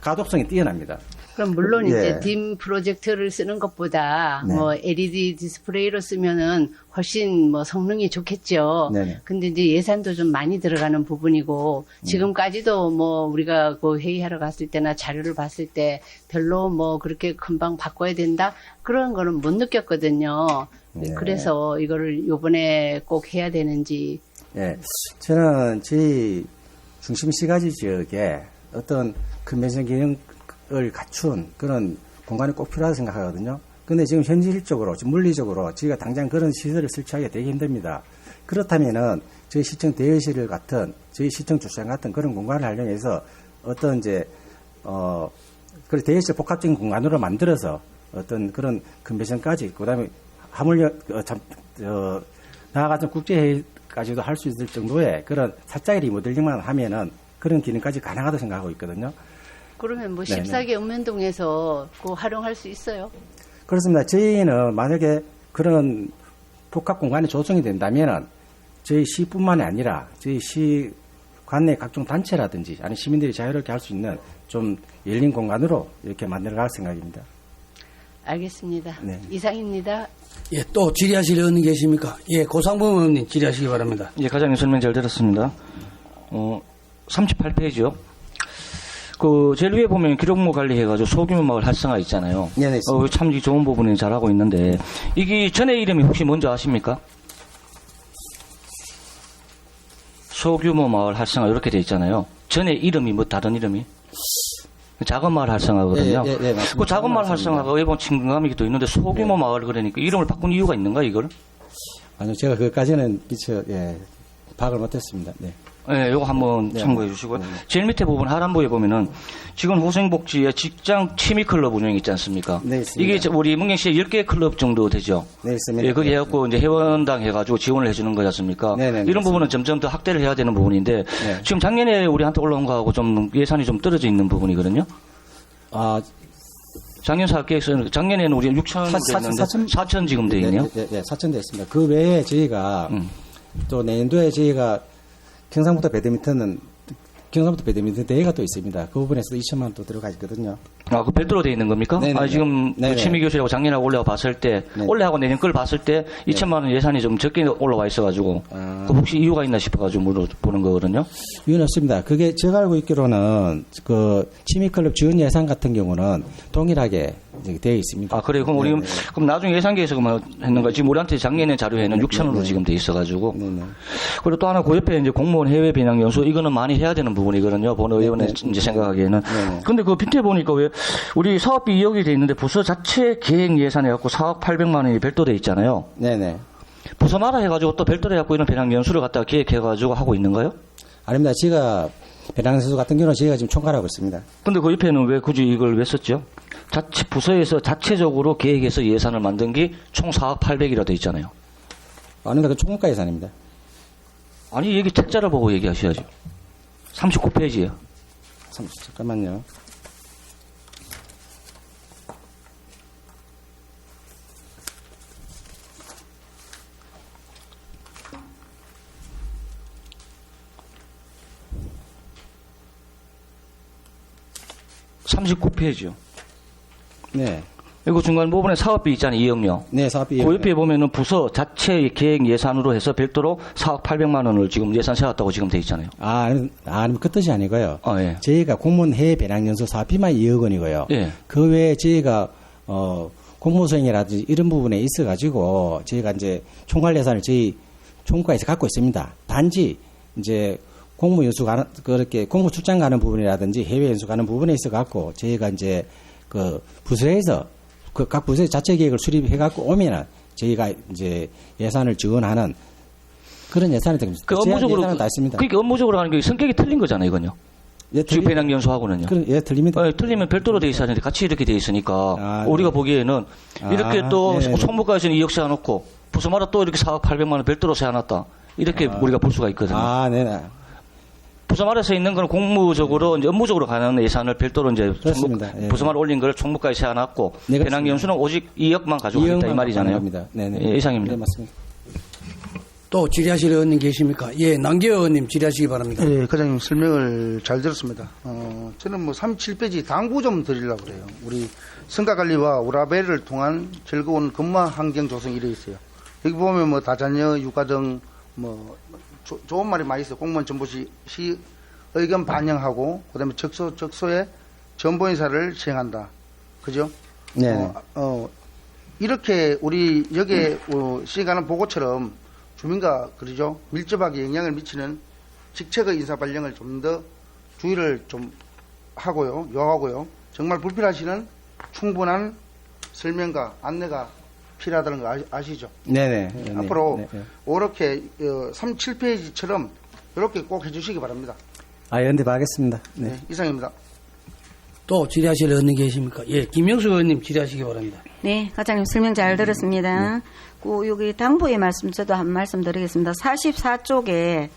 가독성이 뛰어납니다. 그럼 물론 예. 이제 빔 프로젝터를 쓰는 것보다 네. 뭐 LED 디스플레이로 쓰면은 훨씬 뭐 성능이 좋겠죠. 네네. 근데 이제 예산도 좀 많이 들어가는 부분이고 지금까지도 뭐 우리가 그 회의하러 갔을 때나 자료를 봤을 때 별로 뭐 그렇게 금방 바꿔야 된다 그런 거는 못 느꼈거든요. 네. 그래서 이거를 요번에 꼭 해야 되는지. 예, 저는 저희 중심 시가지 지역에 어떤 컨벤션 기능을 갖춘 그런 공간이 꼭 필요하다고 생각하거든요. 근데 지금 현실적으로, 지금 물리적으로 저희가 당장 그런 시설을 설치하기가 되게 힘듭니다. 그렇다면은 저희 시청 대회실 같은, 저희 시청 주차장 같은 그런 공간을 활용해서 어떤 이제, 그 대회실 복합적인 공간으로 만들어서 어떤 그런 컨벤션까지, 그 다음에 하물며, 나아가서 국제회의까지도 할 수 있을 정도의 그런 살짝의 리모델링만 하면은 그런 기능까지 가능하다고 생각하고 있거든요. 그러면 뭐 네네. 14개 읍면동에서 그 활용할 수 있어요? 그렇습니다. 저희는 만약에 그런 복합 공간이 조성이 된다면은 저희 시뿐만이 아니라 저희 시 관내 각종 단체라든지 아니 시민들이 자유롭게 할 수 있는 좀 열린 공간으로 이렇게 만들어갈 생각입니다. 알겠습니다. 네. 이상입니다. 예, 또 질의하실 의원님 계십니까? 예, 고상범 의원님 질의하시기 바랍니다. 예, 과장님 설명 잘 들었습니다. 38페이지요. 그 제일 위에 보면 기록물 관리해가지고 소규모 마을 활성화 있잖아요. 네, 참 좋은 부분이 잘하고 있는데 이게 전에 이름이 혹시 뭔지 아십니까? 소규모 마을 활성화 이렇게 돼 있잖아요. 전에 이름이 뭐 다른 이름이? 작은 마을 활성화거든요. 그 작은 마을 활성화가 일본 친근감이기도 있는데 소규모 마을 그러니까 이름을 바꾼 이유가 있는가 이걸? 아니요, 제가 그까지는 미처 파악을 못했습니다. 네. 네, 요거 한번 참고해 주시고요. 제일 밑에 부분 하단부에 보면은 지금 호생복지에 직장 취미 클럽 운영이 있지 않습니까? 네, 있습니다. 이게 우리 문경시에 10개 클럽 정도 되죠? 네, 있습니다. 예, 거기 해갖고 이제 회원당 해가지고 지원을 해주는 거지 않습니까? 네네. 이런 부분은 점점 더 확대를 해야 되는 부분인데 지금 작년에 우리한테 올라온 거하고 좀 예산이 좀 떨어져 있는 부분이거든요? 작년 사업계획서는 작년에는 우리 6천 됐는데 4천 지금 돼 있네요? 네, 4천 됐습니다. 그 외에 저희가 또 내년도에 저희가 경상북도 배드민턴 대회가 또 있습니다. 그 부분에서도 2천만 원 또 들어가 있거든요. 그 별도로 돼 있는 겁니까? 네네. 지금 네네. 취미교실하고 작년하고 올라와 봤을 때, 올해하고 내년 걸 봤을 때 2천만 원 예산이 좀 적게 올라와 있어가지고, 그 혹시 이유가 있나 싶어가지고 물어보는 거거든요. 이유는 없습니다. 그게 제가 알고 있기로는 그 취미클럽 지원 예산 같은 경우는 동일하게 되어 있습니다. 그래요? 그럼 우리 그럼 나중에 예산계에서 그만 했는 거 지금 우리한테 작년에 자료에는 6천 원으로 지금 돼 있어가지고. 그리고 또 하나 그 옆에 이제 공무원 해외 배낭 연수 이거는 많이 해야 되는 부분이거든요. 본의원의 이제 생각하기에는. 근데 그 밑에 보니까 왜 우리 사업비 2억이 돼 있는데 부서 자체 계획 예산에 갖고 4억 800만 원이 별도 돼 있잖아요. 네네. 부서마다 해가지고 또 별도로 해갖고 이런 배낭 연수를 갖다가 기획해가지고 하고 있는가요? 아닙니다. 제가 배낭 연수 같은 경우는 저희가 지금 총괄하고 있습니다. 근데 그 옆에는 왜 굳이 이걸 왜 썼죠? 부서에서 자체적으로 계획해서 예산을 만든 게 총 4억 800이라 돼 있잖아요. 아닙니다. 그 총괄 예산입니다. 아니, 여기 책자를 보고 얘기하셔야죠. 39페이지에요. 잠깐만요. (39페이지요) 네. 이거 중간 부분에 사업비 있잖아요. 2억요. 네, 사업비. 그 옆에 보면은 부서 자체 계획 예산으로 해서 별도로 4억 800만 원을 지금 예산 세웠다고 지금 돼 있잖아요. 그 뜻이 아니고요. 예. 저희가 공무원 해외 배낭 연수 사업비만 2억 원이고요. 예. 그 외에 저희가 공무수행이라든지 이런 부분에 있어가지고 저희가 이제 총괄 예산을 저희 총괄에서 갖고 있습니다. 단지 이제 공무 연수 가는 그렇게 공무 출장 가는 부분이라든지 해외 연수 가는 부분에 있어 갖고 저희가 이제 그 부서에서 각 부서의 자체 계획을 수립해 갖고 오면은 저희가 이제 예산을 지원하는 그런 예산이 됩니다. 그 업무적으로 예산은 다 있습니다. 그러니까 업무적으로 하는 게 성격이 틀린 거잖아요, 이건요. 예, 지금 배낭연수하고는요. 예, 틀립니다. 틀리면 별도로 돼 있어야 하는데 같이 이렇게 돼 있으니까 우리가 보기에는 이렇게 또 네네. 총무과에서는 2억 세워놓고 부서마다 또 이렇게 4억 800만 원 별도로 세워놨다. 이렇게 우리가 볼 수가 있거든요. 네네. 부서마다 서 있는 건 공무적으로 이제 업무적으로 가는 예산을 별도로 이제 그렇습니다. 예. 부서마다 올린 걸 총무과에 세워놨고 네, 배낭연수는 오직 2억만 가지고 있다 이 말이잖아요. 네네. 예, 이상입니다. 네, 맞습니다. 또 질의하실 의원님 계십니까? 예, 남기호 의원님 질의하시기 바랍니다. 예, 과장님 설명을 잘 들었습니다. 저는 뭐 37페이지 당부 좀 드리려고 그래요. 우리 성과관리와 우라벨을 통한 즐거운 근무 환경 조성 이래 있어요. 여기 보면 뭐 다자녀, 육아 등 뭐 좋은 말이 많이 있어요. 공무원 전보시 의견 반영하고 그다음에 적소의 전보 인사를 시행한다. 그죠? 네. 이렇게 우리 여기에 시행하는 보고처럼 주민과 그러죠 밀접하게 영향을 미치는 직책의 인사 발령을 좀 더 주의를 좀 하고요, 요하고요. 정말 불필요하시는 충분한 설명과 안내가 필요하다는 거 아시죠? 네네. 앞으로 이렇게 37페이지처럼 이렇게 꼭 해주시기 바랍니다. 연대 하겠습니다. 네, 이상입니다. 또 질의하실 의원님 계십니까? 예, 김영수 의원님 질의하시기 바랍니다. 네, 과장님 설명 잘 들었습니다. 여기 당부의 말씀 저도 한 말씀 드리겠습니다. 44쪽에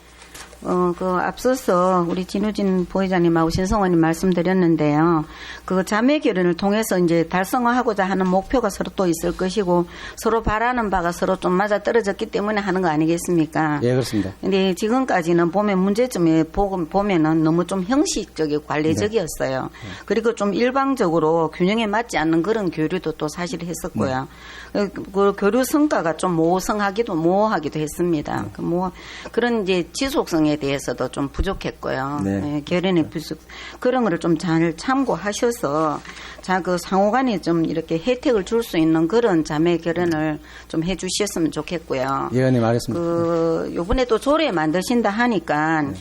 앞서서 우리 진우진 부회장님하고 신성원님 말씀드렸는데요. 그 자매 결연을 통해서 이제 달성하고자 하는 목표가 서로 또 있을 것이고 서로 바라는 바가 서로 좀 맞아 떨어졌기 때문에 하는 거 아니겠습니까? 예, 그렇습니다. 근데 지금까지는 보면 문제점에 보면은 너무 좀 형식적이고 관례적이었어요. 그리고 좀 일방적으로 균형에 맞지 않는 그런 교류도 또 사실 했었고요. 그 교류 성과가 좀 모호하기도 했습니다. 그런 이제 지속성에 대해서도 좀 부족했고요. 네, 결연의 부족 그런 거를 좀 잘 참고하셔서 그 상호간에 좀 이렇게 혜택을 줄 수 있는 그런 자매 결연을 좀 해주셨으면 좋겠고요. 예언님 알겠습니다. 요번에 또 조례 만드신다 하니까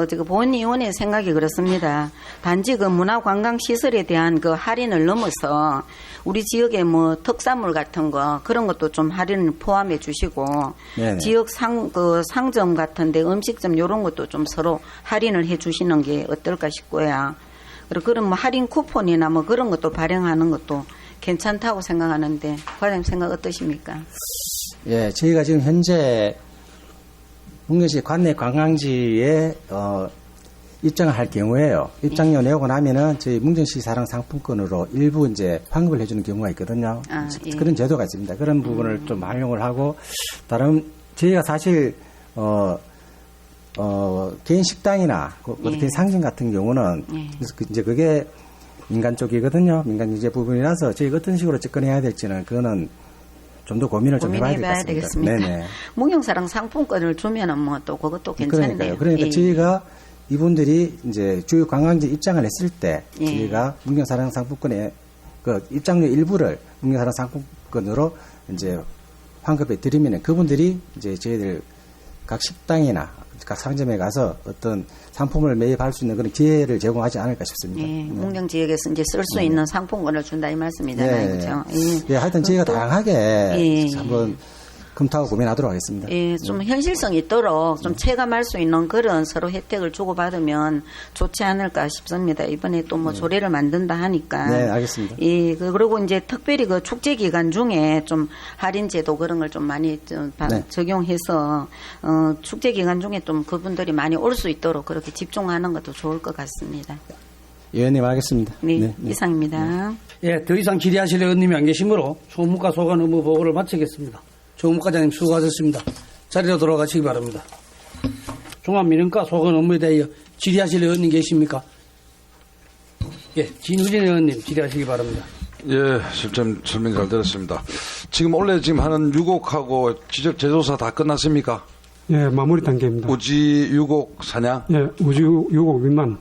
지금 본의원의 생각이 그렇습니다. 단지 그 문화관광시설에 대한 그 할인을 넘어서 우리 지역의 뭐 특산물 같은 거 그런 것도 좀 할인을 포함해 주시고 네네. 지역 상점 같은데 음식점 이런 것도 좀 서로 할인을 해 주시는 게 어떨까 싶고요. 그리고 그런 뭐 할인 쿠폰이나 뭐 그런 것도 발행하는 것도 괜찮다고 생각하는데 과장님 생각 어떠십니까? 예, 저희가 지금 현재 문경시 관내 관광지에 입장을 할 경우에요. 입장료 내고 나면은 저희 문경시 사랑 상품권으로 일부 이제 환급을 해주는 경우가 있거든요. 예. 그런 제도가 있습니다. 그런 부분을 좀 활용을 하고 다른 저희가 사실 개인 식당이나 개인 상점 같은 경우는 이제 그게 민간 쪽이거든요. 민간 유제 부분이라서 저희가 어떤 식으로 접근해야 될지는 그거는 좀 더 고민을 좀 해봐야 될 것 같습니다. 되겠습니다. 네네. 문경사랑 상품권을 주면은 뭐 또 그것도 괜찮네요. 그러니까 저희가 이분들이 이제 주요 관광지 입장을 했을 때 저희가 문경사랑 상품권의 그 입장료 일부를 문경사랑 상품권으로 이제 환급해 드리면은 그분들이 이제 저희들 각 식당이나 각 상점에 가서 어떤 상품을 매입할 수 있는 그런 기회를 제공하지 않을까 싶습니다. 문경 지역에서 이제 쓸 수 있는 상품권을 준다 이 말씀이잖아요. 그렇죠? 하여튼 저희가 다양하게 한번 검토하고 고민하도록 하겠습니다. 좀 현실성 있도록 좀 체감할 수 있는 그런 서로 혜택을 주고받으면 좋지 않을까 싶습니다. 이번에 또 뭐 조례를 만든다 하니까. 네, 알겠습니다. 그리고 이제 특별히 그 축제 기간 중에 좀 할인 제도 그런 걸 좀 많이 좀 적용해서 축제 기간 중에 좀 그분들이 많이 올 수 있도록 그렇게 집중하는 것도 좋을 것 같습니다. 의원님 알겠습니다. 네, 이상입니다. 예, 더 이상 질의하실 의원님이 안 계시므로 총무과 소관 의무 보고를 마치겠습니다. 총무과장님 수고하셨습니다. 자리로 돌아가시기 바랍니다. 종합민원과 소관 업무에 대하여 질의하실 의원님 계십니까? 예, 진우진 의원님 질의하시기 바랍니다. 예, 실장 설명 잘 들었습니다. 지금 원래 지금 하는 유곡하고 지적 제조사 다 끝났습니까? 예, 마무리 단계입니다. 우지 유곡 사냥? 예, 우지 유곡 위만.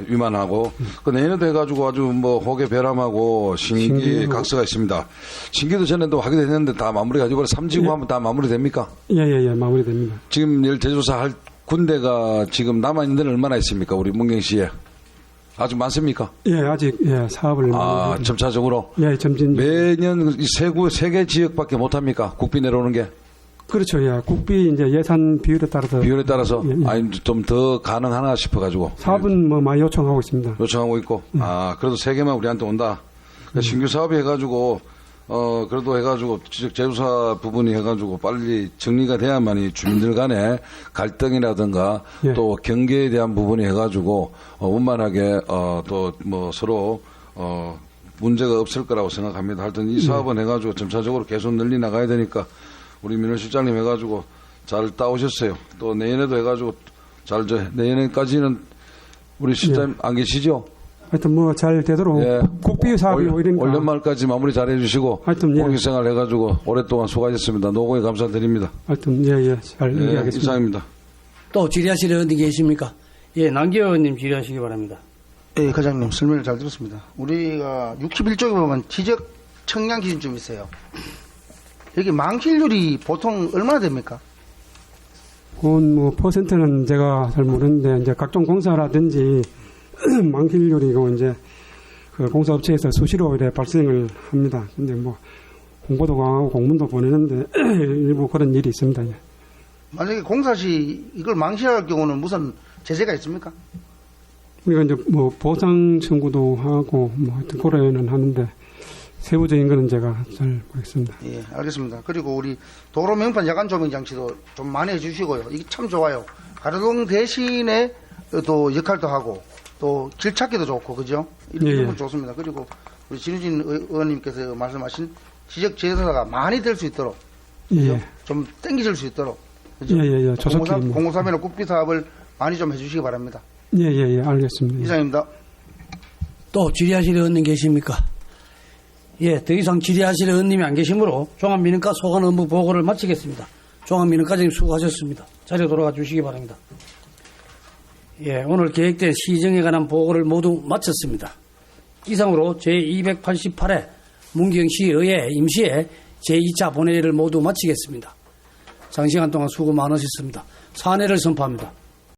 위만하고. 그 내년에도 해가지고 아주 뭐 호계 배람하고 신기 각서가 있습니다. 신기도 전에도 하게 됐는데 다 마무리가 이번에 3지구 하면 다 마무리됩니까? 예, 마무리됩니다. 지금 제조사 할 군대가 지금 남아있는 데는 얼마나 있습니까? 우리 문경시에? 아직 많습니까? 예, 아직 예, 사업을 점차적으로. 예, 점진 매년 이 세 개 지역밖에 못 합니까? 국비 내려오는 게. 그렇죠. 예. 국비 이제 예산 비율에 따라서 예, 예. 아니 좀 더 가능하나 싶어 가지고. 사업은 뭐 많이 요청하고 있습니다. 요청하고 있고. 그래도 3개만 우리한테 온다. 그러니까 신규 사업이 해 가지고 그래도 해가지고 지적 재조사 부분이 해가지고 빨리 정리가 돼야만이 주민들 간에 갈등이라든가 예. 또 경계에 대한 부분이 해가지고 원만하게 또 뭐 서로 문제가 없을 거라고 생각합니다. 하여튼 이 사업은 해가지고 점차적으로 계속 늘리 나가야 되니까 우리 민원 실장님 해가지고 잘 따오셨어요. 또 내년에도 해가지고 내년까지는 우리 실장님 안 계시죠? 하여튼 뭐 잘 되도록 예. 국비 사업이 올 연말까지 마무리 잘 해주시고 하여튼 예. 공익생활 해가지고 오랫동안 수고하셨습니다. 노고에 감사드립니다. 하여튼 예예 잘 이해하겠습니다. 이상입니다. 또 질의하실 의원님 계십니까? 예, 남기호 의원님 질의하시기 바랍니다. 예, 과장님 설명을 잘 들었습니다. 우리가 61쪽에 보면 지적 청량 기준점이 있어요. 여기 망실률이 보통 얼마나 됩니까? 그건 뭐 퍼센트는 제가 잘 모르는데 이제 각종 공사라든지 망실률이고 이제 그 공사업체에서 수시로 이래 발생을 합니다. 근데 뭐 홍보도 강하고 공문도 보내는데 일부 그런 일이 있습니다. 예. 만약에 공사 시 이걸 망실할 경우는 무슨 제재가 있습니까? 우리가 이제 뭐 보상 청구도 하고 뭐 하여튼 그래는 하는데 세부적인 거는 제가 잘 모르겠습니다. 예, 알겠습니다. 그리고 우리 도로 명판 야간 조명 장치도 좀 많이 해주시고요. 이게 참 좋아요. 가로등 대신에 또 역할도 하고 또 길 찾기도 좋고 그죠? 이런 건 좋습니다. 그리고 우리 진우진 의원님께서 말씀하신 지적 재조사가 많이 될 수 있도록 예. 좀 땡겨질 수 있도록 그죠? 예. 조속히 053의 국비 사업을 많이 좀 해주시기 바랍니다. 예. 알겠습니다. 이상입니다. 또 질의하실 의원님 계십니까? 예, 더 이상 질의하실 의원님이 안 계시므로 종합민원과 소관 업무 보고를 마치겠습니다. 종합민원과장님 수고하셨습니다. 자리로 돌아가 주시기 바랍니다. 예, 오늘 계획된 시정에 관한 보고를 모두 마쳤습니다. 이상으로 제288회 문경시의회 임시회 제2차 본회의를 모두 마치겠습니다. 장시간 동안 수고 많으셨습니다. 사내를 선포합니다.